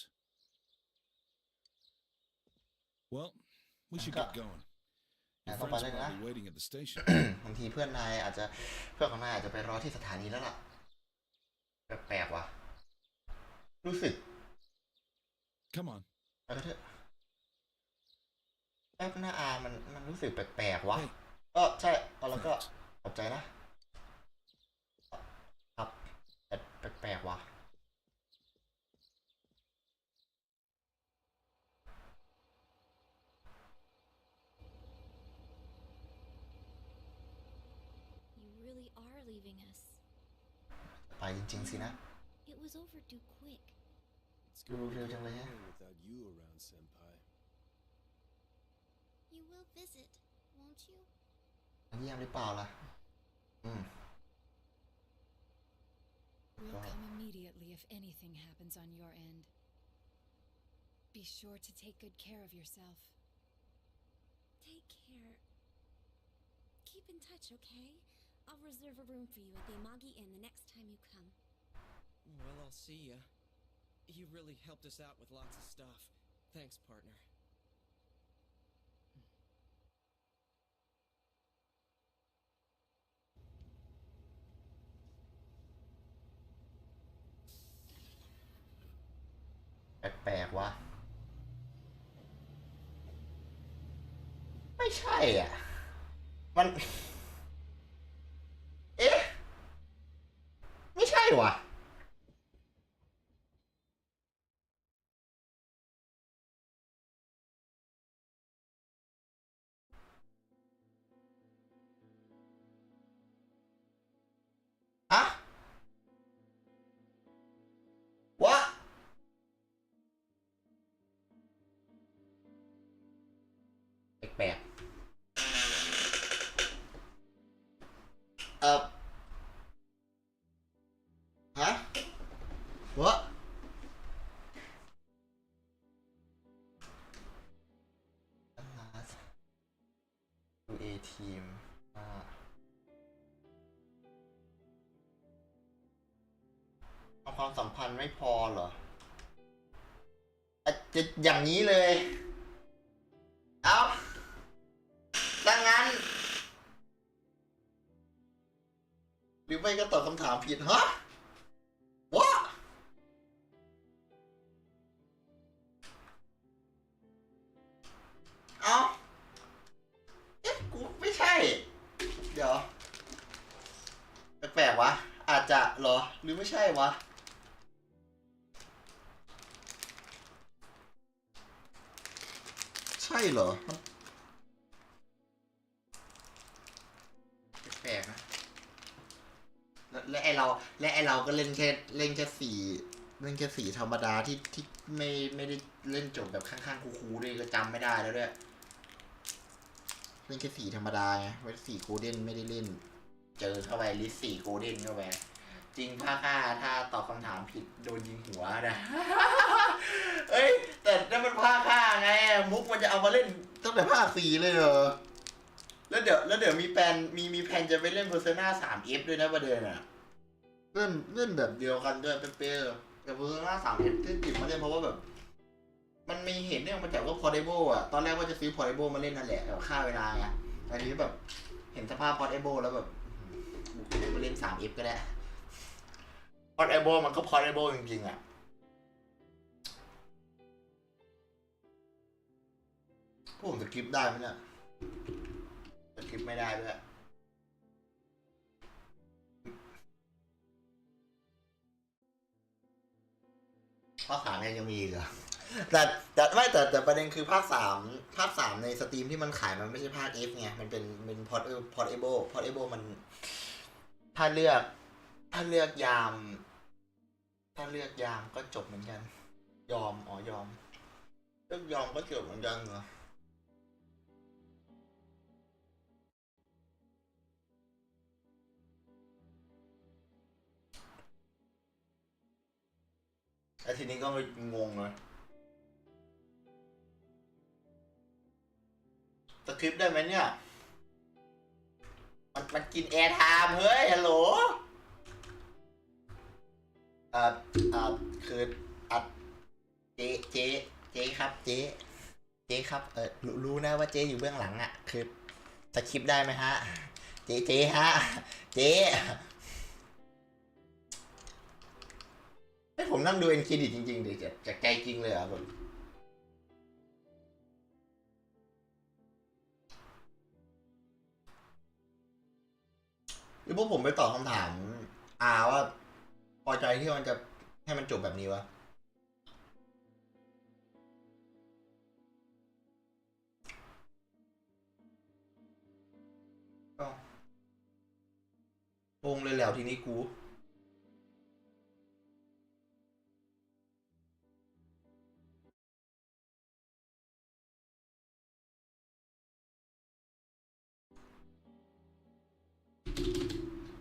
Well, we should get going. Your friends are probably waiting at the station. บางทีเพื่อนของนายอาจจะไปรอที่สถานีแล้วล่ะแปลกๆว่ะรู้สึก Come on. ไปเถอะแป๊บหน้ามันรู้สึกแปลกๆวะก็ใช่แล้วก็ขอบใจนะครับแต่แปลกๆว่ะ You really are leaving us. ไปจริงๆสินะ It was overdue quick. ดูเร็วจังเลยฮะ without you around, Senpai. You will visit, won't you? เยี่ยมหรือเปล่าล่ะWe'll come immediately if anything happens on your end. Be sure to take good care of yourself. Take care. Keep in touch, okay? I'll reserve a room for you at the Amagi Inn the next time you come. Well, I'll see ya. You really helped us out with lots of stuff. Thanks, partner. แปลกๆวะไม่ใช่อ่ะมันไม่ใช่วะอะวะแปลกฮะวะดูเอทีมความสัมพันธ์ไม่พอเหรอจะอย่างนี้เลยเอาดังนั้นหรือไม่ก็ตอบคำถามผิดฮะวะเอากูไม่ใช่เดี๋ยวแปลกๆวะอาจจะเหรอหรือไม่ใช่วะใช่เหรอแปลกๆนะและไอเราก็เล่นแค่สี่ธรรมดาที่ไม่ได้เล่นจบแบบข้างๆคูๆด้วยก็จำไม่ได้แล้วด้วยเล่นแค่สี่ธรรมดาไงไว้สี่โกลเด้นไม่ได้เล่นเจอเข้าไปลิสต์4โกลเด้นเข้าไปจริงถ้าตอบคำถามผิดโดนยิงหัวนะ เอ้ยแต่นั่นมันภาค5ไงมุกมันจะเอามาเล่นตั้งแต่ภาค4เลยเหรอแล้วเดี๋ยวมีแผนจะไปเล่น Persona 3F ด้วยนะประเด็นอ่ะเล่นแบบเดียวกันด้วยเป๊ะๆแต่ Persona 3F ที่ติดมาเล่นเพราะว่าแบบมันมีเห็นเรื่องมาจากว่า Portable อ่ะตอนแรกว่าจะซื้อ Portable มาเล่นนั่นแหละแบบฆ่าเวลาไงอันนี้แบบเห็นสภาพ Portable แล้วแบบมาเล่น 3F ก็ได้ Portable มันก็ Portable จริงๆอ่ะผมสคริปต์ได้ไหมเนี่ยสคริปต์ไม่ได้ด้วยภาค3ยังมีเหรอแต่ประเด็นคือภาค3ในสตรีมที่มันขายมันไม่ใช่ภาค F ไงมันเป็นPortableมันถ้าเลือก ถ้าเลือกยาม ถ้าเลือกยามก็จบเหมือนกัน ยอมยอมเลือกยอมก็จบเหมือนกันเหรอไอ้ทีนี้ก็งงเลยสคริปต์ได้ไหมเนี่ย มันกินแอร์ไทม์เฮ้ย ฮัลโหลคืออัดเจ๊ครับเจ๊ครับรู้นะว่าเจ๊อยู่เบื้องหลังอ่ะคือสคริปต์ได้ไหมฮะเจ๊ฮะเจ๊ให้ผมนั่งดูเอ็นเครดิตจริงๆเดี๋ยวจะใจจริงเลยอ่ะแบบหรือพวกผมไปตอบคำถามว่าพอใจที่มันจะให้มันจบแบบนี้วะงงเลยแล้วทีนี้กู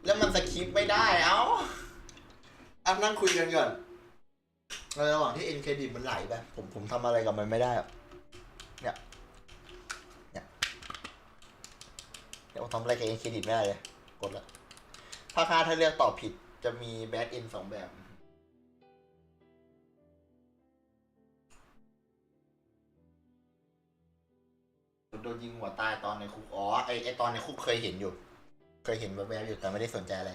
แล้วมันสคริปต์ไม่ได้เอ้านั่งคุยกันก่อนในระหว่างที่เอ็นเครดิตมันไหลไปผมทำอะไรกับมันไม่ได้อะเนี่ยผมทำอะไรกับเอ็นเครดิตไม่ได้เลยกดละถ้าเลือกตอบผิดจะมีแบดเอ็น2แบบโดนยิงหัวตายตอนในคุกไอตอนในคุกเคยเห็นอยู่แวบๆอยู่แต่ไม่ได้สนใจอะไร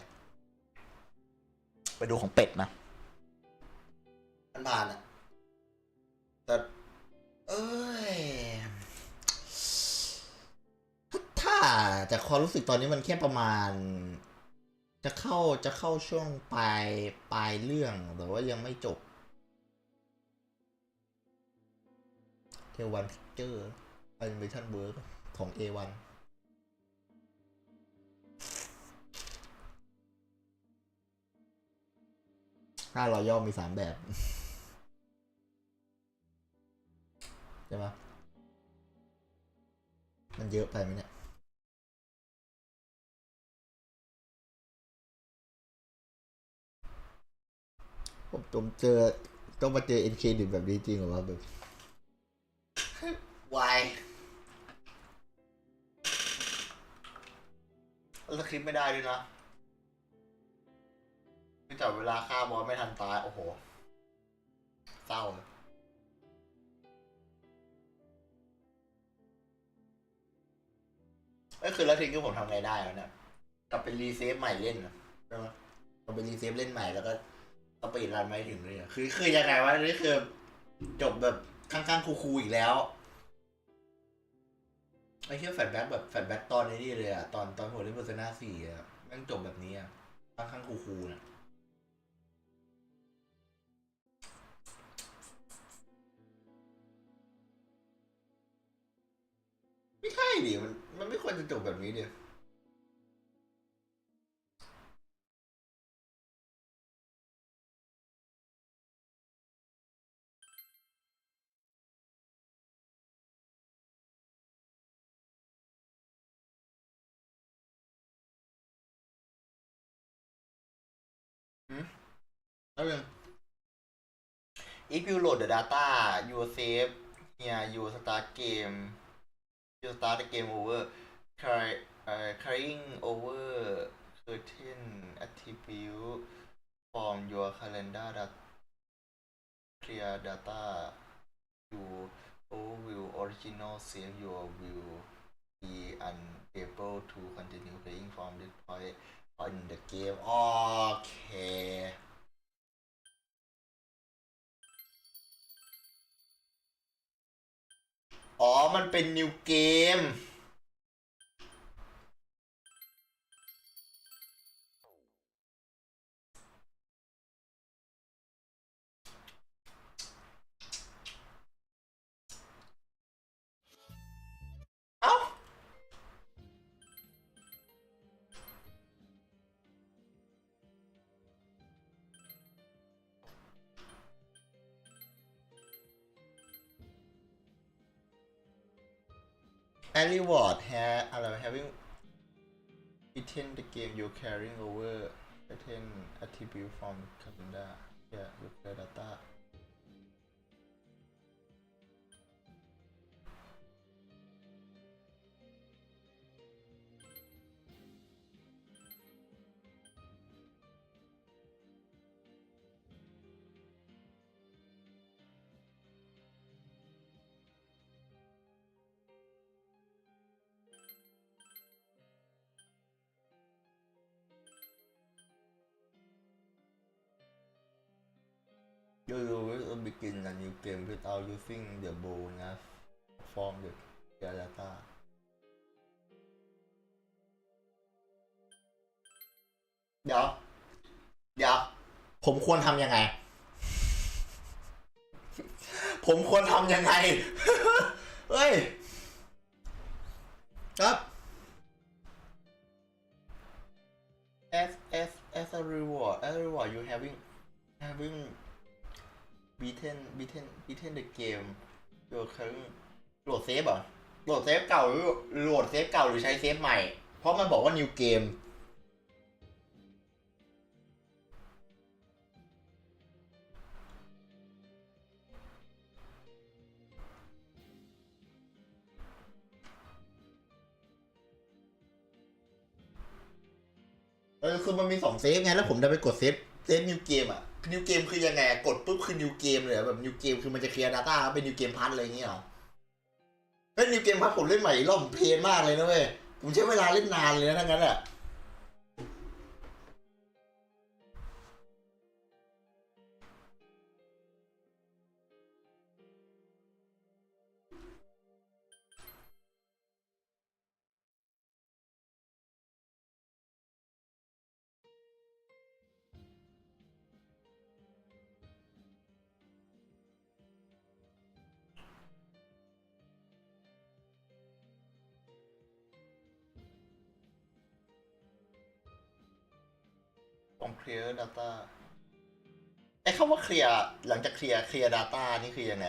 ไปดูของเป็ดนะมันผ่านอะแต่เอ้ยถ้าจากความรู้สึกตอนนี้มันแค่ประมาณจะเข้าช่วงปลายเรื่องแต่ว่ายังไม่จบA1 Picture Animation Work ของ A1 500 ย่อมี3แบบใช่ไหมมันเยอะไปไหมเนี่ยผมต้องมาเจอเอ็นเคดิแบบนี้จริงเหรอวะแบบวายแล้วคลิปไม่ได้ด้วยนะไม่จับเวลาฆ่าบอสไม่ทันตายโอ้โหเศร้าเลยคือแล้วทีนี้ผมทำไงได้แล้วเนี่ยกลับไปรีเซฟใหม่เล่นนะใช่ไหมกลับไปรีเซฟเล่นใหม่แล้วก็สปีดรันไม่ถึงเลยคือยังไงวะนี่คือจบแบบข้างๆคูลๆอีกแล้วไอ้เชี่ยแฟลชแบ็กแบบแฟลชแบ็กตอนนี้เลยอะตอนผมเล่นเพอร์โซนา4อะแม่งจบแบบนี้อะข้างๆคูลๆนะไม่ใช่ดิมันไม่ควรจะจบแบบนี้ดิแล้วยัง if you load the data you save here you start game you start the game over carrying over certain attribute from your calendar that clear data you overview original save your will be unable to continue playing from this point on the game โอเคมันเป็น new game เอ้า a reward have อะไร having beaten the game you carrying over certain attribute from calendar yeah you clear data You will begin a new game without using the bonus from the data เดี๋ยว ผมควรทำยังไง ผมควรทำยังไง เฮ้ย ครับ as a reward you having beaten the game โหลดครั้งโหลดเซฟเหรอโหลดเซฟเก่าหรือโหลดเซฟเก่าหรือใช้เซฟใหม่เพราะมันบอกว่า new game คือมันมี2เซฟไงแล้วผมได้ไปกดเซฟnew game อ่ะ new game คือยังไงกดปุ๊บคือ new game เลยแบบ new game คือมันจะเคลียร์ data เป็น new game พัทอะไรอย่างเงี้ยหรอเล่น new game พัทผมเล่นใหม่รอบเพลนมากเลยนะเว้ยผมใช้เวลาเล่นนานเลยนะทั้งนั้นอ่ะต้องเคลียร์ data ไอ้คำว่าเคลียร์หลังจากเคลียร์ data นี่คือยังไง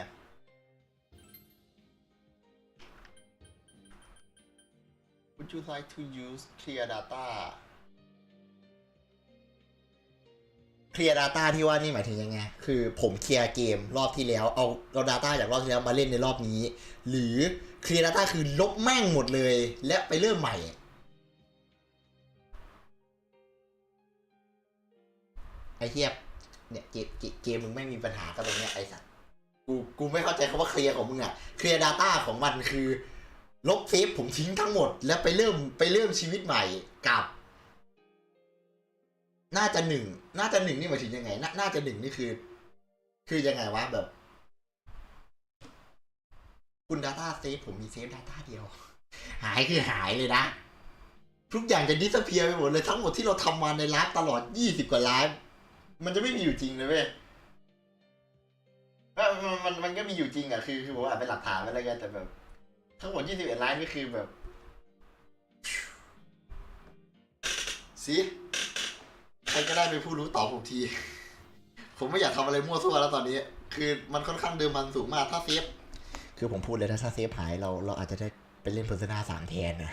Would you like to use clear data clear data ที่ว่านี่หมายถึงยังไงคือผมเคลียร์เกมรอบที่แล้วเอา data จากรอบที่แล้วมาเล่นในรอบนี้หรือ clear data คือลบแม่งหมดเลยและไปเริ่มใหม่ไอ้เทียบเนี่ยเกมมึงไม่มีปัญหากับตรงเนี้ยไอ้สัสกูไม่เข้าใจคำว่าเคลียร์ของมึงอะเคลียร์ data ของมันคือลบเซฟผมทิ้งทั้งหมดแล้วไปเริ่มชีวิตใหม่กับน่าจะหนึ่งนี่หมายถึงยังไงน่าจะหนึ่งนี่คือยังไงวะแบบคุณ data เซฟผมมีเซฟ data เดียวหายคือหายเลยนะทุกอย่างจะดิสเพียร์ไปหมดเลยทั้งหมดที่เราทำมาในไลฟ์ตลอด20 กว่าไลฟ์มันจะไม่มีอยู่จริงเลยเว้ยมันก็มีอยู่จริงอ่ะคือผมอ่านเป็นหลักฐานอะไรกันแต่แบบทั้งหมด21 ไลฟ์นี่คือแบบสิใครก็ได้เป็นผู้รู้ตอบผมทีผมไม่อยากทำอะไรมั่วซั่วแล้วตอนนี้คือมันค่อนข้างเดิมมันสูงมากถ้าเซฟคือผมพูดเลยถ้าเซฟหายเราอาจจะได้ไปเล่น Persona 3 แทนนะ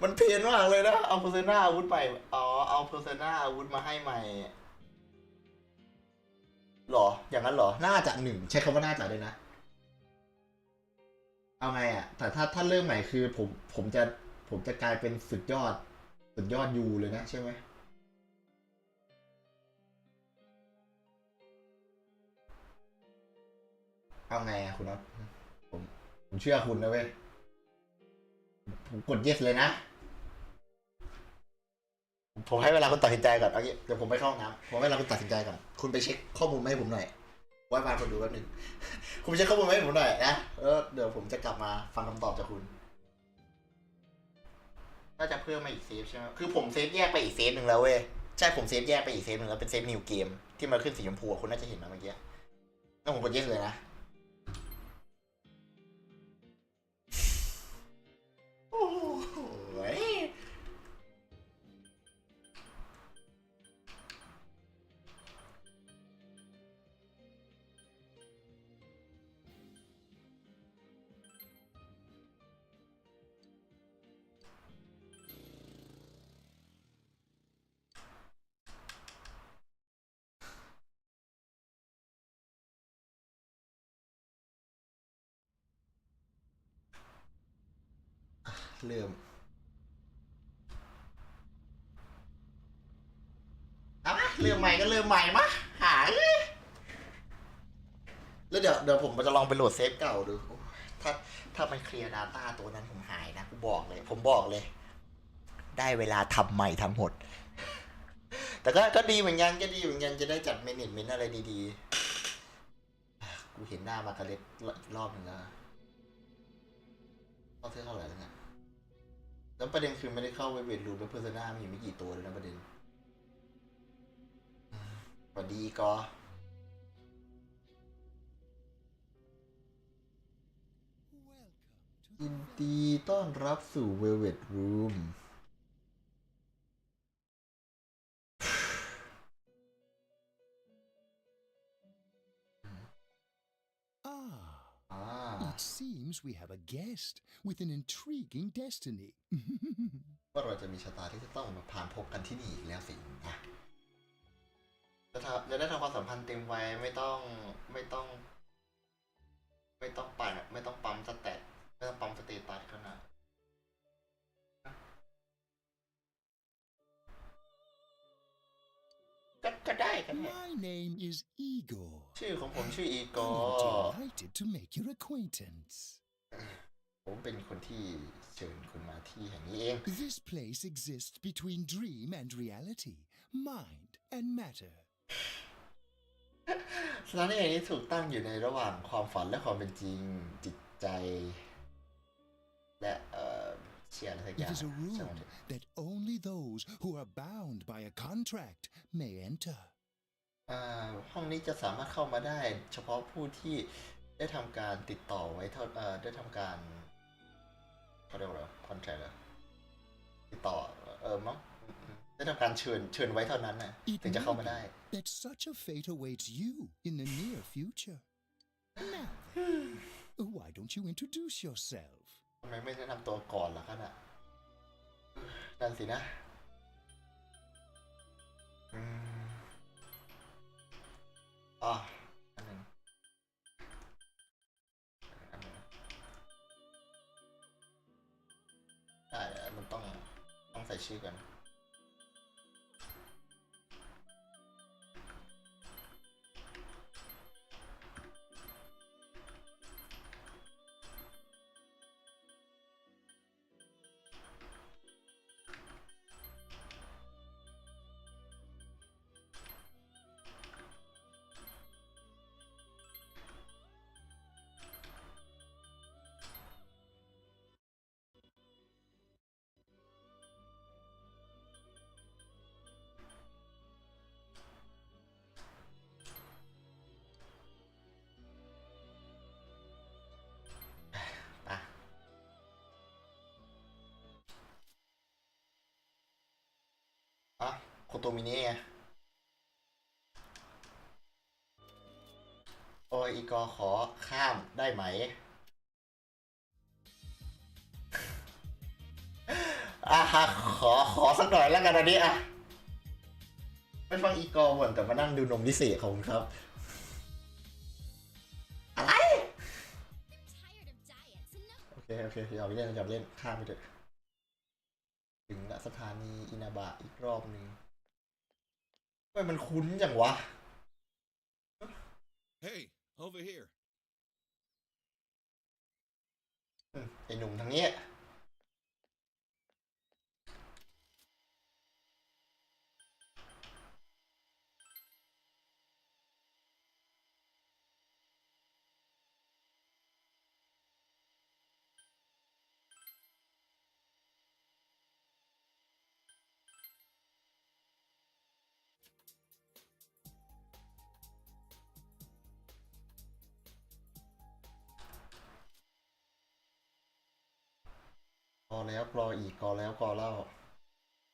มันเพลนมากเลยนะเอา Persona อาวุธใหม่เอา Persona อาวุธมาให้ใหม่หรออย่างนั้นหรอน่าจะ1ใช้คำว่าน่าจะด้วยนะเอาไงอ่ะแต่ถ้าเริ่มใหม่คือผมจะกลายเป็นสุดยอดยูเลยนะใช่ไหมเอาไงอ่ะคุณน็อตผมเชื่อคุณนะเว้ยผมกด yes เลยนะผมให้เวลาคุณตัดสินใจก่อนเอางี้เดี๋ยวผมไปเข้าห้องน้ำผมให้เวลาคุณตัดสินใจก่อนคุณไปเช็คข้อมูลมาให้ผมหน่อยไว้ฟังคนดูแป๊บนึงคุณไปเช็คข้อมูลมาให้ผมหน่อยนะเดี๋ยวผมจะกลับมาฟังคำตอบจากคุณน่าจะเพิ่มมาอีกเซฟใช่ไหมคือผมเซฟแยกไปอีกเซฟหนึ่งแล้วเว้ยใช่ผมเซฟแยกไปอีกเซฟหนึ่งแล้วเป็นเซฟนิวเกมที่มันขึ้นสีชมพูคุณน่าจะเห็นนะเมื่อกี้งั้นผมกด yes เลยนะโอ้โห เริ่มเริ่มใหม่ก็เริ่มใหม่มะหายแล้วเดี๋ยวผมจะลองไปโหลดเซฟเก่าดูถ้ามันเคลียร์ Data ตัวนั้นผมหายนะผมบอกเลยได้เวลาทำใหม่ทั้งหมดแต่ก็ดีเหมือนกันจะได้จัดเมเนจอะไรดีๆกูเห็นหน้ามาคาเล็กรอบนึงแล้วต้องเท่าไหร่แล้วเนี่ยแล้วประเด็นคือไม่ได้เข้าเว็บรูมแล้วเพอร์ซนามีไม่กี่ตัวเลยนะประเด็นสวัสดีก็ยินดีต้อนรับสู่ Velvet Room อ่า It seems we have a guest with an intriguing destiny ว่าเราจะมีชะตาที่จะต้องมาผ่านพบกันที่นี่อีกแล้วสินะจะได้ทำความสัมพันธ์เต็มวัยไม่ต้องปั่นไม่ต้องปั๊มสเตตไม่ต้องปั๊มสเตตัสขนาดก็ได้กันเนี่ย My name is Igor ชื่อของผมชื่ออีกอ I'm delighted to make your acquaintance ผมเป็นคนที่เชิญคุณมาที่แห่งนี้เอง This place exists between dream and reality, mind and matter สถานที่แห่งนี้ถูกตั้งอยู่ในระหว่างความฝันและความเป็นจริงจิตใจและเชื่ออะไรสักอย่าง It is a room that only those who are bound by a contract may enter ห้องนี้จะสามารถเข้ามาได้เฉพาะผู้ที่ได้ทำการติดต่อไว้ได้ทำการเขาเรียกว่าอะไรคอนแทรคติดต่อมั้งได้ทำการเชิญไว้เท่านั้นนะถึงจะเข้ามาได้ that such a fate awaits you in the near future. Now, why don't you introduce yourself? ทำไมไม่แนะนำตัวก่อนล่ะคะน่ะนั่นสินะอันหนึ่งได้มันต้องใส่ชื่อกันโคโตมิเน่ไงโอ้ยอีกอขอข้ามได้ไหมขอสักหน่อยแล้วกันอันนี้ไม่ฟังอีกอบ่นแต่มานั่งดูนมพิเศษของคุณครับอะไรโอเคอย่าเล่นข้ามไปเถอะถึงสถานีอินาบะอีกรอบนึงทำไมมันคุ้นจังวะ Hey, over here. ไอ้หนุ่มทางนี้กอแล้วกรออีกกอแล้วกอเล่า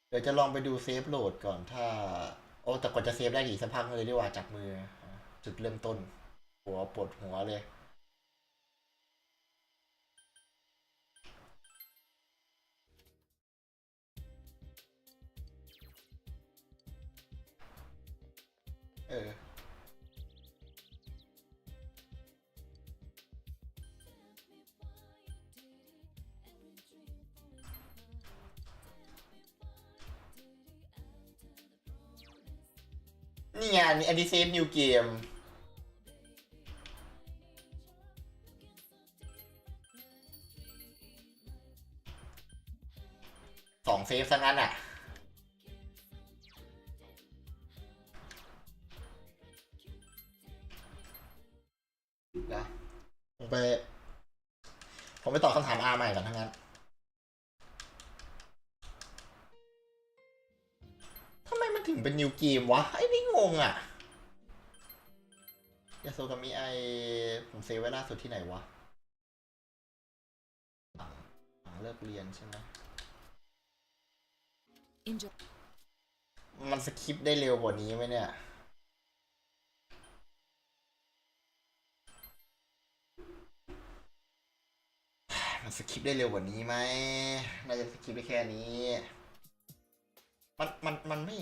เดี๋ยวจะลองไปดูเซฟโหลดก่อนถ้าแต่กว่าจะเซฟได้อีกสักพักเลยดีกว่าจับมือจุดเริ่มต้นปวดหัวเลย นี่ไงอันนี้เซฟนิวเกม2เซฟซะงั้นอ่ะนะผมไปตอบคำถามอาใหม่ก่อนทั้งนั้นทำไมมันถึงเป็นนิวเกมวะไอ้นี่งงอ่ะยาโซกามิผมเซฟไว้ล่าสุดที่ไหนวะหลังเลิกเรียนใช่ไหมมันสคิปได้เร็วกว่านี้ไหมเนี่ยมันสคิปได้เร็วกว่านี้ไหมน่าจะสคิปได้แค่นี้มันไม่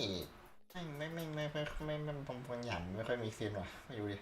ผมหยันไม่ค่อยมีซีนว่ะไม่รู้ดิ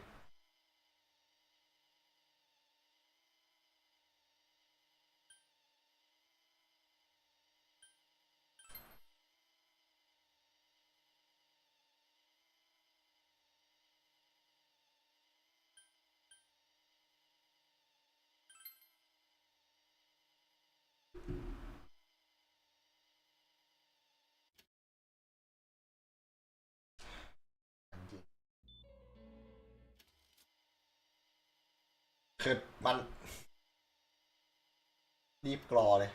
คือมันรีบกรอเลย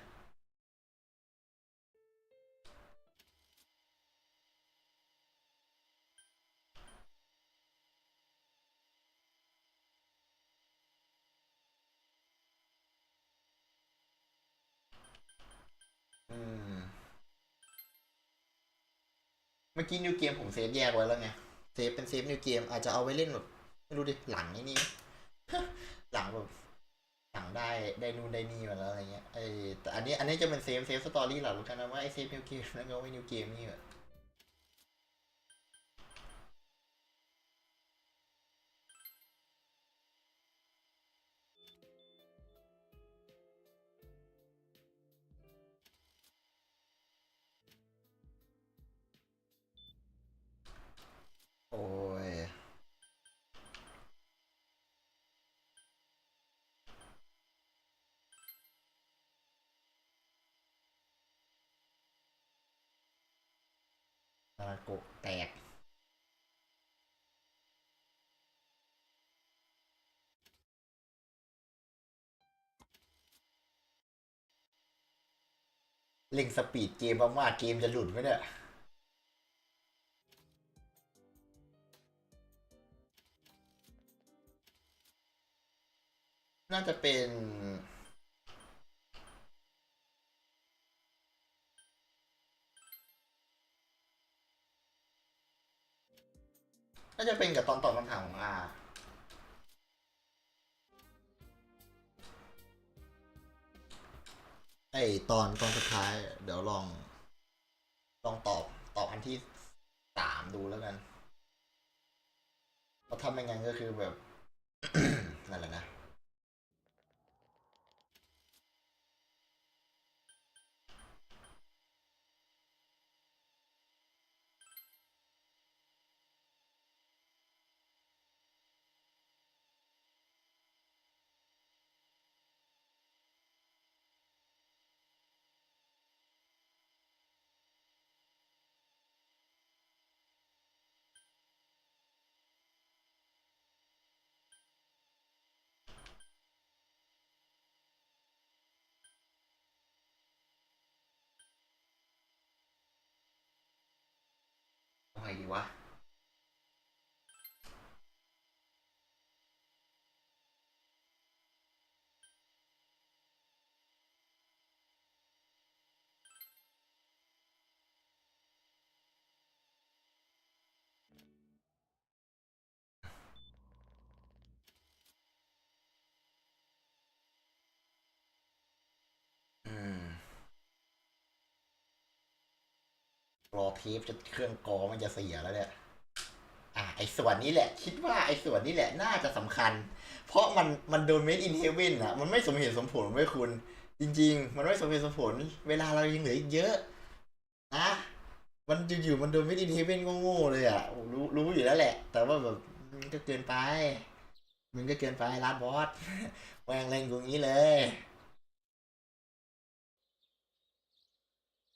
เมื่อกี้นิวเกมผมเซฟแยกไว้แล้วไงเซฟเป็นเซฟนิวเกมอาจจะเอาไว้เล่นแบบไม่รู้ดิหลังนี่ หลังแบบหลังได้นู่นได้นี่มาแล้วอะไรเงี้ยแต่อันนี้จะเป็นเซฟสตอรี่หลักรู้กันนะว่าไอเซฟนิวเกมแล้วก็ไว้นิวเกมนี่แบบโอ้ยนาโกะแตกเล่งสปีดเกมมากๆเกมจะหลุดไหมเนี่ยน่าจะเป็นกับตอนตอบคำถามของอาตอนสุดท้ายเดี๋ยวลองตอบอันที่3ดูแล้วกันเพราะถ้าไม่งั้นก็คือแบบ นั่นแหละนะเอาไงดีวะรอเทปจนเครื่องกรองมันจะเสียแล้วเนี่ยไอ้ส่วนนี้แหละคิดว่าไอ้ส่วนนี้แหละน่าจะสำคัญเพราะมันโดน Made in Heaven อ่ะมันไม่สมเหตุสมผลไม่คุณจริงๆมันไม่สมเหตุสมผลเวลาเรายังเหลืออีกเยอะนะ มันอยู่ๆมันโดนไม่ดีเทเว่นโง่ๆเลยอ่ะผมรู้อยู่แล้วแหละ แต่ว่าแบบมันก็เกินไปมันก็เกินไปร้านบอสแหวงเล่นกูงี้เลย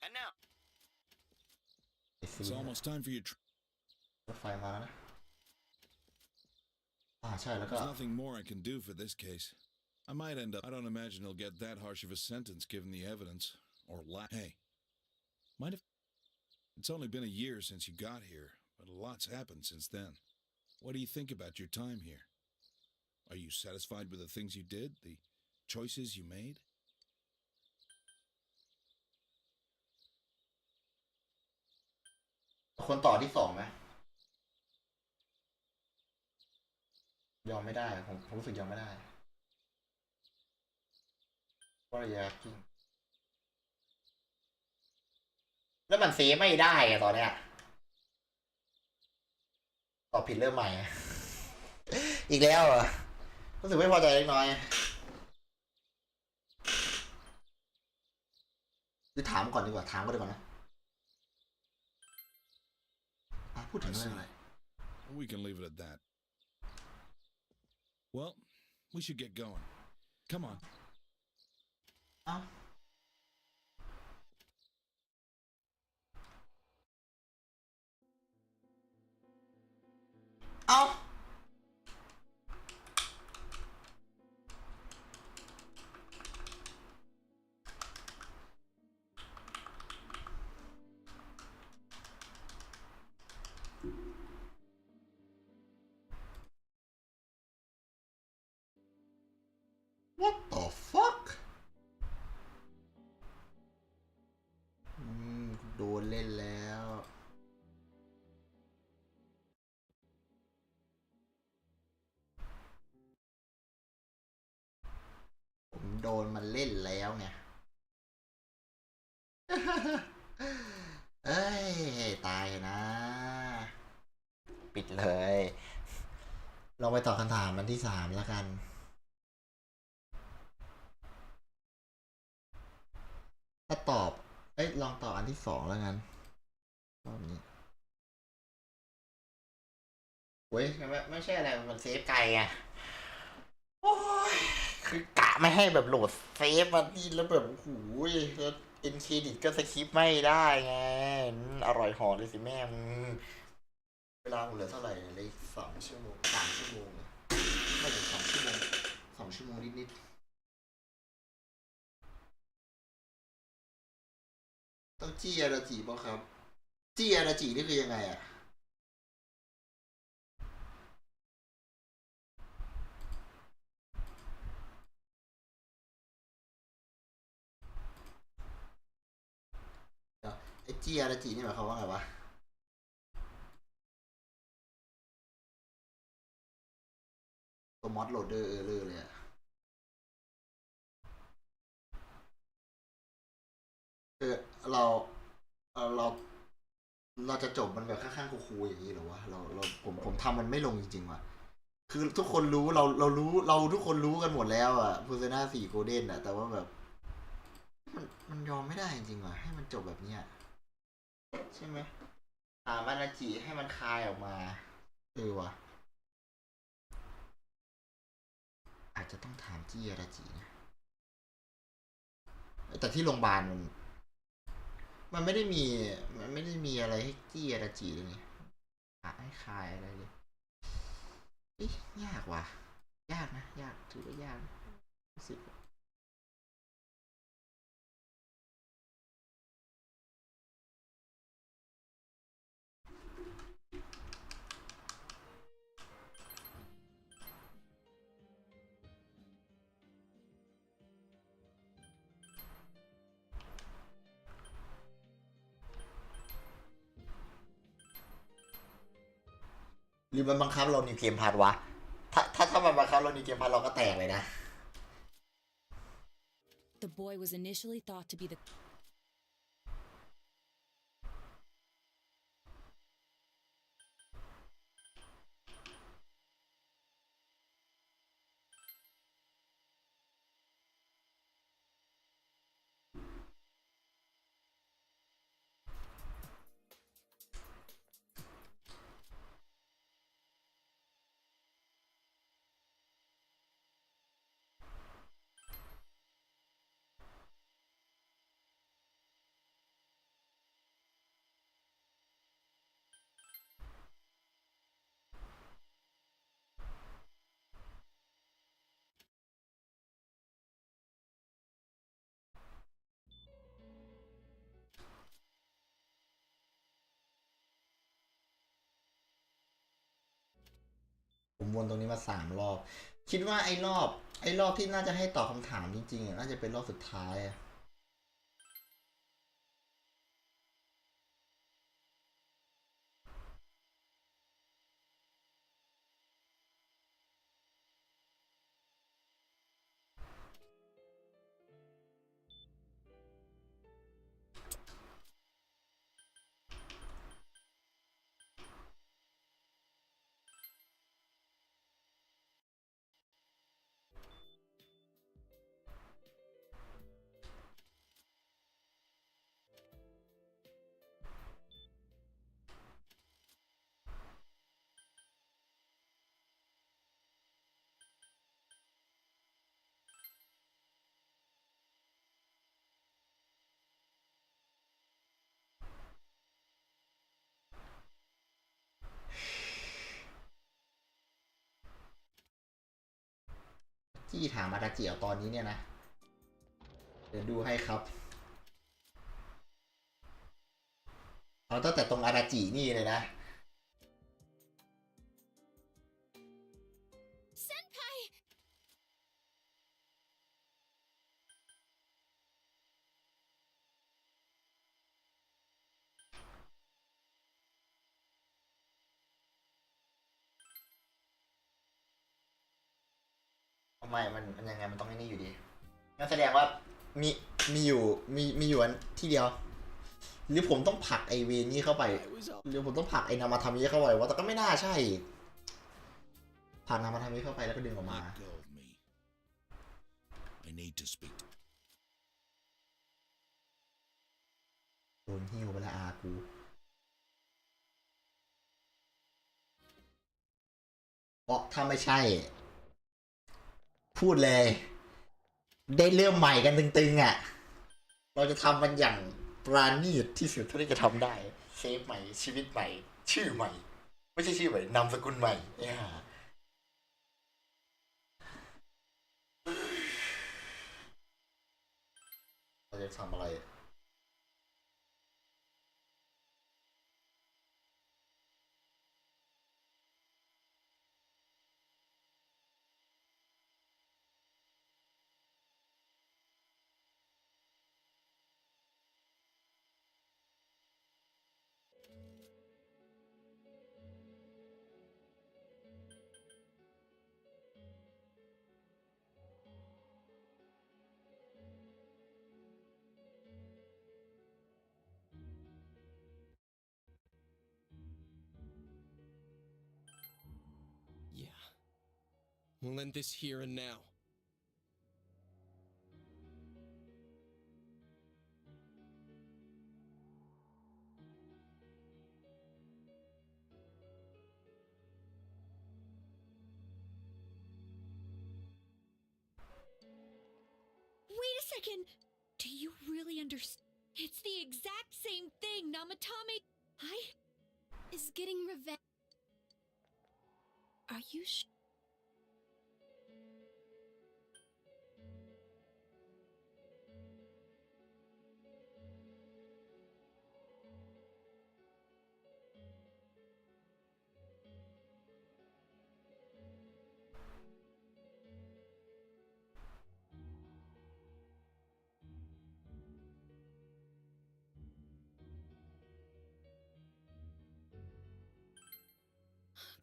And now, It's almost time for your. รถไฟมาแล้วนะใช่แล้วก็ There's nothing more I can do for this case. I might end up. I don't imagine he'll get that harsh of a sentence given the evidence. Or hey, might have. It's only been a year since you got here, but a lot's happened since then. What do you think about your time here? Are you satisfied with the things you did, the choices you made? คนต่อที่2ไหมยอมไม่ได้ผมรู้สึกยอมไม่ได้เพราะระยะกิ้งแล้วมันเซฟไม่ได้อะตอนเนี้ยตอบผิดเริ่มใหม่ อีกแล้วเหรอรู้สึกไม่พอใจเล็กน้อยคือถามก่อนดีกว่าถามก็ดีกว่านะพูดถึงเรื่องอะไร We can leave it at that. Well, we should get going. Come on. เอ้าเอ้าWhat the fuck โดนเล่นแล้วผมโดนมันเล่นแล้วไง เอ้ยตายนะ ปิดเลยลองไปตอบคำถามมันที่3แล้วกัน ถ้าตอบลองตอบอันที่2แล้วกันรอบนี้เว้ยไม่ใช่อะไรมันเซฟไกลไงโอ้ยคือกะไม่ให้แบบโหลดเซฟมาดีแล้วแบบโอ้โหแล้วเอ็นเครดิตก็สคิปไม่ได้ไงอร่อยหอเลยสิแม่เวลาเหลือเท่าไหร่เลย2 ชั่วโมง3 ชั่วโมงไม่ถึง2 ชั่วโมง2 ชั่วโมงนิดๆต้องจี้อาราจิป่ะครับจี้อาราจินี่คือยังไงอะไอ้จี้อาราจินี่หมายความว่าไงวะตัวมอดโหลดเดอร์เลยอะคือเราเราจะจบมันแบบข้างๆคูลๆอย่างนี้เหรอวะผมทำมันไม่ลงจริงๆว่ะคือทุกคนรู้เราทุกคนรู้กันหมดแล้วอะPersona 4 Golden อะแต่ว่าแบบมันยอมไม่ได้จริงๆว่ะให้มันจบแบบนี้ใช่ไหมมานาจิให้มันคายออกมาว่ะอาจจะต้องถามจี้อาราจินะแต่ที่โรงพยาบาลมันไม่ได้มีอะไรให้จี้อาราจิเลยนี่ให้คายอะไรเลยยากว่ะยากนะยากถือว่ายากรู้สึกหรือมันบังคับเรานิวเกมพาร์ทวะถ้ามันบังคับเรานิวเกมพาร์ทเราก็แตกเลยนะ The boy was initially thought to be the ผมวนตรงนี้มา3 รอบคิดว่าไอ้รอบที่น่าจะให้ตอบคำถามจริงๆน่าจะเป็นรอบสุดท้ายที่ถามอาดาจิเอาตอนนี้เนี่ยนะเดี๋ยวดูให้ครับเอาตั้งแต่ตรงอาดาจินี่เลยนะ Senpai! ไม่มันยังไงมันต้องไอ้นี่อยู่ดีงั้นแสดงว่ามีมีอยู่อันที่เดียวหรือผมต้องผลักไอเวนี่เข้าไปหรือผมต้องผลักไอนามาทามิเข้าไปว่าแต่ก็ไม่น่าใช่ผลักนามาทามิเข้าไปแล้วก็ดึงออกมา Let go of me. I need to speak. โดนหิ้วไปแล้วอากูเพราะถ้าไม่ใช่ พูดเลย ได้เริ่มใหม่กันตึงๆอ่ะเราจะทำมันอย่างปราณีตที่สุดเท่าที่จะทำได้เซฟใหม่ชีวิตใหม่ชื่อใหม่ ไม่ใช่ชื่อใหม่นามสกุลใหม่เนี่ยเราจะทำอะไร Yeah. We'll end this here and now. Wait a second! Do you really understand? It's the exact same thing, Namatame! Is getting revenge. Are you sure?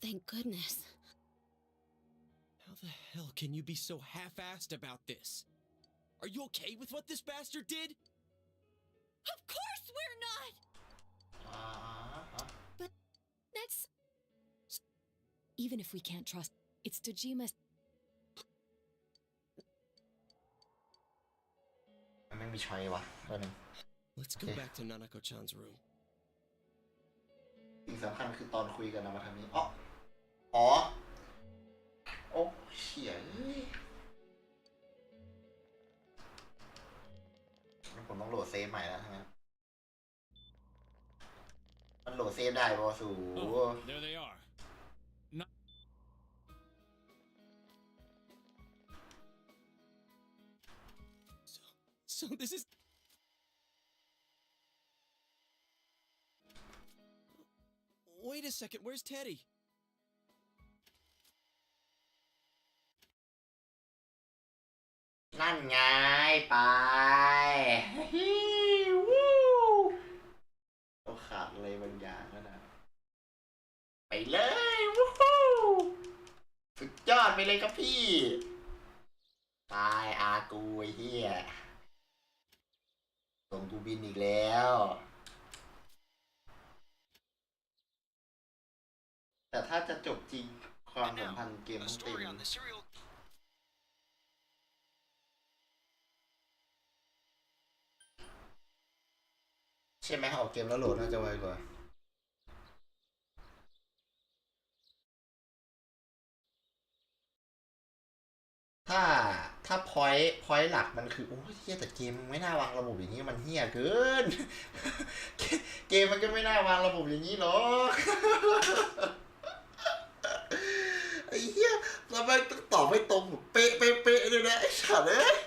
Thank goodness. How the hell can you be so half-assed about this? Are you okay with what this bastard did? Of course we're not! But that's... Even if we can't trust, it's Tojima's. มันไม่มีช้อยวะตัวนึง Let's go back to Nanako-chan's room. สิ่งสำคัญคือตอนคุยกันนามาทามิอ๋อโอ้เชี่ยผมต้องโหลดเซฟใหม่แล้วทั้งนั้นมันโหลดเซฟได้ป่ะสู Oh, there they are. So this is... Wait a second, where's Teddy? นั่นไงไปฮิวู้เราขาดอะไรบางอย่างแล้วนะไปเลยวู้ฮู้สุดยอดไปเลยครับพี่ตายอากูไอ้เหี้ยส่งกูบินอีกแล้วแต่ถ้าจะจบจริงความสัมพันธ์เกมต้องเต็มใช่ไหมออกเกมแล้วโหลดน่าจะไวกว่าถ้าพอยต์หลักมันคือโอ้ยเฮียแต่เกมมันไม่น่าวางระบบอย่างนี้มันเฮียเกิน เกมมันก็ไม่น่าวางระบบอย่างนี้หรอกไอ้เฮียแล้วมันต้องตอบให้ตรงแบบเป๊ะเลยนะไอ้สัตว์เอ้ย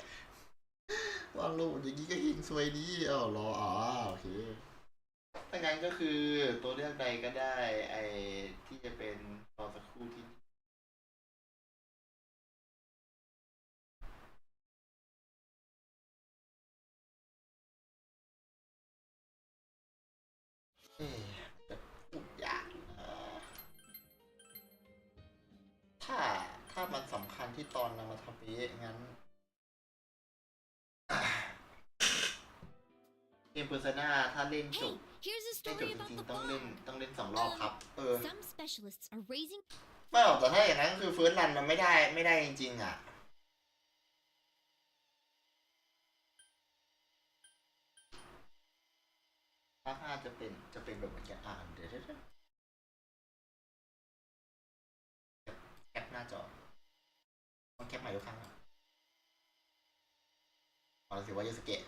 วางระบบอย่างนี้ก็หิงซวยดีอ้าวรอโอเคถ้างั้นก็คือตัวเลือกใดก็ได้ไอ้ที่จะเป็นรอสักครู่ที่จะพูดยากนะถ้ามันสำคัญที่ตอนนำมาทำนี้งั้นเกมเพอร์ซนาถ้าเล่นจบ Here's a เล่นจ story บจ about ริง the ๆต้องเล่น bomb. 2 รอบครับSome specialists are raising ไม่หรอกแต่ถ้าอย่างนั้นก็คือเฟิร์สรันมันไม่ได้จริงๆอ่ะภาค 5จะเป็นแบบเหมือนกันเดี๋ยวแคปหน้าจอต้องแคปใหม่ทุกครั้งอ่ะเอาละสิว่ายูสเกะ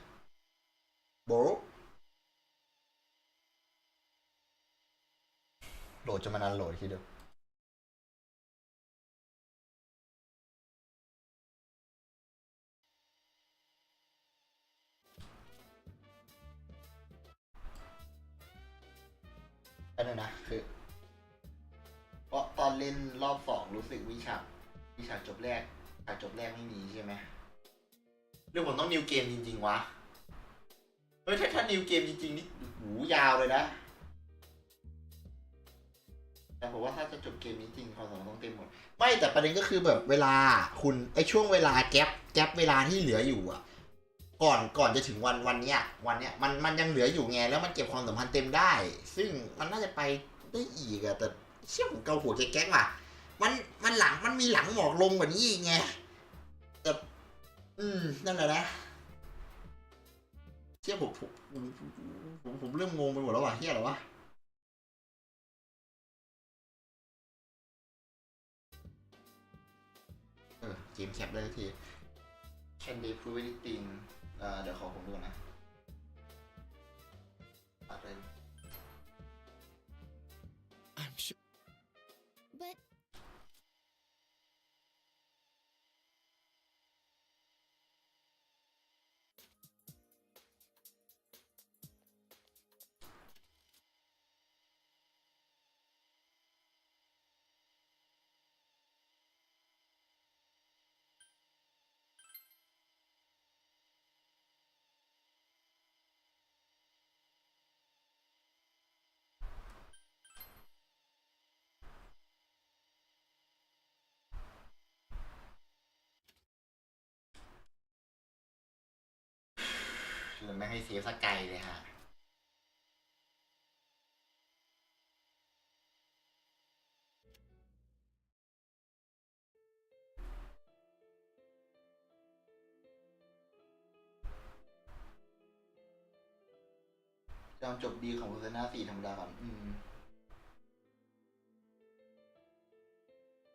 โบโหลดจะมานานโหลดทีเดียวอันนั้นนะคือเพราะตอนเล่นรอบ 2รู้สึกวิชาจบแรกไม่มีใช่ไหมหรือผมต้องนิวเกมจริงๆวะเฮ้ยถ้านิวเกมจริงๆนี่หูยาวเลยนะแต่ผมว่าถ้าจะจบเกมนี้จริงความสามารถต้องเต็มหมดไม่แต่ประเด็นก็คือแบบเวลาคุณไอช่วงเวลาแก๊ปเวลาที่เหลืออยู่อ่ะก่อนจะถึงวันเนี้ยมันยังเหลืออยู่ไงแล้วมันเก็บความสัมพันธ์เต็มได้ ซึ่งมันน่าจะไปได้อีกอะแต่เชี่ยผมเกาหัวแก๊กว่ะมันมีหลังหมอกลงกว่านี้อีกไงแต่นั่นแหละนะเชี่ยผมเริ่มงงไปหมดแล้วว่ะเฮียอะไรวะเกมแคปได้ที Can they prove anything เดี๋ยวขอผมดูนะตัดเลย I'm sure. But คือไม่ให้เสียสักไกลเลยฮะยอมจบดีของโฆษณา4ธรรมดาก่อน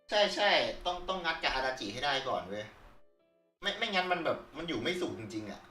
ใช่ต้องงัดกับอาราจิให้ได้ก่อนเว้ยไม่งั้นมันแบบมันอยู่ไม่สุขจริงๆอ่ะ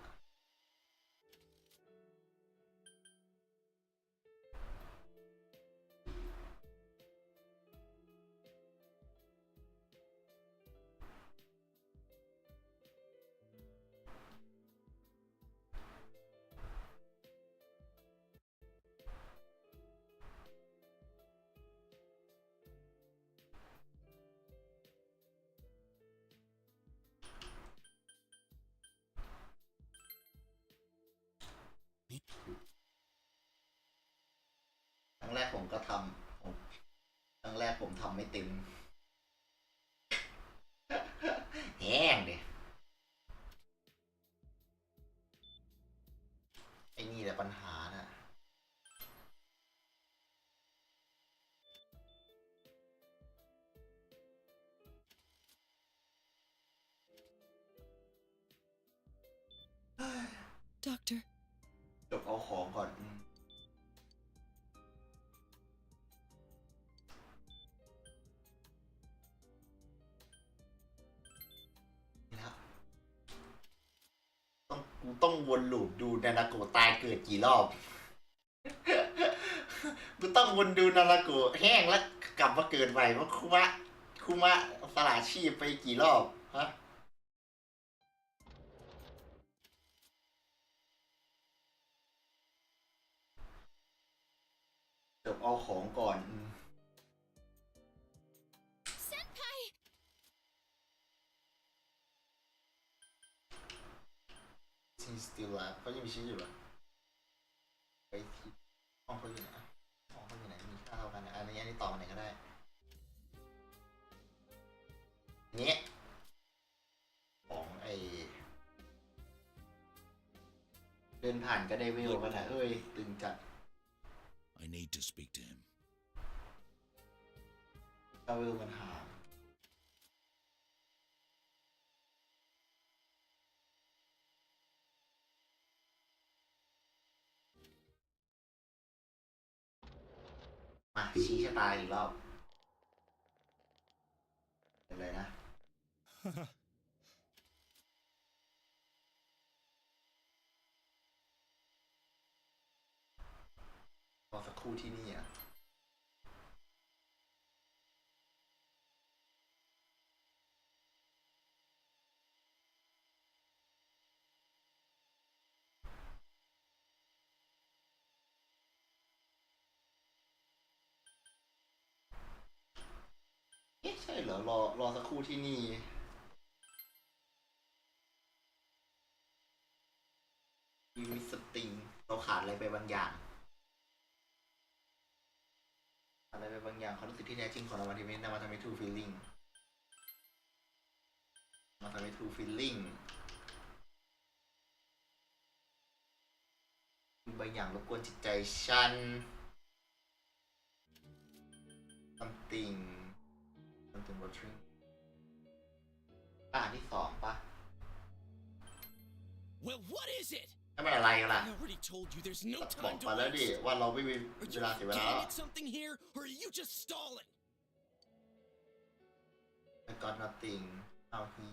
ไม่เต็มแห้งดิไอ้นี่แหละปัญหาน่ะDoctor. จบเอาของก่อนนี่นะกูต้องวนลูปดูนานาโกะตายเกิดกี่รอบ กูต้องวนดูนานาโกะแห้งแล้วกลับมาเกิดใหม่เพราะคุมะสละชีพไปกี่รอบฮะจบเอาของก่อน Senpai! ชีสติลล่ะเขายังมีชีสอยู่เหรอไปที่ห้องเขาอยู่ไหนห้องเขาอยู่ไหนมีค่าเท่ากันนะอันนี้ต่อมาไหนก็ได้นี้ของไอเดินผ่านก็ได้เวลกันนะเอ้ยตึงจัดI need to speak to him. ก็เวลมันหามมาชี้ชะตาอีกรอบเป็นไรนะรอสักครู่ที่นี่อ่ะใช่เหรอรอสักครู่ที่นี่มีสติงเราขาดอะไรไปบางอย่างอะไรไปบางอย่างความรู้สึกที่แท้จริงของเราวันที่ไม่นำมาทำให้ true feeling มาทำให้ true feeling บางอย่างรบกวนจิตใจฉัน something watching ที่สองปะ Well, what is it? นั่นมันอะไรกันล่ะ I already told you there's no บอก time to มาแล้วดิ waste. ว่าเราไม่มีเวลาเสียเวลา Getting at something here, or are you just stalling? I got nothing how he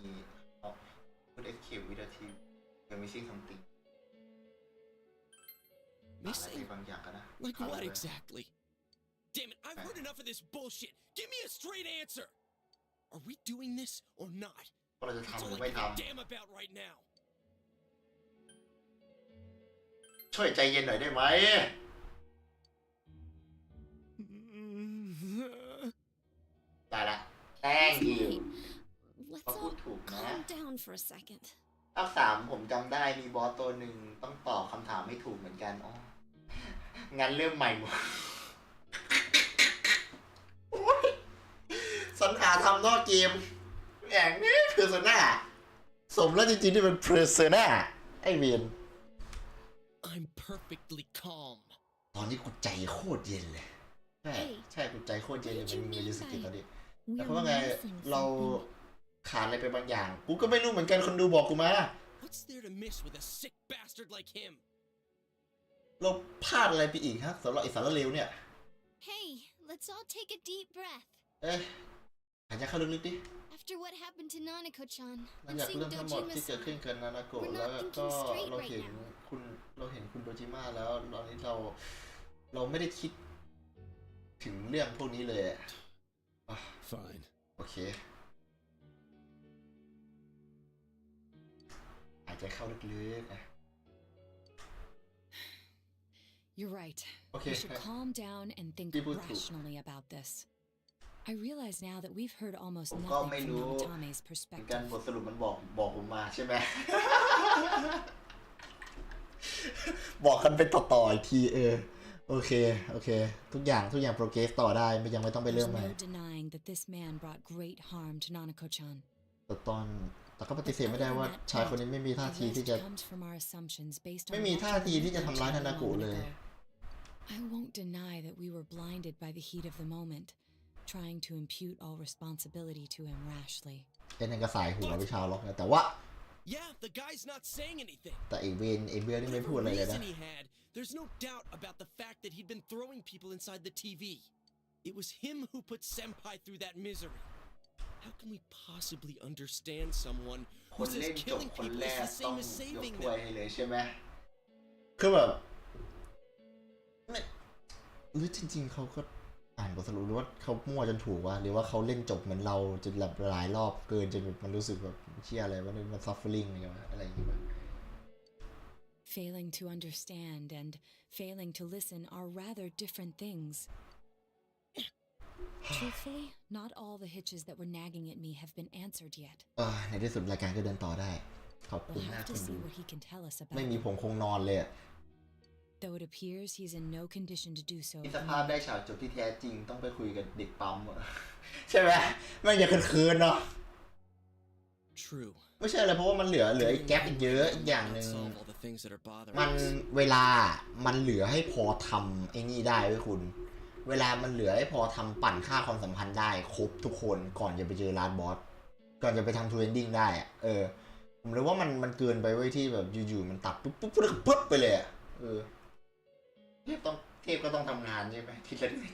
could escape without him you're missing something อะไร Missing? บางอย่างกันนะ Like what exactly? Damn it, I've heard enough of this bullshit. Give me a straight answer. Are we doing this or not? ว่าเราจะ That's ทำหรื all อ I ไม่ give ท a damn about right now. ำช่วยใจเย็นหน่อยได้ไหมได้ละ thank you Let's เขาพู all ดถูกนะ calm down for a second. ภาคสามผมจำได้มีบอสตัวหนึ่งต้องตอบคำถามไม่ถูกเหมือนกันอ๋องั้นเริ่มใหม่หมดสรรหาทำนอกเกมอย่างนี้เพอร์โซน่าสมแล้วจริงๆที่เป็นเพอร์โซน่าไอเวียน I'm perfectly calm. ตอนนี้กูใจโคตรเย็นเลยใช่กูใจโคตรเย็นเลยมันมียูสกิตอนนี้แต่เพราะว่าไงเราขาดอะไรไปบางอย่างกูก็ไม่รู้เหมือนกันคนดูบอกกูมา What's there to miss with a sick bastard like him? เราพลาดอะไรไปอีกฮะสำหรับไอ้สารเลวเนี่ย Hey, let's all take a deep breath. เอ๊ะหายใจเข้าลึกๆดิ After what happened to Nanako-chan หลัง and จาก seeing เรื่องทั้งหมดที่เกิดขึ้น Dojima-san, กับนานาโกะ We're แล้ว not ก็ thinking straight เรา right เห็น now. คุณโดจิมาแล้วตอนนี้เราไม่ได้คิดถึงเรื่องพวกนี้เลยอะ Fine. โอเคหายใจเข้าลึกๆนะ You're right. Okay. We should calm down and think People too. rationally about this. I realize now that we've heard almost ผมก็ nothing ไม่ from รู้ Namatame's เหมือนกัน perspective. บทสรุปมันบอกผมมาใช่ไหม บอกกันเป็นต่ออีกที โอเคโอเคทุกอย่างโปรเกรสต่อได้ยังไม่ต้องไปเริ่ม There's ใหม่ no denying that this man brought great harm to Nanako-chan. แต่ก็ปฏิเสธไม่ได้ว่าชายคนนี้ไม่มีท่า The ทีที่ rest จะ comes from our assumptions based on ไม่มี what ท่า you ทีที่จะ went ทำร้าย through ธนากุ a เล moment ย ago. I won't deny that we were blinded by the heat of the moment, trying to impute all responsibility to him rashly. ไอ้นั่นก็สายหัวไปชาวล็อกนะแต่ว่า Yeah, the guy's not saying anything. แต่ไอ้เบื่อนี่ไม่พูด Whatever อะไรเลยนะ reason he had, there's no doubt about the fact that he'd been throwing people inside the TV. It was him who put Senpai through that misery. How can we possibly understand someone ค who นเล่ says นจบ killing คน people แร is ก the ต้อง same as ยก saving ถ้วย them? ให้เลยใช่ไหมคือแบบไม่หรือจริงๆเขาก็อ่านบทสรุปหรือว่าเขามั่วจนถูกวะหรือว่าเขาเล่นจบเหมือนเราจนหลายรอบเกินจนแบบมันรู้สึกแบบเชี่ยอะไรวะมันซัฟเฟอริงอะไรอย่างเงี้ย Failing to understand and failing to listen are rather different things. Truthfully, not all the hitches that were nagging at me have been answered yet. ในที่สุดรายการก็เดินต่อได้ขอบคุณ We'll มาก have ค to นดู see what he can tell us ไม่ about มี them. ผมคงนอนเลยอะ Though it appears he's in no condition to do so. ที่สภาพได้ฉากจบที่แท้จริงต้องไปคุยกับเด็กปั๊มอะ ใช่ไหมไม่อย่าคืนเนาะ True. ไม่ใช่เลยเพราะว่ามันเหลือไอ้แก๊ปอีกเยอะอีกอย่างหนึ่ง Solve all the things that are bothering มัน us. เวลามันเหลือให้พอทำไอ้นี่ได้เว้ยคุณ เวลามันเหลือให้พอทำปั่นค่าความสัมพันธ์ได้ครบทุกคนก่อนจะไปเจอร้านบอสก่อนจะไปทำทูเอนดิ้งได้อะผมเลยว่ามันเกินไปเว้ยที่แบบอยู่ๆมันตัดปุ๊บไปเลยอะเทพก็ต้องทำงานใช่ไหมทีละนิด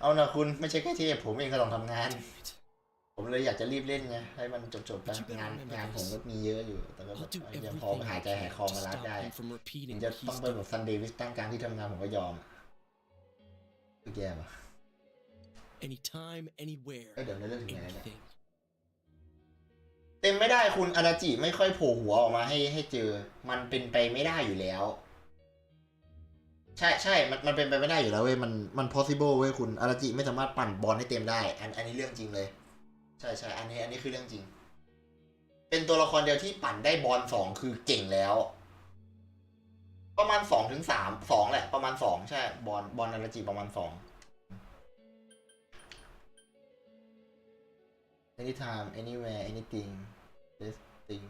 เอานะคุณไม่ใช่แค่เทพผมเองก็ต้องทำงาน ผมเลยอยากจะรีบเล่นไงให้มันจบๆไปงานผมก็มีเยอะอยู่แต่ก็ยังพอหายใจหายคอมารับได้ถึงจะต้องไปแบบซันเดย์วิสตั้งกลางที่ทำงานผมก็ยอมคือแย่ปะ Anytime, anywhere. เดี๋ยวในเรื่องถึงไหนเนี่ย Anything. เต็มไม่ได้คุณอาราจิไม่ค่อยโผล่หัวออกมาให้เจอมันเป็นไปไม่ได้อยู่แล้วใช่มันเป็นไปไม่ได้อยู่แล้วเว้ยมัน possible เว้ยคุณอาราจิไม่สามารถปั่นบอลให้เต็มได้อันนี้เรื่องจริงเลยใช่อันนี้คือเรื่องจริงเป็นตัวละครเดียวที่ปั่นได้บอล2คือเก่งแล้วประมาณ2 ถึง 3 2แหละประมาณ2ใช่บอลอาราจิประมาณ2 anytime anywhere anything this thing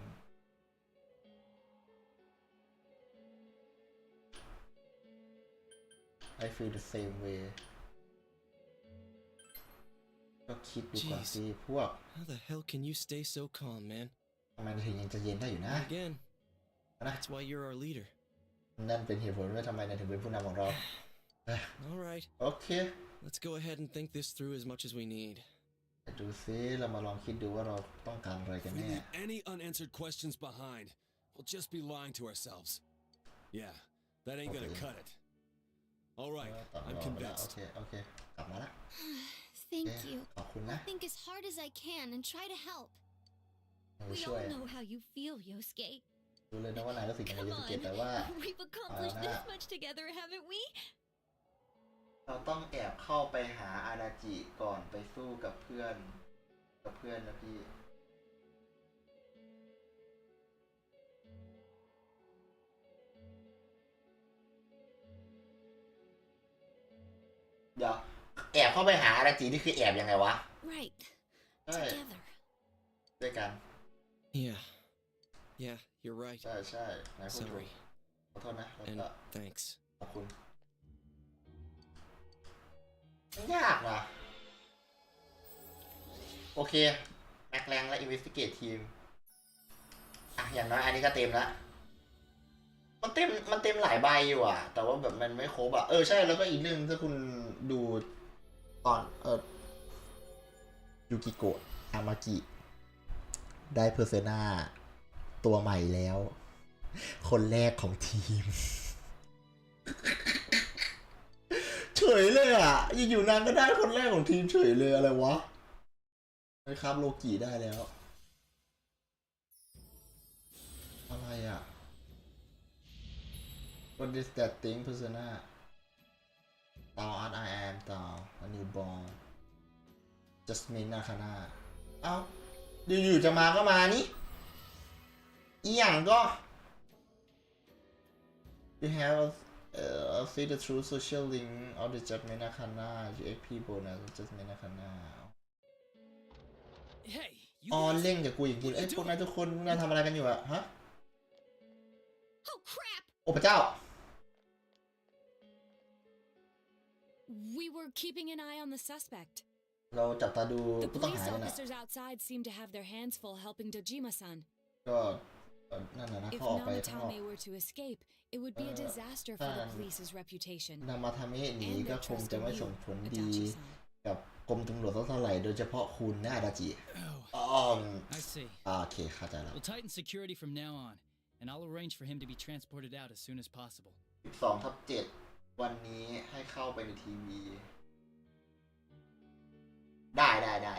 I feel the same way ก็คิดดูก่อนสิพวก How the hell can you stay so calm, man? ทำไมถึงยังจะเย็นได้อยู่นะ Again, that's why you're our leader. นั่นเป็นเหตุผลว่าทำไมนายถึงเป็นผู้นำของเรา All right. โอเค Let's go ahead and think this through as much as we need. ดูซิเรามาลองคิดดูว่าเราต้องการอะไรกัน If we แน่ leave any unanswered questions behind, we'll just be lying to ourselves. Yeah, that ain't gonna cut it. All right, I'm convinced. โอเคกลับมาละ Thank you. ขอบคุณนะ I'll think as hard as I can and try to help. เรา We ช่วย all know how you feel, Yosuke. ดูเลยนะว่านายรู้สึกยังไง Come ยูสเกต on. แต่ว่า We've accomplished this much together, haven't we? เราต้องแอบเข้าไปหาอาราจิก่อนไปสู้กับเพื่อนนะพี่เดี๋ยวแอบเข้าไปหาอาราจินี่คือแอบยังไงวะ Right. ใช่ Together. ด้วยกัน Yeah, you're right. ใช่นายพูดถูก Sorry. ขอโทษนะแล้ว And ก็ thanks. ขอบคุณยากนะโอเคแม็กแรงและ Investigate Team อย่างน้อยอันนี้ก็เต็มละมันเต็มหลายใบอยู่อ่ะแต่ว่าแบบมันไม่ครบอ่ะใช่แล้วก็อีกเรื่องถ้าคุณดูตอนยูกิโกะอามากิได้เพอร์เซนาตัวใหม่แล้ว คนแรกของทีม เฉยเลยอ่ะอยู่ๆนางก็ได้คนแรกของทีมเฉยเลยอะไรวะนะครับโลกิได้แล้วอะไรอ่ะ What is that thing persona Down as I am down a newborn Jasmine Nakana เอ้าอยู่ๆจะมาก็มานี่อีหยังก็ You have see the true social link of the judgment Arcana GXP bonus judgment Arcana Hey, you อ๋อ guys, เล่นกับกูอย่างกินเอ้ยพวกนายทุกคนนายทำอะไรกันอยู่อะฮะ Oh crap! โอ้พระเจ้า We were keeping an eye on the suspect. เราจับตาดู The ผู้ต้องหา police กันนะ officers outside seem to have their hands full helping Dojima-san. ก็นั่นน่ะนะ If เขาออกไปข้างนอก Namatame were to escape, it would be a disaster for the police's reputation. นามาทาเมะหนี And ก็ their คง trust จะ in ไม่ you, ส่งผลดี Adachi-san. กับกรมตำรวจเท่าไหร่โดยเฉพาะคุณนะอาดาจิ Oh, อ๋อ I see. โอเคเข้าใจแล้ว We'll tighten security from now on, and I'll arrange for him to be transported out as soon as possible. 12/7 วันนี้ให้เข้าไปในทีวีได้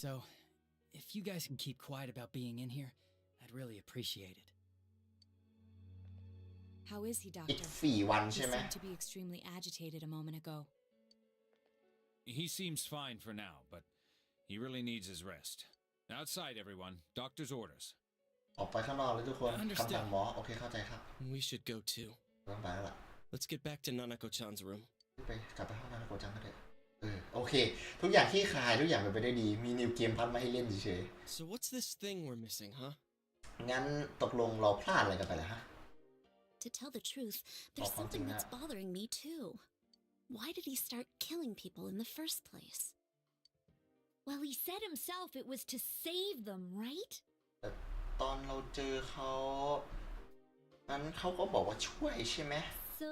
So, if you guys can keep quiet about being in here, I'd really appreciate it. How is he, อีก doctor? 4 วัน He ใช่ไหม seemed to be extremely agitated a moment ago. He seems fine for now, but he really needs his rest. Outside, everyone. Doctor's orders. ออกไปข้างนอกเลยทุกคนคำสั่งหมอโอเคเข้าใจครับ We should go too. ต้องไปแล้วล่ะ Let's get back to Nanako-chan's room. กลับไปห้องน้ำโกจังก็ได้โอเคทุกอย่างที่คลายทุกอย่างเป็นไปได้ดีมีนิวเกมพัดมาให้เล่นเฉย So what's this thing we're missing, huh? ๆงั้นตกลงเราพลาดอะไรกันไปแล้วฮะ To tell the truth, there's Oh, something something that's that- bothering me too. Why did he start killing people in the first place? Well, he said himself it was to save them, right? แต่ตอนเราเจอเขานั้นเขาก็บอกว่าช่วยใช่ไหม So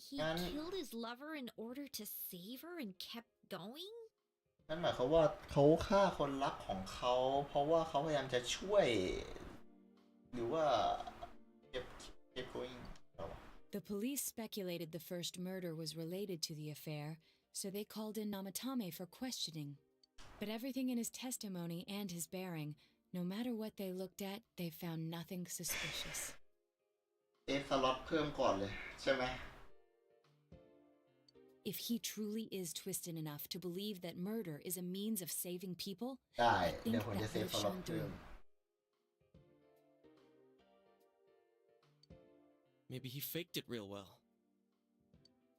he And- killed his lover in order to save her and kept going? นั่นหมายความว่าเขาฆ่าคนรักของเขาเพราะว่าเขาพยายามจะช่วยหรือว่าเก็บ going The police speculated the first murder was related to the affair, so they called in Namatame for questioning. But everything in his testimony and his bearing, no matter what they looked at, they found nothing suspicious. สล็อตเพิ่มก่อนเลยใช่ไหม If he truly is twisted enough to believe that murder is a means of saving people, ได้ I think เดี๋ยวผมจะ that เซฟ would ส have ล็อต shown เพิ่ม through. Maybe he faked it real well.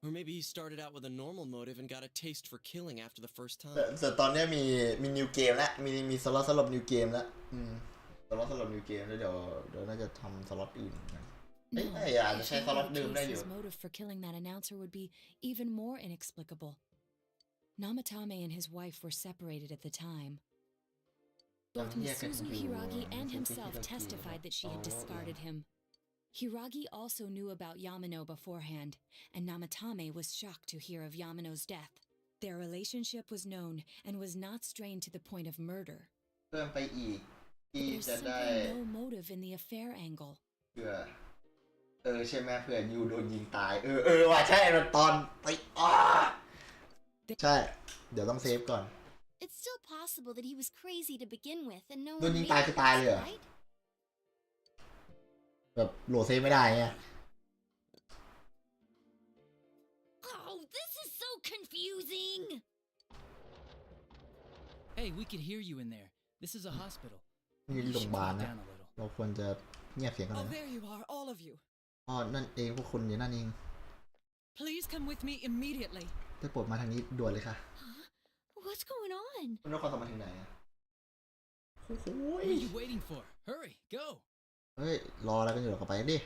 Or maybe he started out with a normal motive and got a taste for killing after the first แต่ time. ตอนนี้มีนิวเกมแล้วมีสล็อตสำหรับนิวเกมแล้วสล็อตสำหรับนิวเกมแล้วเดี๋ยวน่าจะทำสล็อตอื่นนะ No, อาจจะ if ใช้ he สล็อต had a เดิม case, ได้อยู่ his motive for killing that announcer would be even more inexplicable. Namatame and his wife were separated at the time. Both Misuzu Hiragi and himself testified that she had discarded him. Hiragi also knew about Yamano beforehand, and Namatame was shocked to hear of Yamano's death. Their relationship was known and was not strained to the point of murder. เพิ่มไปอีกที่ There's จะได้ simply no motive in the affair angle. เผื่อใช่ไหมเผื่อยูโดนยิงตายว่ะใช่ตอนไปใช่เดี๋ยวต้องเซฟก่อน It's still possible that he was crazy to begin with and no โดน one ยิง made ตายคือตายเลยเหรอ right? แบบโหลดเซฟไม่ได้ไง Oh, this is so confusing! Hey, we could hear you in there. This is a hospital. นี่ You โรงพ should ยาบาล calm นะ down a little. เราควรจะเงียบเสียงกันหน่ Oh, อยนะ there you are, all of you. อ๋อนั่นเองพวกคุณอยู่นั่นเอง Please come with me immediately. ได้โปรดมาทางนี้ด่วนเลยค่ะ Huh? What's going on? คุณนครสมมาถึงไหนอะโอ้โห What are you waiting for? Hurry, go! เฮ้ยรออะไรกันอยู่หรอกไปดิ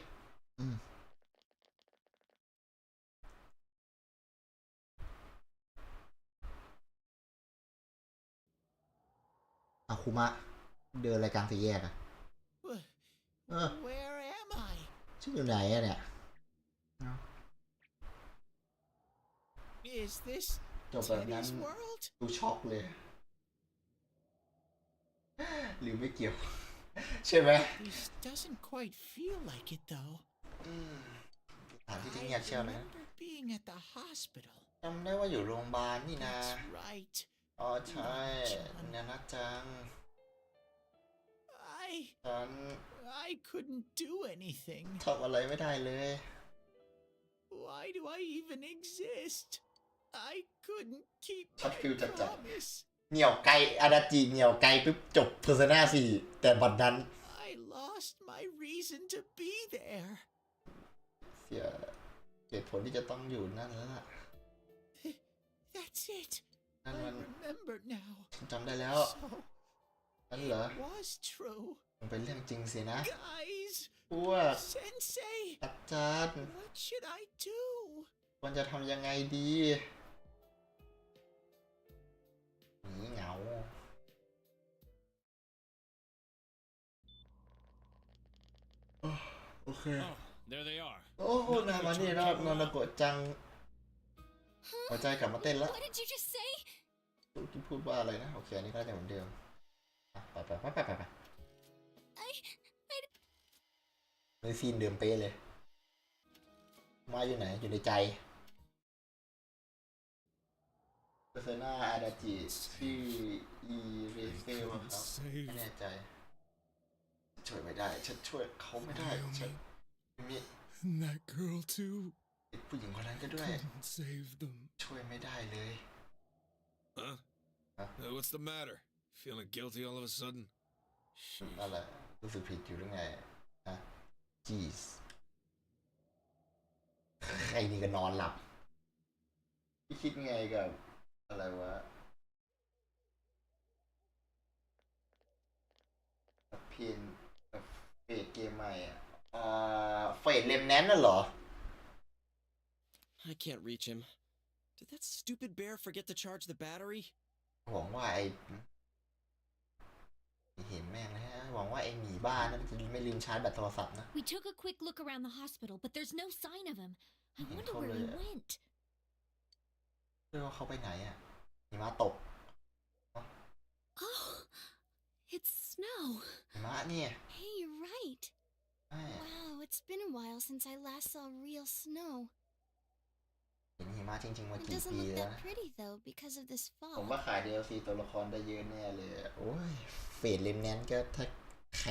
อาคุมะเดินรายการสี่แยกอะWhere am I? ชื่ออยู่ไหนอะเนี่ย Is this จบแบบนั้น Teddy's world? ดูช็อกเลย หรือไม่เกี่ยว ใช่ไหม This doesn't quite feel like it though. สถานที่ที่ I เงียบเชียวนะ remember being at the hospital. จำได้ว่าอยู่โรงพยาบาลนี่นะ That's right. อ๋อใช่เนี่ยนะจัง ฉัน I couldn't do anything. ทำอะไรไม่ได้เลย Why do I even exist? I couldn't keep ช็อต my ฟิลจัด promise. เหนี่ยวไกลอาดาจิเหนี่ยวไกลปุ๊บจบเพอร์ซนา4แต่บัดนั้น I lost my reason to be there. เสีย เหตุผลที่จะต้องอยู่นั่นแล้วล่ะ That's it. นั่น I มัน remember now. จำได้แล้ว So นั่นเหรอ it was true. มันเป็นเรื่องจริงสินะ Guys, พวก Sensei, อาจารย์ what should I do? ควรจะทำยังไงดีหนีเหงาโอเค Oh, there they are. โอ้โหนามานี่แล้วนานาโกะจังหัวใจกลับมาเต้นแล้ว What did you just say? พูดว่าอะไรนะ โอเค อันนี้ก็จะเหมือนเดิมไปในซีนเดิมเป๊ะเลย มาอยู่ไหน อยู่ในใจเปอร์โซนาอาดาจิชื่ออีเรเซลครับไม่แน่ใจช่วยไม่ได้ฉันช่วยเขาไม่ได้ฉันมี And that girl too. ผู้หญิงคนนั้นก็ด้วย Couldn't save them. ช่วยไม่ได้เลย Huh? What's the matter? Feeling guilty all of a sudden? อะไรรู้สึกผิดอยู่หรือไงฮะ jeez ไอ้นี่ก็นอนหลับพี่คิดไงกับอะไรวะเพียนเฟดเกมใหม่เฟดเลมแนนน่ะเหรอ I can't reach him. Did that stupid bear forget to charge the battery? หวังว่าไอ้เห็นแม่งนะฮะหวังว่าไอ้หมีบ้านนั้นมันจะไม่ลืมชาร์จแบตโทรศัพท์นะ We took a quick look around the hospital, but there's no sign of him. I wonder where he went. เรื่องว่าเขาไปไหนอ่ะหิมะตก Oh, it's snow. หิมะเนี่ย Hey, you're right. ใช่ Wow, it's been a while since I last saw real snow. เห็นหิมะจริงๆมา It กี่ doesn't ปี look แล้ว that นะ pretty though because of this ผม fog. ว่าขาย DLC ตัวละครได้เยอะแน่เลยอะโอ้ยเฟดเลมแนนก็ถ้าใคร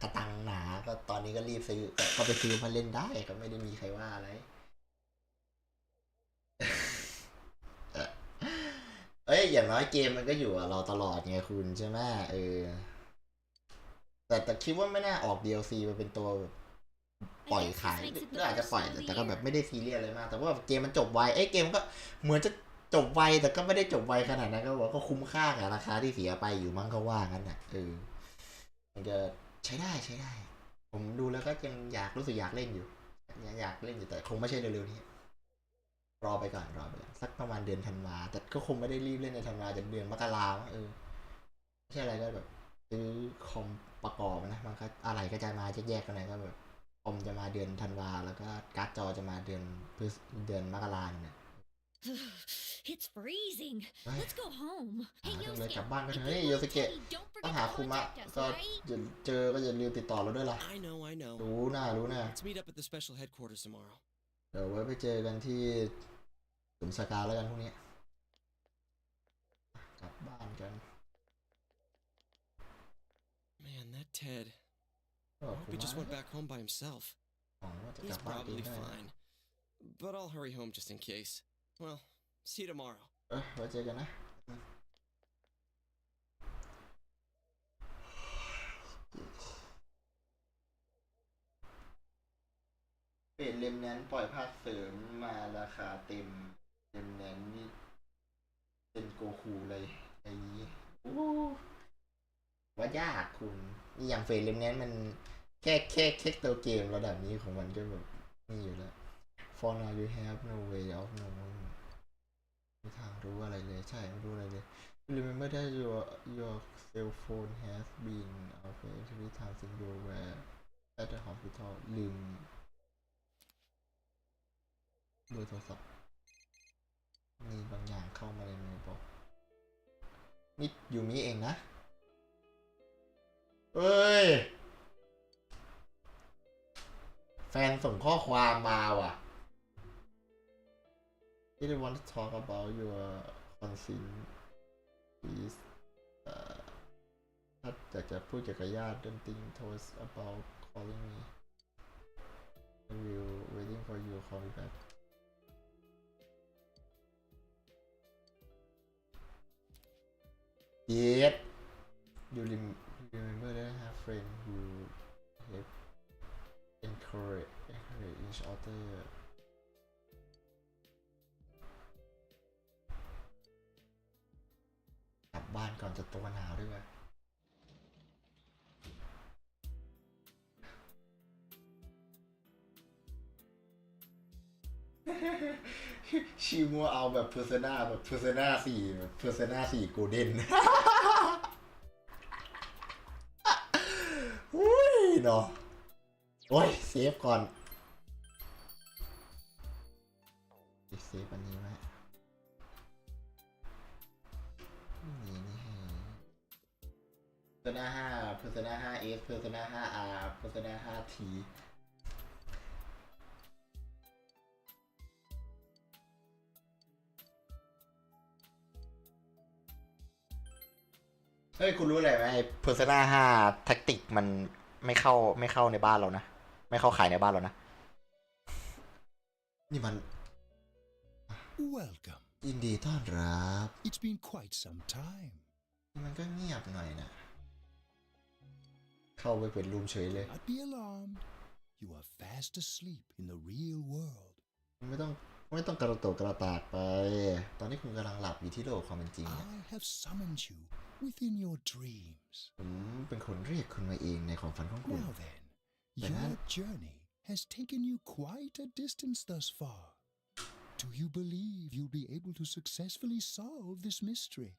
กระตังหนาก็ตอนนี้ก็รีบซื้อแต่ก็ไปซื้อมาเล่นได้ก็ไม่ได้มีใครว่าอะไร เอ้ยอย่างน้อยเกมมันก็อยู่กับเราตลอดไงคุณใช่ไหมแต่คิดว่าไม่น่าออก DLC มาเป็นตัวแบบปล่อยขายก็อาจจะปล่อยแต่ก็แบบไม่ได้ซีเรียสอะไรมากแต่ว่าเกมมันจบไวเกมก็เหมือนจะจบไวแต่ก็ไม่ได้จบไวขนาดนั้นก็บอกก็คุ้มค่ากับราคาที่เสียไปอยู่มั้งก็ว่างั้นน่ะมันจะใช้ได้ผมดูแล้วก็ยังรู้สึกอยากเล่นอยู่อยากเล่นอยู่แต่คงไม่ใช่เร็วๆนี้รอไปก่อนสักประมาณเดือนธันวาแต่ก็คงไม่ได้รีบเล่นในธันวาจะเดือนมกราไม่ใช่อะไรก็แบบซื้อคอมประกอบนะมันก็อะไรก็จะมาแยกกันไหนก็แบบคอมจะมาเดือนธันวาแล้วก็การ์ดจอจะมาเดือนมกราเนี่ย It's freezing. Let's go home. เลยกลับบ้านกันเถอะเฮ้ยโยสเกะต้องหาคุมะก็เจอก็อย่าลืมติดต่อเราด้วยล่ะ I know. รู้นะ Let's meet up at the special headquarters tomorrow. เดี๋ยวไว้ไปเจอกันที่ศูนย์สกาแล้วกันพรุ่งนี้กลับบ้านกัน Man, that Ted. I hope he just went back home by himself. He's probably fine. But I'll hurry home just in case. Well, see you tomorrow. ไว้เจอกันนะเปลี่ยนเลมแนนปล่อยภาคเสริมมาราคาเต็มเลมแนนนี่เป็นโกคูเลยไอ้นี้ว่ายากคุณนี่อย่างเฟรเลมแนนมันแค่ตัวเกมระดับนี้ของมันก็แบบนี่อยู่แล้ว For now you have no way of knowing ไม่ทางรู้อะไรเลยใช่ไม่รู้อะไรเลย Remember that your cell phone has been out every time since you were at the hospital ลืมเบอร์โทรศัพท์มีบางอย่างเข้ามาในมือบอกนี่ยูมิเองนะเอ้ยแฟนส่งข้อความมาว่ะ Really want to talk about your consent please ถ้าอยากจะพูดเกี่ยวกับญาติ don't think twice about calling me I will waiting for you call me back Yes you remember that I have friend who have encourage each other บ้านก่อนจะตัวหนาวด้วยวะชิมัวเอาแบบเพอร์ซนาแบบเพอร์ซนา4แบบเพอร์ซนา4โกลเด้นอุ้ยเนาะโอ้ยเซฟก่อนเซฟอันนี้ไหมนี่เพอร์ซนา5เพอร์ซนา5S เพอร์ซนา5R เพอร์ซนา5T เฮ้ยคุณรู้อะไรไหมไอ้ Persona 5 แท็กติกมันไม่เข้าในบ้านเรานะไม่เข้าขายในบ้านเรานะนี่มัน Welcome. ยินดีต้อนรับ It's been quite some time. มันก็เงียบหน่อยนะเข้าไปเปิดรูมเฉยเลย Not be alarmed. You are fast asleep in the real world. ไม่ต้องกระโตกกระตากไปตอนนี้คุณกำลังหลับอยู่ที่โลกความเป็นจริง I have summoned you within your dreams. ผมเป็นคนเรียกคุณมาเองในความฝันของคุณ Now then, your journey has taken you quite a distance thus far. Do you believe you'll be able to successfully solve this mystery?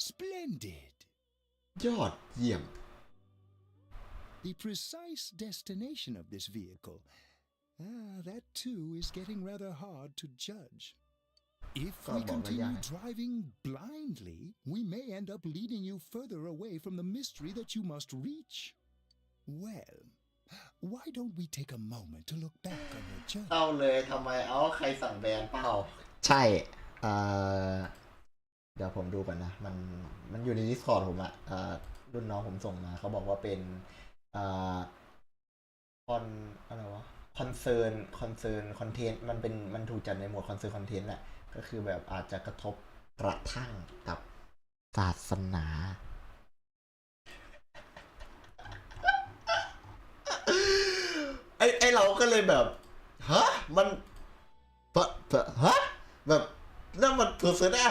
Splendid. ยอดเยี่ยม The precise destination of this vehicle, that too is getting rather hard to judge. If we continue driving blindly, we may end up leading you further away from the mystery that you must reach. Well, why don't we take a moment to look back on your journey? เต้าเลยทำไมใครสั่งแบนเปล่าใช่เดี๋ยวผมดูก่อนนะมันอยู่ใน Discord ผมอะรุ่นน้องผมส่งมาเขาบอกว่าเป็นอะไรวะคอนเซิร์นคอนเทนต์มันถูกจัดในหมวดคอนเซิร์นคอนเทนต์น่ะก็คือแบบอาจจะกระทบกระทั่งกับศาสนาไอเราก็เลยแบบฮะมันฮะแบบนั่นมันเพอร์ซนา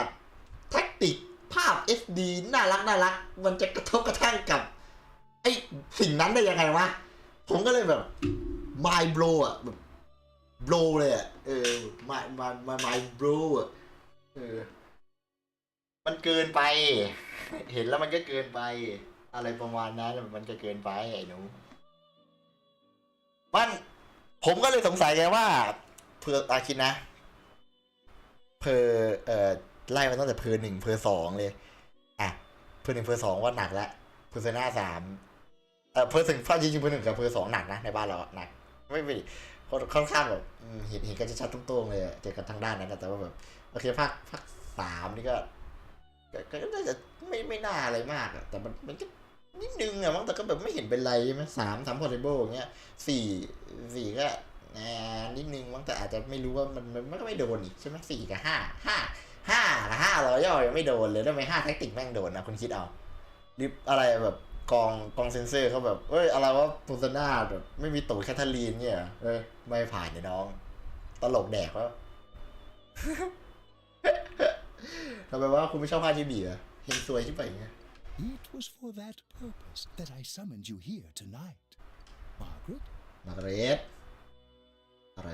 5แท็กติกภาพ SD น่ารักมันจะกระทบกระทั่งกับไอสิ่งนั้นได้ยังไงวะผมก็เลยแบบ mind blow อ่ะแบบ blow เลยอ่ะmind blow อ่ะมันเกินไปเห็นแล้วมันก็เกินไปอะไรประมาณนั้นมันก็เกินไปไอ้หนูผมก็เลยสงสัยไงว่าเพอคิดนะเพอไล่มาตั้งแต่เพอ1เพอ2เลยอ่ะเพอ1เพอ2ว่าหนักแล้วเพอร์ซนา3เพอ1ภาคจริงๆเพอ1กับเพอ2หนักนะในบ้านเราหนักไม่ค่อนข้างแบบเห็นกันชัดๆตรงๆเลยเจอกันทางด้านนั้นแต่ว่าแบบโอเคภาค3นี่ก็น่าจะไม่น่าอะไรมากแต่มันก็นิดนึงอะมั้งแต่ก็แบบไม่เห็นเป็นไรใช่ไหม3 possible อย่างเงี้ย4ก็นิดนึงมั้งแต่อาจจะไม่รู้ว่ามันก็ไม่โดนอีกใช่ไหม4กับ5ย่อยังไม่โดนเลยทำไม5แท็กติกแม่งโดนนะคุณคิดเอาหรืออะไรแบบกองเซนเซอร์เขาแบบอะไรว่าโพสนาแบบไม่มีตัวแคทเธอรีนเนี่ยไม่ผ่านเลยน้องตลกแดกวะ ทำไมว่าคุณไม่ชอบภาคที่บีอะเฮงซวยใช่ไหมเนี่ย It was for that purpose that I summoned you here tonight. Margaret? อะไร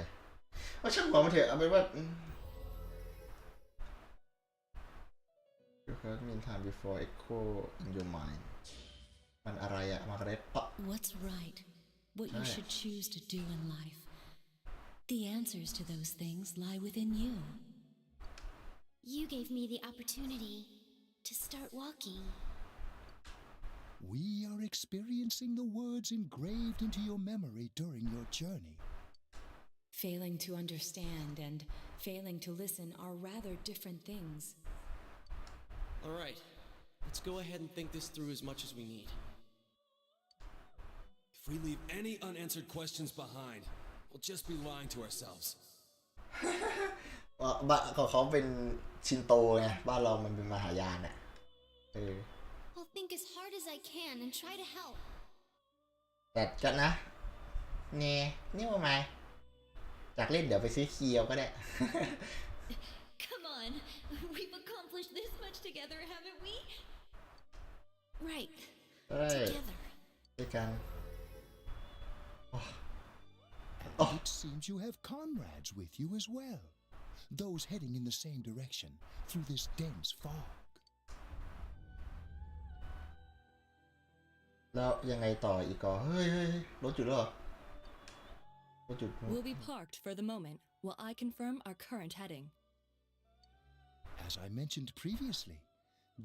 ช่างหัวมันเถอะเอาเป็นว่า You heard me in time before echo in your mind มันอะไรอะมาร์กาเร็ต What's right? What you should choose to do in life. The answers to those things lie within you. You gave me the opportunity to start walking. We are experiencing the words engraved into your memory during your journey. Failing to understand and failing to listen are rather different things. All right, let's go ahead and think this through as much as we need. If we leave any unanswered questions behind, we'll just be lying to ourselves. ของเขาเป็นชินโตไงบ้านเรามันเป็นมหายานอ่ะI'll think as hard as I can and try to help. แต่กันนะนี่ว่าไหม จากเล่นเดี๋ยวไปซื้อเคียวก็ได้ Come on, we've accomplished this much together, haven't we? Right. เอ้ย Together. ด้วยกัน And it seems you have comrades with you as well. Those heading in the same direction through this dense fog. แล้วยังไงต่ออีกก่อเฮ้ยรถหยุดแล้วเหรอรถหยุด We'll be parked for the moment while I confirm our current heading. As I mentioned previously,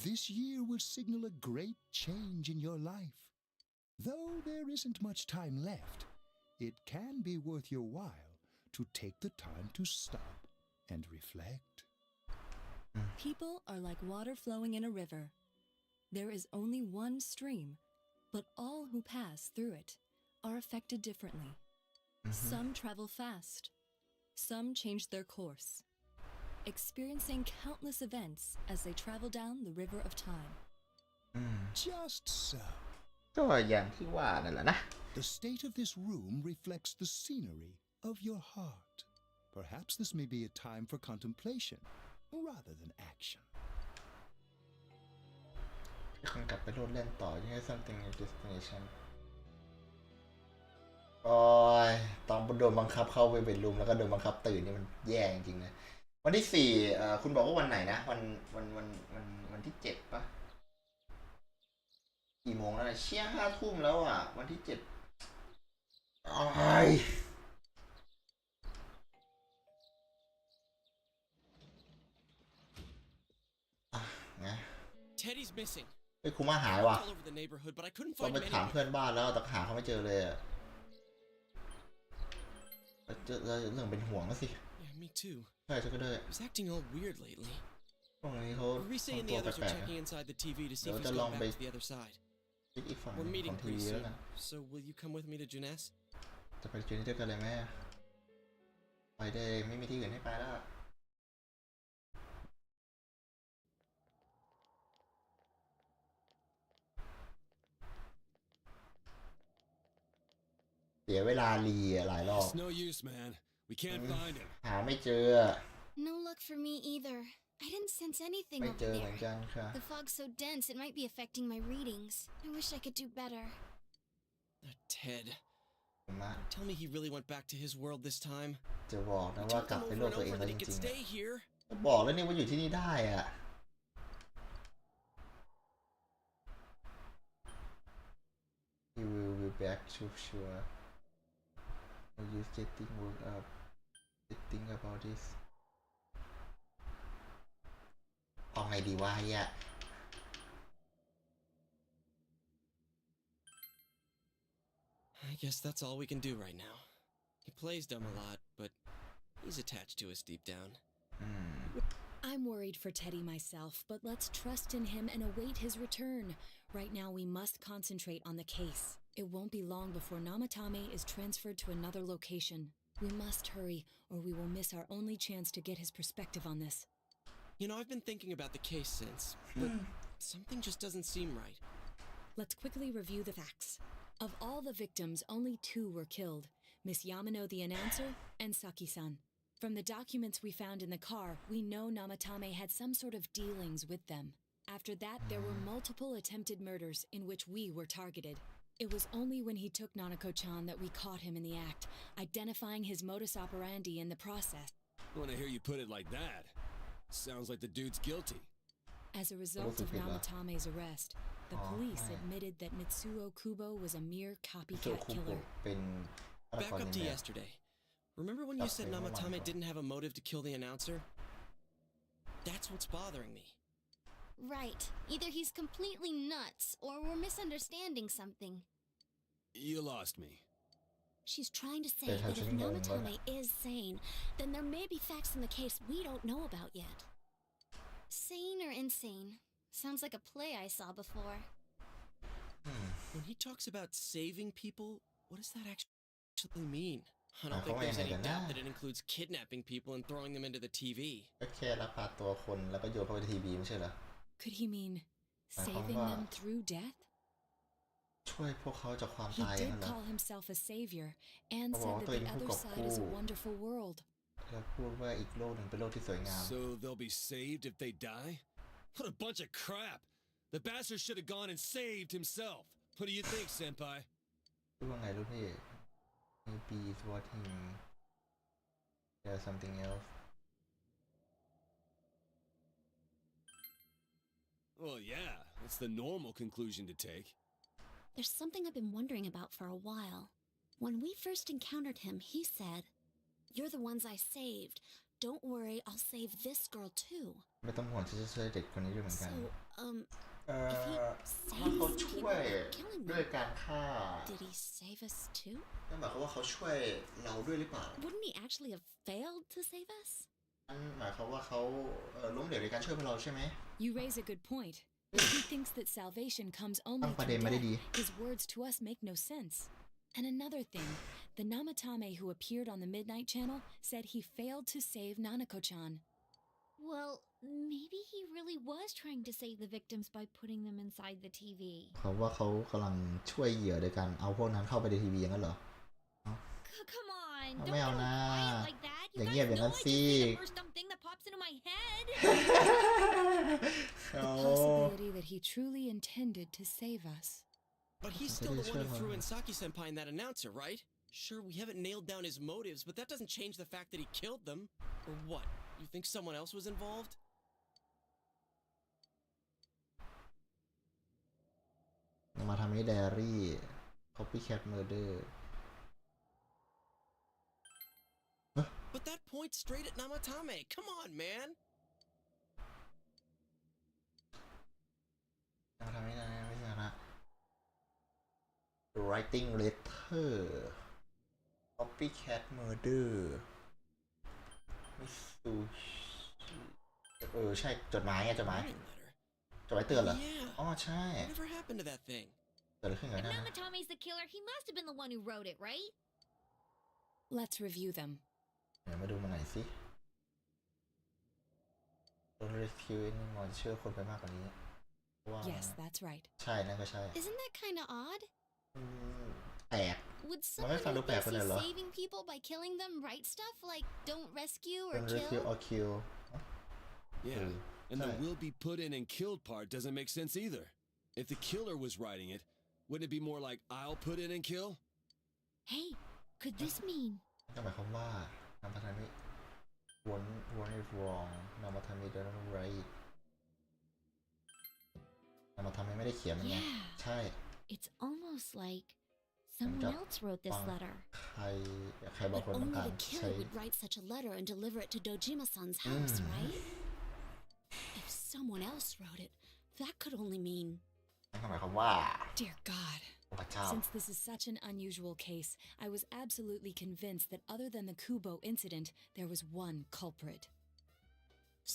this year will signal a great change in your life. Though there isn't much time left, it can be worth your while to take the time to stop and reflect. People are like water flowing in a river. There is only one stream, but all who pass through it are affected differently. Some travel fast. Some change their course, experiencing countless events as they travel down the river of time. Just so. ก็อย่างที่ว่านั่นแหละนะ The state of this room reflects the scenery of your heart. Perhaps this may be a time for contemplation rather than action. คนกลับไปโลดเล่นต่อยังไง something in destination โอ้ยตอนโดนบังคับเข้าไปเบดรูมแล้วก็โดนบังคับตื่นนี่มันแย่จริงๆนะวันที่สี่คุณบอกว่าวันไหนนะวันที่7ปะกี่โมงแล้วเชี่ย5 ทุ่มแล้วอ่ะวันที่7อ้ายนะ Teddy's missing. ไอ้คุมาหายว่ะ All over the neighborhood, but I couldn't ต้อง find ไป him ถาม anywhere. เพื่อนบ้านแล้วแต่หาเขาไม่เจอเลยอ่ะเรื่องเป็นห่วงก็สิ Yeah, me too. ใช่ฉันก็ด้วย He's acting all weird lately. ตรงนี้เขา Maurice ทำ and ตั the ว others แปล are กๆนะ checking inside the TV to see เดี๋ยว if he's จะลอง gone ไป back to the other side. อีกฝั่ง We're ของ meeting ทีวี pretty แล้ว soon, กัน so will you come with me to Jeunesse? จะไปจูนี่ด้วยกันเลยไหมไปได้ไม่มีที่อื่นให้ไปแล้วเสียเวลารีหลายรอบ It's no use, man. We can't find him. หาไม่เจอ No luck for me either. I didn't sense anything ไม่ over เจอเหมือน there. กันค่ะ The fog's so dense it might be affecting my readings. I wish I could do better. Ted. ผมว่า Tell me he really went back to his world this time. จะบอกนะ We ว่า told กลับ him ไป over โลก and ตัวเอง over แล้ว that จ he could ริงๆ stay here. ก็บอกแล้วนี่ว่าอยู่ที่นี่ได้อ่ะ He will be back to sure. Are you getting worked up? Think about this. เอาไงดีวะเนี่ย I guess that's all we can do right now. He plays dumb a lot, but he's attached to us deep down. I'm worried for Teddy myself, but let's trust in him and await his return. Right now, we must concentrate on the case. It won't be long before Namatame is transferred to another location. We must hurry, or we will miss our only chance to get his perspective on this. You know, I've been thinking about the case since, but something just doesn't seem right. Let's quickly review the facts. Of all the victims, only 2 were killed, Miss Yamano the announcer and Saki-san. From the documents we found in the car, we know Namatame had some sort of dealings with them. After that, there were multiple attempted murders in which we were targeted. It was only when he took Nanako-chan that we caught him in the act, identifying his modus operandi in the process. Want to hear you put it like that? Sounds like the dude's guilty. As a result of Namatame's arrest, the police admitted that Mitsuo Kubo was a mere copycat killer. เป็น Back up to yesterday. Remember when you said Namatame didn't have a motive to kill the announcer? That's what's bothering me. Right. Either he's completely nuts or we're misunderstanding something. You lost me. She's trying to say that if Namatame is sane, then there may be facts in the case we don't know about yet. Sane or insane? Sounds like a play I saw before. When he talks about saving people, what does that actually mean? I don't think there's any doubt that it includes kidnapping people and throwing them into the TV. ก็แค่ลักพาตัวคนแล้วก็โยนเข้าไปในทีวีไม่ใช่เหรอ Could he mean saving them through death? ช่วยพวกเขาจากความ He ตายอย่าง did นั้นเหรอ call himself a savior and Oh, said that tôi the không other có side is a cô. wonderful world. แล้วพูดว่าอีกโลกหนึ่งเป็นโลกที่สวยงาม So they'll be saved if they die? What a bunch of crap! The bastard should have gone and saved himself. What do you think, Senpai? พูดว่าไงรู้พี่ maybe it's what him there's something else Well, yeah, that's the normal conclusion to take. There's something I've been wondering about for a while. When we first encountered him, he said, "You're the ones I saved. Don't worry, I'll save this girl too." ไม่ต้องห่วงฉันจะช่วยเด็กคนนี้ด้วยเหมือนกัน So, if he ถ้าเขา saved ช่ว people ย by killing ด้วย them, การฆ่า did he save us too? นั่นหมายความว่าเขาช่วยเราด้วยหรือเปล่า Wouldn't he actually have failed to save us? นั่นหมายความว่าเขาล้มเหลวในการช่วยพวกเราใช่ไหม You raise a good point. If he thinks that salvation comes only ตั้งประ through เด็นไม่ได้ดี death, his words to us make no sense. And another thing, the Namatame who appeared on the Midnight Channel said he failed to save Nanako-chan. Well, maybe he really was trying to save the victims by putting them inside the TV. เขาว่าเขากำลังช่วยเหยื่อโดยการเอาพวกนั้นเข้าไปในทีวีอย่างนั้นเหรอ Come on, เอา don't ไม่เอา get นะ all quiet like that. อย่า You เงียบ guys อย่าง know นั้น I สิ just say the first dumb thing that pops into my head. The possibility that he truly intended to save us. But he's still the one who threw in Saki-senpai and that announcer, right? Sure, we haven't nailed down his motives, but that doesn't change the fact that he killed them. Or what? You think someone else was involved? มาทำให้ไดอารี่ copycat murder But that points straight at Namatame. Come on, man. มาทำให้ไดอารี่นะ writing letter copycat murder มิสูใช่จดหมายไงจดหมายเตือนเหรอ อ๋อใช่ Whatever happened to that thing? เกิดอะไรขึ้นกับ If นั่นนะ Namatame's the killer, he must have been the one who wrote it, right? Let's review them. เดี๋ยวมาดูมาหน่อยสิ Don't rescue anyone เชื่อคนไปมากกว่านี้ว่า Yes, that's right. ใช่นั่นก็ใช่ Isn't that kind of odd? แปลก Would มันไม่ someone ฟังดู who แปลก thinks ไปเลย he's เหรอ saving people by killing them write stuff like "Don't rescue" or Don't rescue "kill"? or kill Yeah, and the will be put in and killed part doesn't make sense either. If the killer was writing it, wouldn't it be more like I'll put in and kill? Hey, could this mean ก็หมายความว่านามาทามิ one is wrong นามาทามิ don't write นามาทามิไม่ได้เขียนมันไง Yeah. ใช่ it's almost like someone Jump. else wrote this letter? ใครบาง But คนต้อง only การ the ใช้ killer would write such a letter and deliver it to Dojima-san's house, right? If someone else wrote it, that could only mean... นั่นก็หมายความว่า Dear God. พระเจ้า Since this is such an unusual case, I was absolutely convinced that other than the Kubo incident, there was one culprit.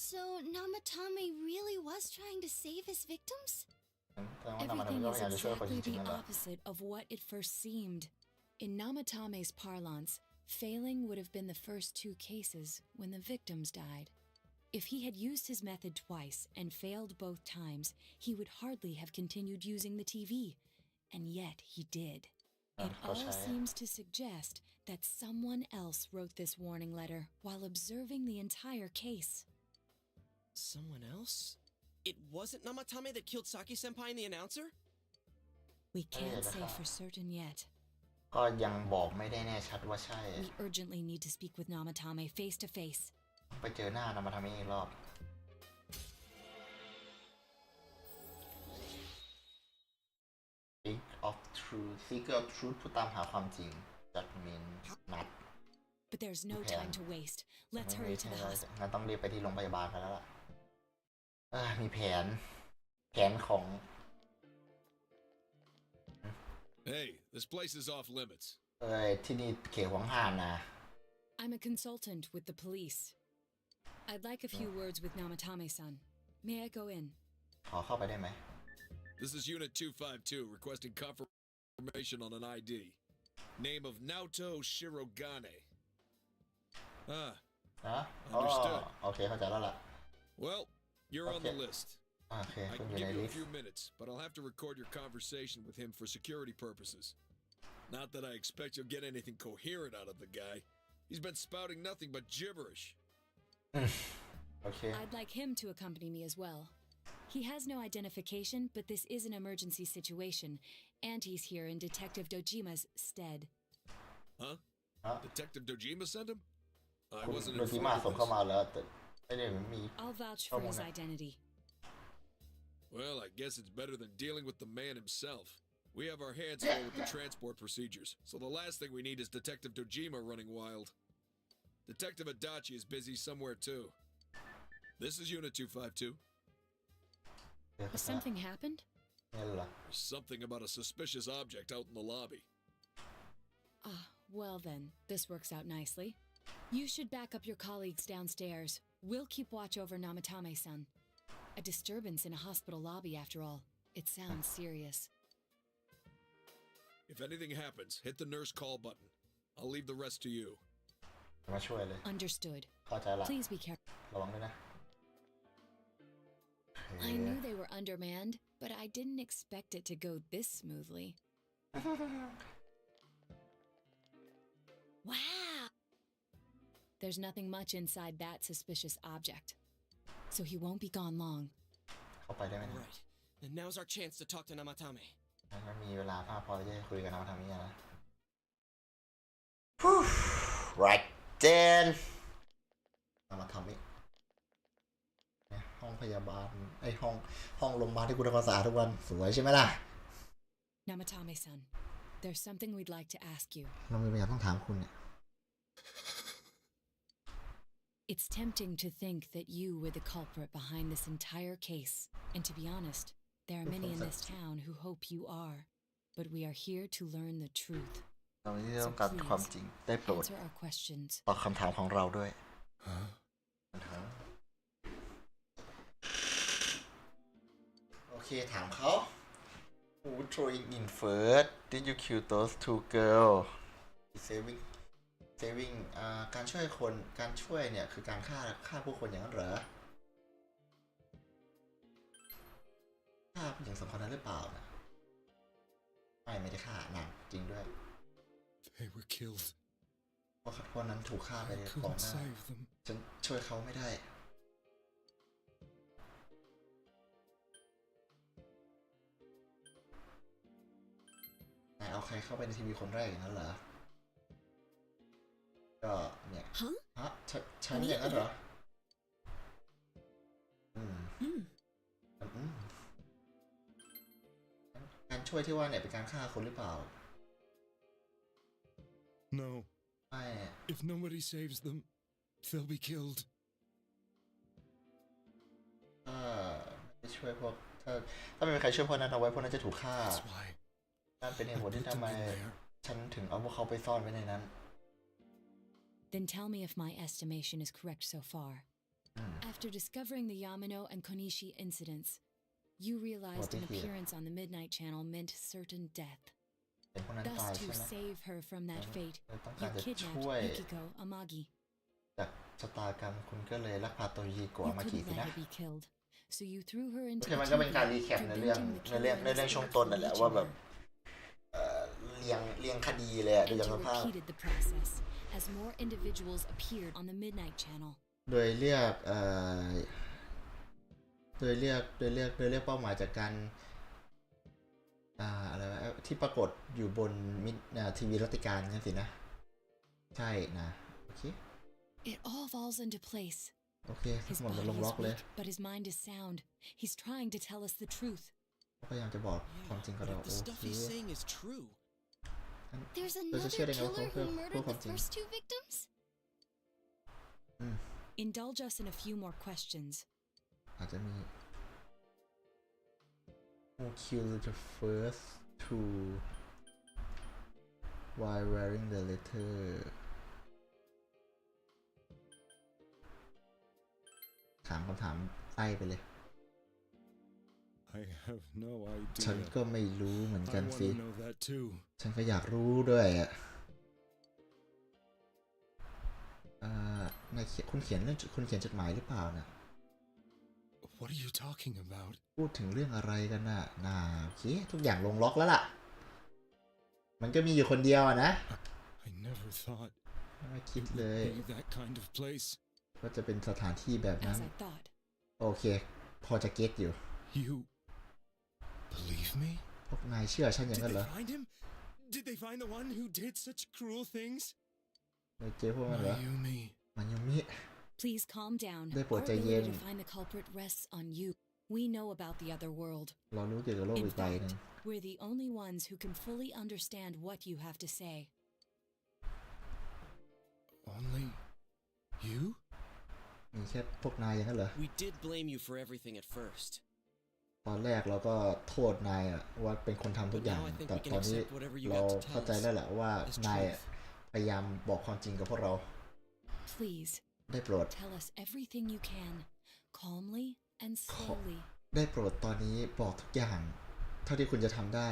So Namatame really was trying to save his victims? แต่ว่านามาทามิ Everything ก็ is พยายามจะช่วยคนจ exactly ริงๆ the นั่นแหละ opposite of what it first seemed. In Namatame's parlance, failing would have been the first two cases when the victims died. If he had used his method twice and failed both times, he would hardly have continued using the TV. And yet he did. It all seems to suggest that someone else wrote this warning letter while observing the entire case. Someone else? It wasn't Namatame that killed Saki-senpai and the announcer? We can't say for certain yet. ก็ยังบอกไม่ได้แน่ชัดว่าใช่ We urgently need to speak with Namatame face to face. ไปเจอหน้านามาทามิอีกรอบ Seeker of Truth ผู้ตามหาความจริง Judgment นัด But there's no time to waste. Let's hurry to the hospital. งั้นต้องรีบไปที่โรงพยาบาลกันแล้วล่ะมีแผนของ Hey, this place is off limits. ที่นี่เขตห่วงห้ามนะ I'm a consultant with the police. I'd like a few words with Namatame-san. May I go in? ขอเข้าไปได้ไหม This is Unit 252 requesting confirmation on an ID. Name of Naoto Shirogane. Understood. โอเคเข้าใจแล้วล่ะ Well, you're on the list. โอเค I คุณ can อยู่ใน give you ลิ a สต์ few minutes, but I'll have to record your conversation with him for security purposes. Not that I expect you'll get anything coherent out of the guy. He's been spouting nothing but gibberish. โอเค I'd like him to accompany me as well. He has no identification, but this is an emergency situation, and he's here in Detective Dojima's stead. Huh? Detective Dojima sent him? I คุณ wasn't โดจิมา informed ส่ง of เข้า this. มาแล้วแต่ไม่ได้มี I'll vouch Oh, for his no. identity. Well, I guess it's better than dealing with the man himself. We have our hands full with the transport procedures, so the last thing we need is Detective Dojima running wild. Detective Adachi is busy somewhere too. This is Unit 252. Has something happened? There's something about a suspicious object out in the lobby. Ah, well then, this works out nicely. You should back up your colleagues downstairs. We'll keep watch over Namatame-san. A disturbance in a hospital lobby, after all. It sounds serious. If anything happens, hit the nurse call button. I'll leave the rest to you. มาช่วยเลย Understood. เข้าใจละ Please be careful. ระวังด้วยนะ I knew they were undermanned, but I didn't expect it to go this smoothly. Wow. There's nothing much inside that suspicious object, so he won't be gone long. เข้าไปได้ไหม All right. Then now's our chance to talk to Namatame. มันมีเวลาพอที่จะคุยกันมาทำนี้นะ right then มาทำนี้ห้องพยาบาลไอห้องโรงพยาบาลที่กูทำความสะอาดทุกวันสวยใช่ไหมล่ะ Namatame-san, there's something we'd like to ask you. เรามีอะไรต้องถามคุณเนี่ย It's tempting to think that you were the culprit behind this entire case, and to be honest, there are many in this town who hope you are, but we are here to learn the truth. เราที่ต้องการความจริงได้โปรด Answer our questions. ตอบคำถามของเราด้วยโอเคถามเขา Who throwing in first Did you kill those two girls saving การช่วยคนการช่วยเนี่ยคือการฆ่าผู้คนอย่างนั้นเหรอฆ่าผู้หญิงสองคนนั้นหรือเปล่านะไม่ได้ฆ่านางจริงด้วย They were killed. เพราะคนนั้นถูกฆ่าไปในก่อนหน้าฉันช่วยเขาไม่ได้นายเอาใครเข้าไปในทีวีคนแรกอย่างนั้นเหรอก็เนี่ยฮะฉันอย่างนั้นเหรอการช่วยที่ว่าเนี่ยเป็นการฆ่าคนหรือเปล่า No. ไม่ If nobody saves them, they'll be killed. ไม่ช่วยพวกถ้าไม่มีใครช่วยพวกนั้นเอาไว้พวกนั้นจะถูกฆ่านั่นเป็นเหตุผลที่ทำไมฉันถึงเอาพวกเขาไปซ่อนไว้ในนั้น Then tell me if my estimation is correct so far. After discovering the Yamano and Konishi incidents, you realized an appearance on the Midnight Channel meant certain death. Thus, to save her from that fate, you kidnapped Yukiko Amagi. จากชะตากรรมคุณก็เลยลักพาตัวยูโกะ You อามากิ couldn't สิ let นะ her be killed, so you threw her into มัน the ก็เป็นการ TV, รีแคปในเรื่อง preventing the ช่วงต้นนั่นแหละว่าแบบเรียงคดีเลยโดย and ส you ภาพ repeated the process as more individuals appeared on the Midnight Channel. โดยเรียกเป้าหมายจากการอะไรวะที่ปรากฏอยู่บนทีวีรัติการนั่นสินะใช่นะโอเค It all falls into place. โอเคทั้ His งหมดมัน body ลงล็อก is เลย weak, but his mind is sound. He's trying to tell us the truth. พยายามจะบอกความจริงกับเรา If the โอ stuff เค he's saying is true. There's เราจะ another เชื่อได้ไงว่า killer เขา who พูด murdered ความ the จริง first two victims? Indulge us in a few more questions. อาจจะมี Who killed the first two while wearing the letter ถามคำถามไล่ไปเลย I have no ฉัน idea. ก็ไม่รู้เหมือน I กัน want สิ to know that too. ฉันก็อยากรู้ด้วยอ่ะคุณเขียนจดหมายหรือเปล่านะ What are you talking about? พูดถึงเรื่องอะไรกันน่ะโอเคทุกอย่างลงล็อกแล้วล่ะมันก็มีอยู่คนเดียวอะนะ I never thought ไม่คิดเลย be that kind of place. ว่าจะเป็นสถานที่แบบนั้น As I thought. โอเคพอจะเก็ตอยู่ You believe me? พวกนายเชื่อฉันอย่าง Did นั้นเหรอ they find him? Did they find the one who did such cruel things? นายเจอพวกมันเหรอ Mayumi. มันยูมิ Please calm down. ได้โปรด Our ใจเย็น ability to find the culprit rests on you. We know about the other world. เรารู้เกี่ยวกับโลก In อีกใบหนึง fact, we're the only ones who can fully understand what you have to say. Only you? มีแค่พวกนายอย่างนั้นเหรอ We did blame you for everything at first. ตอนแรกเราก็โทษนายอะว่าเป็นคนทำทุกอย่าง But now I think แต่ we can ตอนนี้ accept whatever you เรา got to tell เข้าใจ us แล้วแหละว่า as นายอะ truth. พยายามบอกความจริงกับพวกเรา Please, ได้โปรด tell us everything you can, calmly and slowly. ได้โปรดตอนนี้บอกทุกอย่าง เท่าที่คุณจะทำได้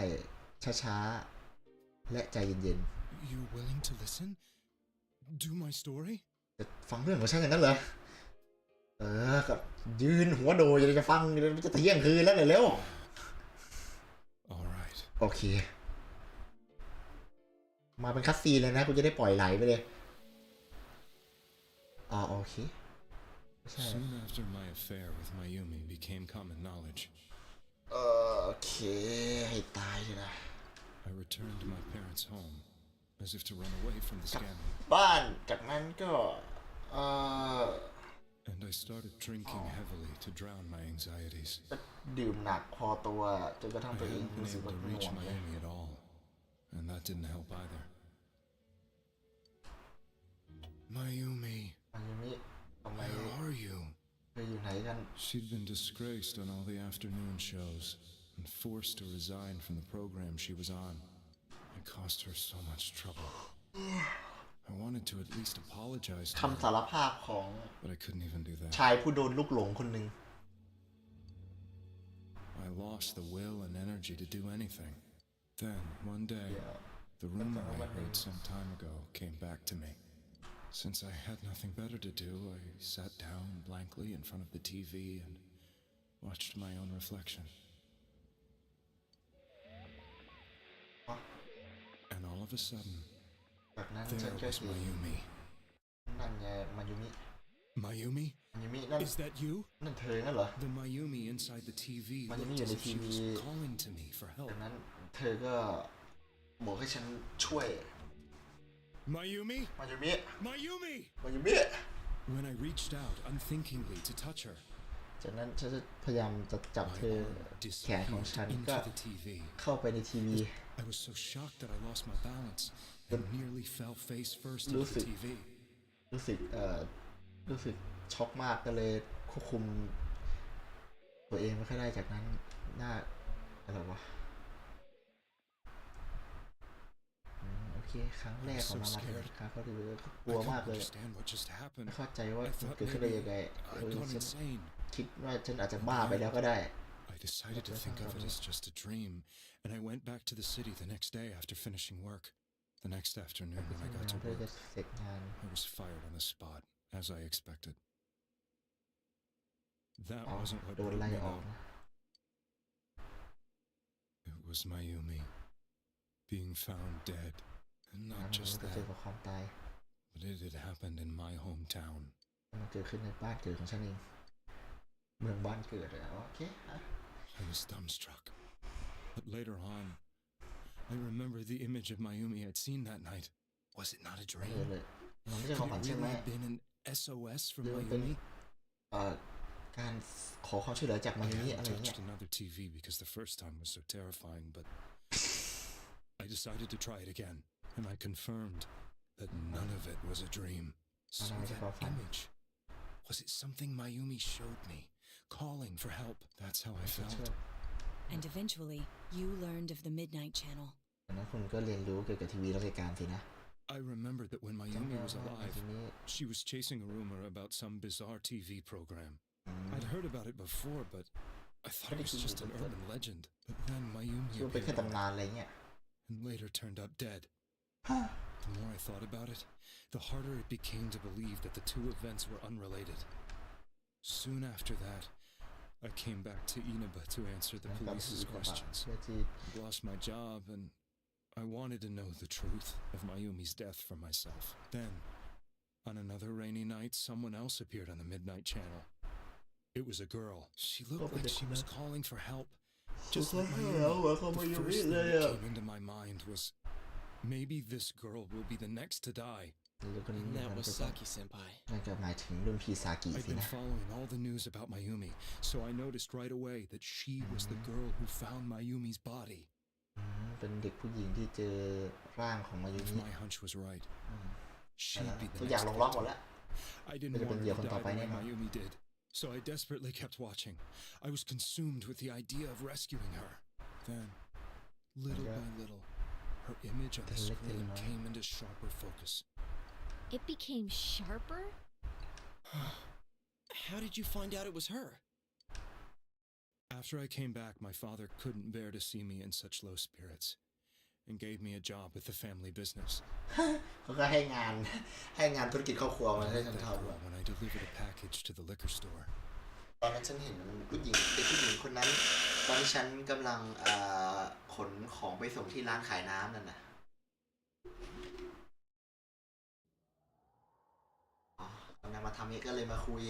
ช้าๆ และใจเย็น You willing to listen? Do my story? ๆจะฟังเรื่องของฉันอย่างนั้นเหรอกับยืนหัวโดอยากจะฟังจะเที่ยงคืนแล้วเร็ว All right. โอเค มาเป็นคัสซีนเลยนะคุณจะได้ปล่อยไหลไปเลยโอเคไม่ใช่ Soon after my affair with Mayumi became common knowledge, โอเคให้ตายเลยนะ I returned to my parents' home, as if to run away from the scandal. บ้านจากนั้นก็And I started drinking heavily to drown my anxieties. ดื่มหนักพอตัวจนกระทั่ง I ตัวเอง hadn't รู้ been สึก able ว่า to หน่ว reach งเลย Mayumi at all, and that didn't help either. Mayumi, มันยังไม่ทำไม where are you? ไปอยู่ไหนกัน She'd been disgraced on all the afternoon shows and forced to resign from the program she was on. It cost her so much trouble. I wanted to at least apologize to คำสา her, รภาพของ but I couldn't even do that. ชายผู้โดนลูกหลงคนหนึ่ง I lost the will and energy to do anything. Then, one day, the rumor I heard some time ago came back to me. Since I had nothing better to do, I sat down blankly in front of the TV and watched my own reflection. And all of a sudden, จากนั้นฉัน there ก็ was เห็น Mayumi. นั่นไงมายุมิ Mayumi? มายุมินั่น Is that you? นั่นเธอนั่นเหรอ The Mayumi inside the TV Mayumi looked as ở if she TV. was calling to me for help. จากนั้นเธอก็บอกให้ฉันช่วย Mayumi? มายุมิ Mayumi! มายุมิ When I reached out unthinkingly to touch her, จากนั้นฉันจะพยายามจะจับ my เธอ arm แขนของฉัน disappeared ก็ into the TV. เข้าไปในทีวี I was so shocked that I lost my balance and nearly fell face first into Lucy. the TV. รู้สึกช็อกมากก็เลยควบคุมตัวเองไม่ค่อยได้จากนั้นหน้าอะไรวะโอเคครั้งแรกของมามาเลยครับก็คือกลัว I มาก couldn't เลย understand what just happened. ไม่เข้าใจว่า I มัน thought เกิดขึ้นได้ maybe ยังไง I'd gone ฉัน insane. คิดว่าฉันอาจจะบ้าไปแล้วก็ได้ I decided to think of it as just a dream, and I went back to the city the next day after finishing work. The next afternoon when I got to เพื่อจะ work, เสร็จงาน I was fired on the spot, as I expected. That อ๋อ wasn't what โดน made ไล่ me ออก know. นะ It was Mayumi being found dead. And งาน not นี้ just ก็เจอ that, กับความตาย but it had happened in my hometown. มันเกิดขึ้นในบ้านเกิดของฉันเองเมืองบ้านเกิดเลยโอเค I was dumbstruck. But later on, I remember the image of Mayumi I'd seen that night. Was it not a เอ dream? อเลยมันไม่ใช่ความ Could ฝัน it ใช่ไหม really have been an SOS from หรือมันเป็น Mayumi? การขอความช่วยเหลือจากมา I ยุมิ hadn't อะไรเงี้ย touched another TV because the first time was so terrifying, but I decided to try it again, and I confirmed that none of it was a dream. So that image, was it something Mayumi showed me, calling for help? That's how I felt. And eventually, you learned of the Midnight Channel. ดังนั้นคุณก็เรียนรู้เกี่ยวกับทีวีรายการสินะ I remembered that when Mayumi was alive, ทีนี้ she was chasing a rumor about some bizarre TV program. I'd heard about it before, but I thought it was just an urban legend. But then Mayumi คิดว่าเป็นแค่ appeared ตำนานอะไรเงี้ย and later turned up dead. The more I thought about it, the harder it became to believe that the two events were unrelated. Soon after that, I came back to Inaba to answer the police's questions. I lost my job and I wanted to know the truth of Mayumi's death for myself. Then, on another rainy night, someone else appeared on the Midnight Channel. It was a girl. She looked like she was calling for help. Just like Mayumi. The first thing that came into my mind was, maybe this girl will be the next to die. And that was Saki-senpai. น่าจะหมายถึงรุ่นพี่ซากิ I've สิ been นะ following all the news about Mayumi, so I noticed right away that she was the girl who found Mayumi's body. เป็นเด็กผู้หญิงที่เจอร่างของมายุ If มิ my hunch was right, she'd be ทุ the กอย่าง next ลงล็อกหมด victim. แล้ว I didn't want her to die the way Mayumi did, so I desperately kept watching. I was consumed with the idea of rescuing her. Then, little by little, her image on the screen came into sharper focus. It became sharper? How did you find out it was her? After I came back, my father couldn't bear to see me in such low spirits and gave me a job with the family business. เขาก็ให้งานธุรกิจครอบครัวมาให้ฉันทำ When I delivered a package to the liquor store. ตอนนั้นฉันเห็นผู้หญิงเด็กผู้หญิงคนนั้นตอนที่ฉันกำลังขนของไปส่งที่ร้านขายน้ำนั่นน่ะตอนนั้นมาทำนี้ก็เลยมาคุย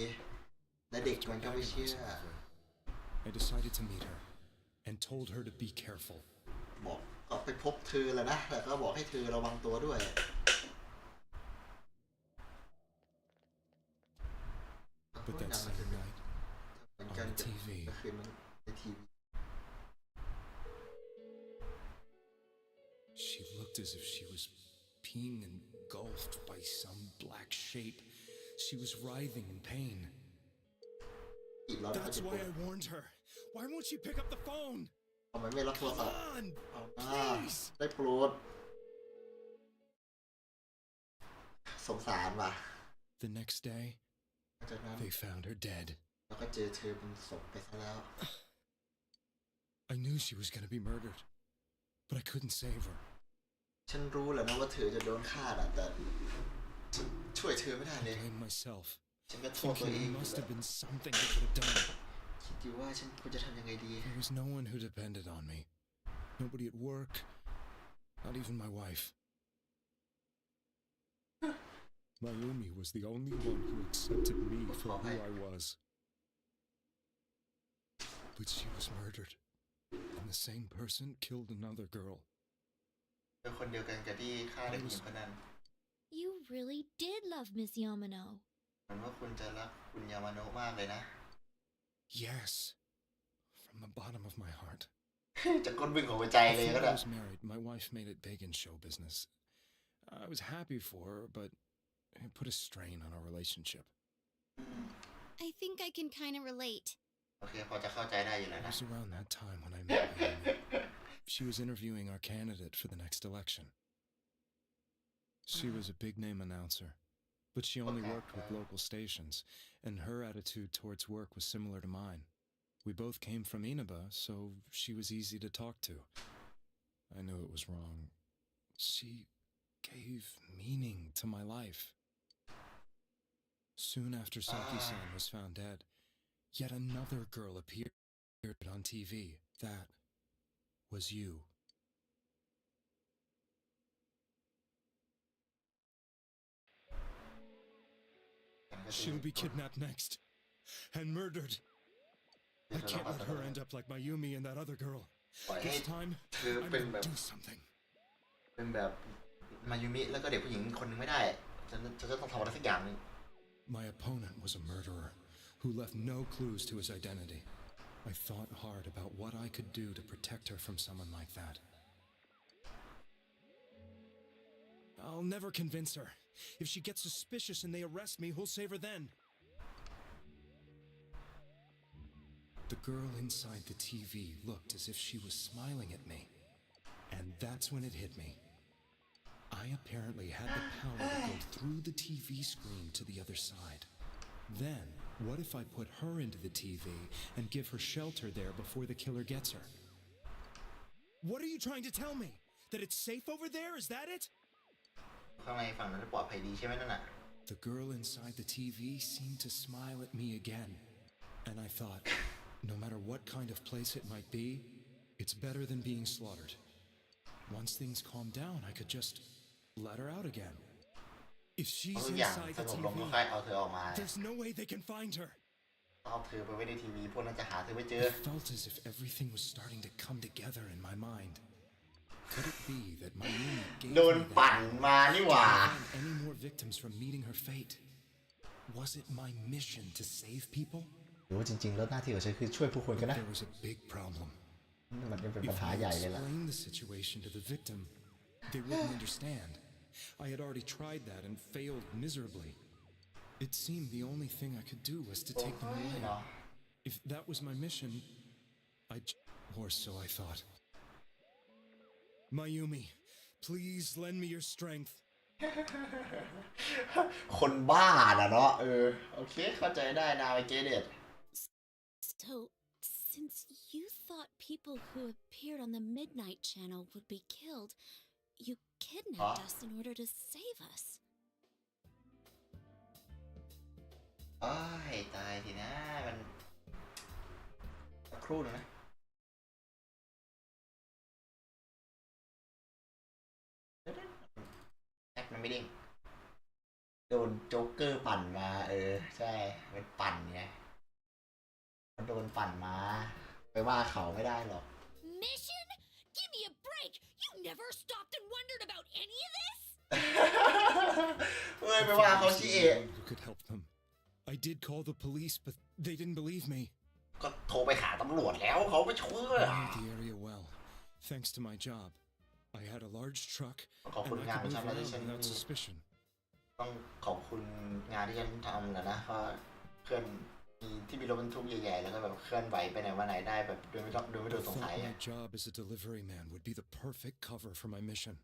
และเด็กมันก็ไม่เชื่อ I decided to meet her and told her to be careful. บอกก็ไปพบเธอแล้วนะแต่ก็บอกให้เธอระวังตัวด้วย But that same night, on the TV, ก็คือมันในทีวี she looked as if she was being engulfed by some black shape. She was writhing in pain. That's why I warned her. Why won't she pick up the phone? ทำไมไม่รับโทรศัพท์ Please. ได้โปรดสงสารว่ะ The next day, they found her dead. แล้วก็เจอเธอเป็นศพไปซะแล้ว I knew she was going to be murdered, but I couldn't save her. ฉันรู้แหละนะว่าเธอจะโดนฆ่าแต่ฉันช่วยเธอไม่ได้เลย I blamed myself, ฉันก็โทษตัว thinking เอง there must have been something I could have done. คิดอยู่ว่าฉันควรจะทำยังไงดี There was no one who depended on me. Nobody at work, not even my wife. Mayumi was the only one who accepted me for who I was. But she was murdered, and the same person killed another girl. เป็นคนเดียวกันกับที่ฆ่าเด็กหญิงคนนั้น You really did love Miss Yamano. เหมือนว่าคุณจะรักคุณยามาโนะมากเลยนะ Yes, from the bottom of my heart. จากก้นบึ้งของหัวใจเลยก็ Before ได้ I was married, my wife made it big in show business. I was happy for her, but it put a strain on our relationship. I think I can kind of relate. โอเคพอจะเข้าใจได้อยู่แล้ว It นะ was around that time when I met Naomi. She was interviewing our candidate for the next election. She was a big-name announcer, but she only worked with local stations, and her attitude towards work was similar to mine. We both came from Inaba, so she was easy to talk to. I knew it was wrong. She gave meaning to my life. Soon after Saki-san was found dead, yet another girl appeared on TV. That was you. She'll be kidnapped next and murdered. I can't let her end up like Mayumi and that other girl. This time, I'm gonna do something. เป็นแบบมายุมิแล้วก็เด็กผู้หญิงคนหนึ่งไม่ได้ฉันจะต้องทำอะไรสักอย่างหนึ่ง My opponent was a murderer who left no clues to his identity. I thought hard about what I could do to protect her from someone like that. I'll never convince her. If she gets suspicious and they arrest me, who'll save her then? The girl inside the TV looked as if she was smiling at me. And that's when it hit me. I apparently had the power to go through the TV screen to the other side. Then, what if I put her into the TV and give her shelter there before the killer gets her? What are you trying to tell me? That it's safe over there? Is that it? ข้างในฝั่งนั้นปลอดภัยดีใช่ไหมนั่นน่ะ The girl inside the TV seemed to smile at me again. And I thought, No matter what kind of place it might be, it's better than being slaughtered. Once things calm down, I could just let her out again. If เอา she's ทุกอย่าง inside ส the งบลง TV, ค่อยๆเอาเธอออกมา there's no way they can find her. เอาเธอไปไว้ในทีวีพวกนั้นจะหาเธอไม่เจอ It felt as if everything was starting to come together in my mind. Could it be that my unit gave โดน me ปั่น that มานี่หว่า to prevent any more victims from meeting her fate? Was it my mission to save people? หรือว่าจริงๆแล้วหน้าที่ของฉันคือช่วยผู้คนกันนะ There was a big problem. มันเป็นปัญ If หา I ใหญ่เลยล่ะ explained the situation to the victim, they wouldn't understand. I had already tried that and failed miserably. It seemed the only thing I could do was to take them away. If that was my mission, or so I thought. Mayumi, please lend me your strength. คนบ้าน่ะเนาะโอเคเข้าใจได้นะไอเกเดต So, since you thought people who appeared on the Midnight Channel would be killed, you kidnapped us in order to save us. อ้ายตายทีนะมันสักครู่นึงนะแอปมันไม่ดิ้งโดนโจ๊กเกอร์ปั่นมาใช่เป็นปั่นไงมันโดนปั่นมาไปว่าเขาไม่ได้หรอก Mission? Give me a break! You never stopped and wondered about any of this? เอ้ยไปว่าเขาชี้เอ Who could help them? I did call the police, but they didn't believe me. ก็โทรไปหาตำรวจแล้วเขาไม่ช่วย I knew the area well, thanks to my job. I had a large truck, and I could move around without suspicion. ต้องขอบคุณงานที่ฉันทำนะเพราะเคลื่อนที่มีรถบรรทุกใหญ่ๆแล้วก็แบบเคลื่อนไหวไปไหนมาไหนได้แบบโดยไม่โดนสงสัย My job as a delivery man would be the perfect cover for my mission.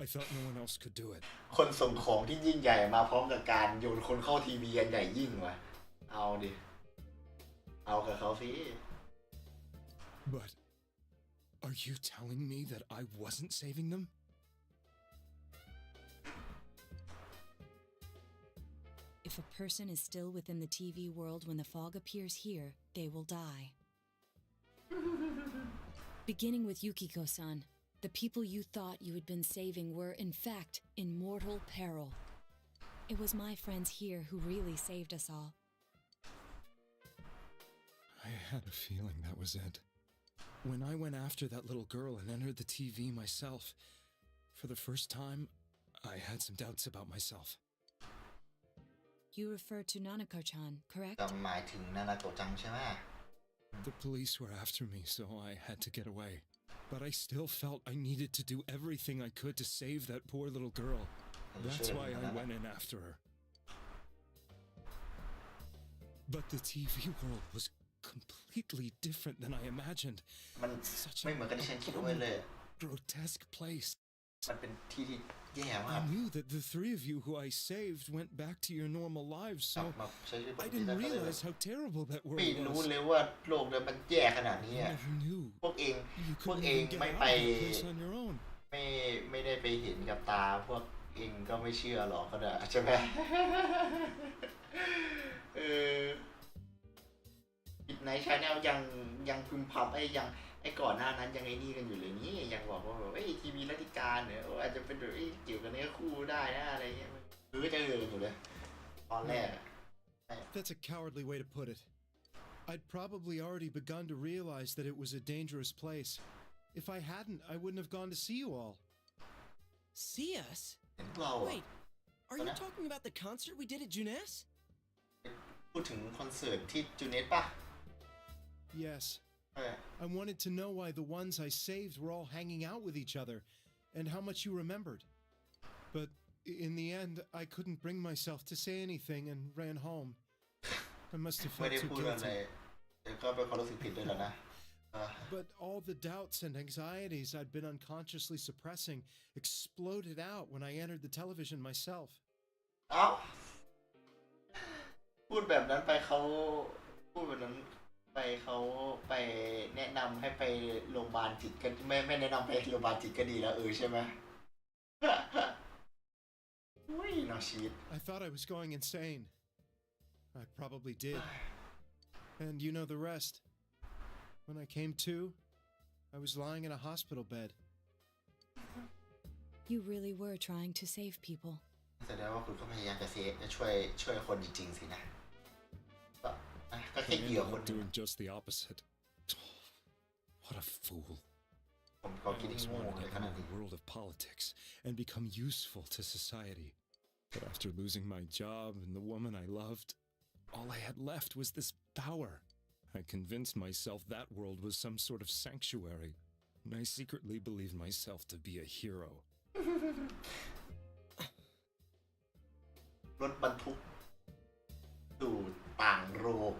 I thought no one else could do it. คนส่งของที่ยิ่งใหญ่มาพร้อมกับการโยนคนเข้าทีวีอันใหญ่ยิ่งว่ะเอาดิเอากับเขาสิ But are you telling me that I wasn't saving them? If a person is still within the TV world when the fog appears here, they will die. Beginning with Yukiko-san, the people you thought you had been saving were, in fact, in mortal peril. It was my friends here who really saved us all. I had a feeling that was it. When I went after that little girl and entered the TV myself, for the first time, I had some doubts about myself. You refer to Nanako-chan, correct? หมายถึงนานาโกะจังใช่ไหม The police were after me, so I had to get away. But I still felt I needed to do everything I could to save that poor little girl. That's why I went in after her. But the TV world was completely different than I imagined. มันไม่เหมือนกับที่ฉันคิดไว้เลย Grotesque place. มันเป็นที่ที่แย่มาก I knew that the three of you who I saved went back to your normal lives, so I didn't realize how terrible that ไม่ world รู้ was. เลยว่าโลกเนี่ยมันแย่ขนาดนี้ I อะ never knew. พวกเอง You พวก couldn't เอง even get ไม่ out ไป of the place on your own. ไม่ได้ไปเห็นกับตาพวกเองก็ไม่เชื่อหรอกก็ได้ใช่ไหม ปิดไนท์ชาแนลยังพึมพำไอ้ก่อนหน้านั้นยังไอ้นี่กันอยู่เลยนี่ยังบอกว่าแบบทีวีรัติการเนี่ยอาจจะเป็นแบบเกี่ยวกับเนื้อคู่ได้นะอะไรเงี้ยจะกันอยู่เลยตอนแรก That's a cowardly way to put it. I'd probably already begun to realize that it was a dangerous place. If I hadn't, I wouldn't have gone to see you all. See us? Wait, are you talking about the concert we did at Junes? พูดถึงคอนเสิร์ตที่จูเนสป่ะ Yes. I wanted to know why the ones I saved were all hanging out with each other, and how much you remembered. But in the end, I couldn't bring myself to say anything and ran home. I must have ไม่ felt ได้ too พูดอะไร guilty. ก็เป็นความรู้สึกผิดด้วยแหละนะ But all the doubts and anxieties I'd been unconsciously suppressing exploded out when I entered the television myself. เอ้าพูดแบบนั้นไปเขาพูดแบบนั้นไปเขาไปแนะนำให้ไปโรงพยาบาลจิตกันไม่แนะนำไปโรงพยาบาลจิตก็ดีแล้วใช่ไหม อุ้ยน่าชีวิต I thought I was going insane. I probably did. And you know the rest. When I came to, I was lying in a hospital bed. You really were trying to save people. แสดงว่าคุณก็พยายามจะช่วยคนจริงๆสินะก็แค่เหยื่อคนนึง doing just the opposite. What a fool. ผมก็คิด I ที่ always โง่ wanted ใน to ขนาด enter นี้ the world of politics and become useful to society. But after losing my job and the woman I loved, all I had left was this power. I convinced myself that world was some sort of sanctuary, and I secretly believed myself to be a hero. รถบรรทุกสู่ต่างโลก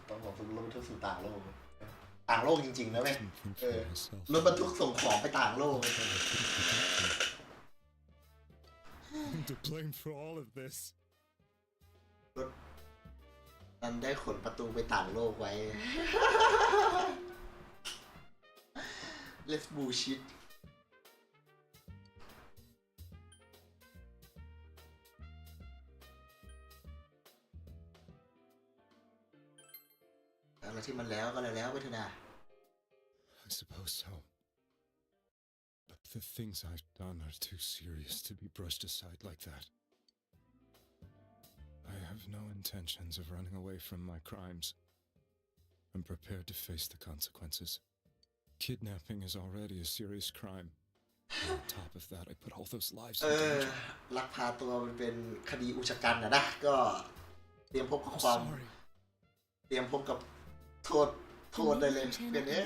ต้องบอกรถบรรทุกสู่ต่างโลกจริงๆนะเว้ยรถบรรทุกส่งของไปต่างโลก I'm to blame for all of this. รถนั้นได้ขนประตูไปต่างโลกไว้ Let's bullshit อะไรที่มันแล้วก็แล้วไปเถอะนะ I suppose so. But the things I've done are too serious to be brushed aside like that. I have no intentions of running away from my crimes. I'm prepared to face the consequences. Kidnapping is already a serious crime. And on top of that, I put all those lives in danger. ลักพาตัวมันเป็นคดีอุกชะกันนะก็เตรียมพบกับความเตรียมพบกับโทษได้เลยเป็นเอ๊ะ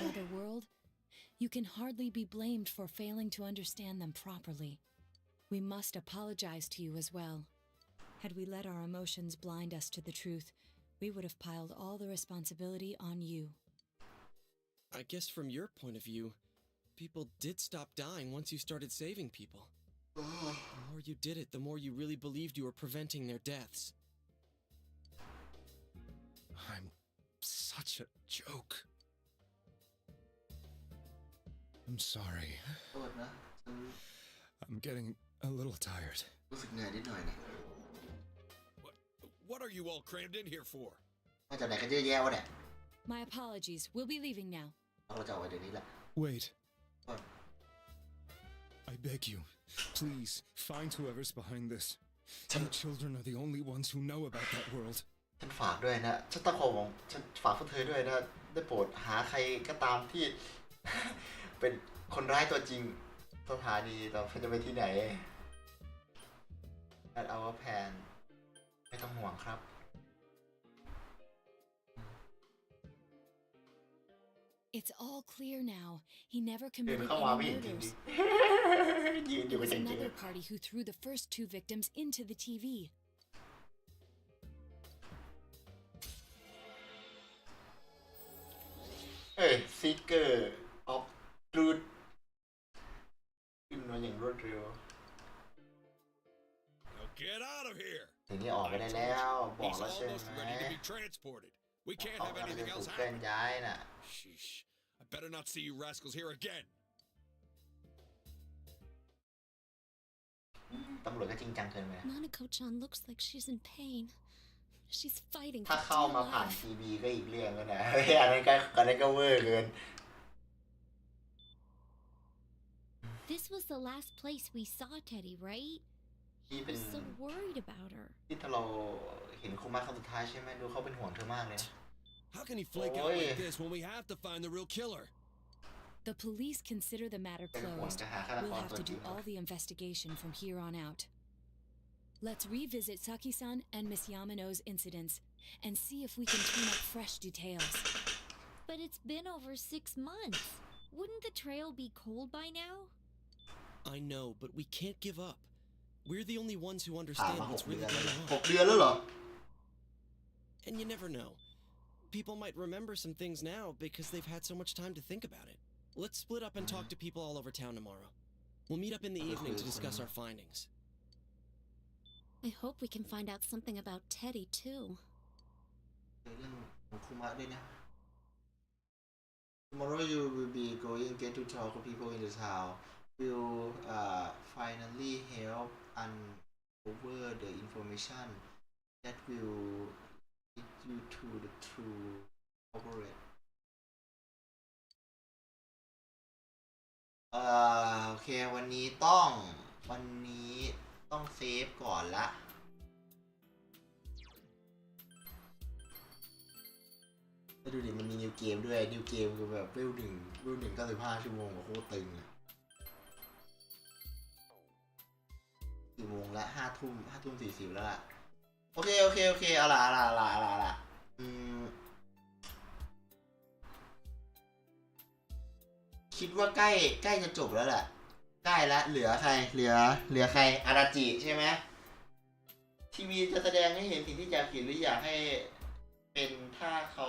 You can hardly be blamed for failing to understand them properly. We must apologize to you as well. Had we let our emotions blind us to the truth, we would have piled all the responsibility on you. I guess from your point of view, people did stop dying once you started saving people. The more you did it, the more you really believed you were preventing their deaths. I'm such a joke. I'm sorry. I'm getting a little tired. รู้สึกเหนื่อยนิดหน่อยนะ What are you all crammed in here for? มาจากไหนกันเยอะแยะวะเนี่ย My apologies. We'll be leaving now. เราจะเอาไว้เดี๋ยวนี้แหละ Wait. I beg you, please find whoever's behind this. You children are the only ones who know about that world. ฉันฝากด้วยนะฉันต้องขอบอกฉันฝากพวกเธอด้วยนะได้โปรดหาใครก็ตามที่ เป็นคนร้ายตัวจริงสถานีเราจะไปที่ไหน At our plan ไม่ต้องห่วงครับ It's all clear now. He never committed any murders. It was another party who threw the first two victims into the TV. Seeker of Truth ขึ้นมาอย่างรวดเร็ว Now get out of here. ทีนี้ออกไปได้แล้วบอก He's แล้วใช่ไหม almost ready to be transported. We can't ออก have มาจะ anything ถู else กเคลื่อน happen. ย้ายน่ะ Sheesh. I better not see you rascals here again. ตำรวจก็จริงจังเกินไป Nanako-chan looks like she's in pain. She's fighting ถ้า for เข้า dear มาผ่าน life. ทีวีก็อีกเรื่องแล้วนะ อันนั้นก็เวอร์เกิน This was the last place we saw Teddy, right? He was so worried about her. ที่ถ้าเราเห็นคุมะครั้งสุดท้ายใช่ไหมดูเขาเป็นห่วงเธอมากเลยนะ How can he flake out like this when we have to find the real killer? The police consider the matter closed. We'll have to do all the investigation from here on out. Let's revisit Saki-san and Miss Yamano's incidents and see if we can turn up fresh details. But it's been over 6 months. Wouldn't the trail be cold by now? I know, but we can't give up. We're the only ones who understand what's really going on. 6 เดือนแล้วเหรอ And you never know. People might remember some things now because they've had so much time to think about it. Let's split up and talk to people all over town tomorrow. We'll meet up in the evening to discuss our findings. I hope we can find out something about Teddy, too. เรื่องของคุมะด้วยนะ Tomorrow you will be going get to talk to people in the town. Will finally help uncover the information that will lead you to the true corporate โอเควันนี้ต้องเซฟก่อนละดูดิมันมีนิวเกมด้วยนิวเกมคือแบบเวล1 95 ชั่วโมงโคตรตึงอะกี่โมงละ5 ทุ่ม40แล้วล่ะโอเคเอาล่ะคิดว่าใกล้จะจบแล้วแหละใกล้แล้วเหลือใครเหลือใครอาราจิใช่ไหมทีวีจะแสดงให้เห็นสิ่งที่อยากเห็นหรืออยากให้เป็นถ้าเขา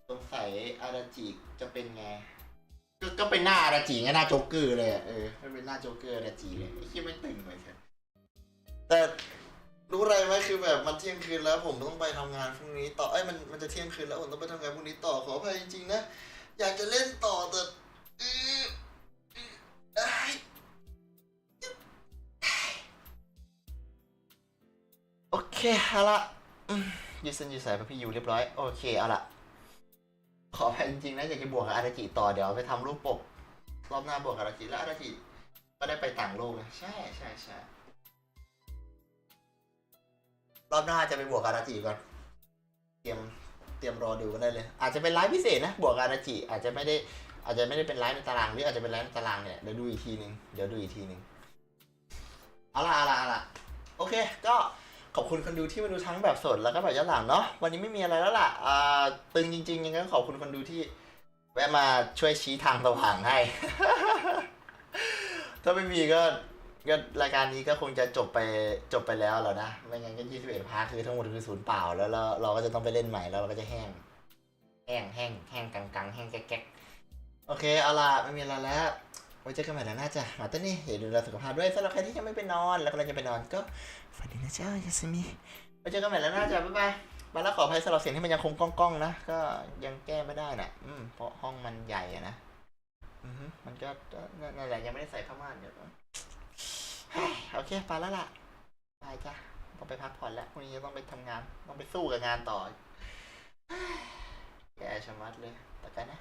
สงสัยอาราจิจะเป็นไงก็เป็นหน้าอาราจิไงหน้าโจ๊กเกอร์เลยไม่เป็นหน้าโจ๊กเกอร์อาราจิเลยไอ้ที่ไม่ตึงเลยครับแต่รู้อะไรไหมคือแบบมันเที่ยงคืนแล้วผมต้องไปทำงานพรุ่งนี้ต่อมันจะเที่ยงคืนแล้วผมต้องไปทำงานพรุ่งนี้ต่อขออภัยจริงๆนะอยากจะเล่นต่อแต่โอเคเอาละยืดเส้นยืดสายพี่ยูเรียบร้อยโอเคเอาละขออภัยจริงๆนะอยากจะบวกกับอาราจิต่อเดี๋ยวไปทำรูปปกรอบหน้าบวกกับอาราจิแล้วอาราจิก็ได้ไปต่างโลกเลยใช่รอบหน้าจะไปบวกกับอาราจิก่อนเตรียมรอดูกันได้เลยอาจจะเป็นไลฟ์พิเศษนะบวกกับอาราจิอาจจะไม่ได้เป็นไลฟ์ในตารางหรืออาจจะเป็นไลฟ์ในตารางเนี่ยเดี๋ยวดูอีกทีนึงเอาล่ะโอเคก็ขอบคุณคนดูที่มาดูทั้งแบบสดแล้วก็แบบย้อนหลังเนาะวันนี้ไม่มีอะไรแล้วล่ะตึงจริงๆยังไงก็ขอบคุณคนดูที่แวะมาช่วยชี้ทางสว่างให้ ถ้าไม่มีก็รายการนี้ก็คงจะจบไปแล้วแล้วนะไม่งั้นก็21 พาร์ทคือทั้งหมดคือศูนย์เปล่าแล้วเราก็จะต้องไปเล่นใหม่แล้วเราก็จะแห้งกังแห้งแก๊กโอเคเอาล่ะไม่มีอะไรแล้วไว้เจอกันใหม่แล้วน่าจะมาต้นนี่เดี๋ยวดูแลสุขภาพด้วยสำหรับใครที่ยังไม่ไปนอนแล้วก็จะไปนอนก็ฝันดีนะเจ้ายาสมิไว้เจอกันใหม่แล้วน่าจะบ๊ายบายมาแล้วขออภัยสำหรับเสียงที่มันยังคงก้องนะก็ยังแก้ไม่ได้น่ะเพราะห้องมันใหญ่อะนะมันก็นั่นแหละยังไม่ได้ใส่ผ้าม่านเดี๋ยวโอเคไปแล้วล่ะไปจ้ะต้องไปพักผ่อนแล้วพรุ่งนี้จะต้องไปทำงานต้องไปสู้กับงานต่อแย่ชะมัดเลยแต่กันนะ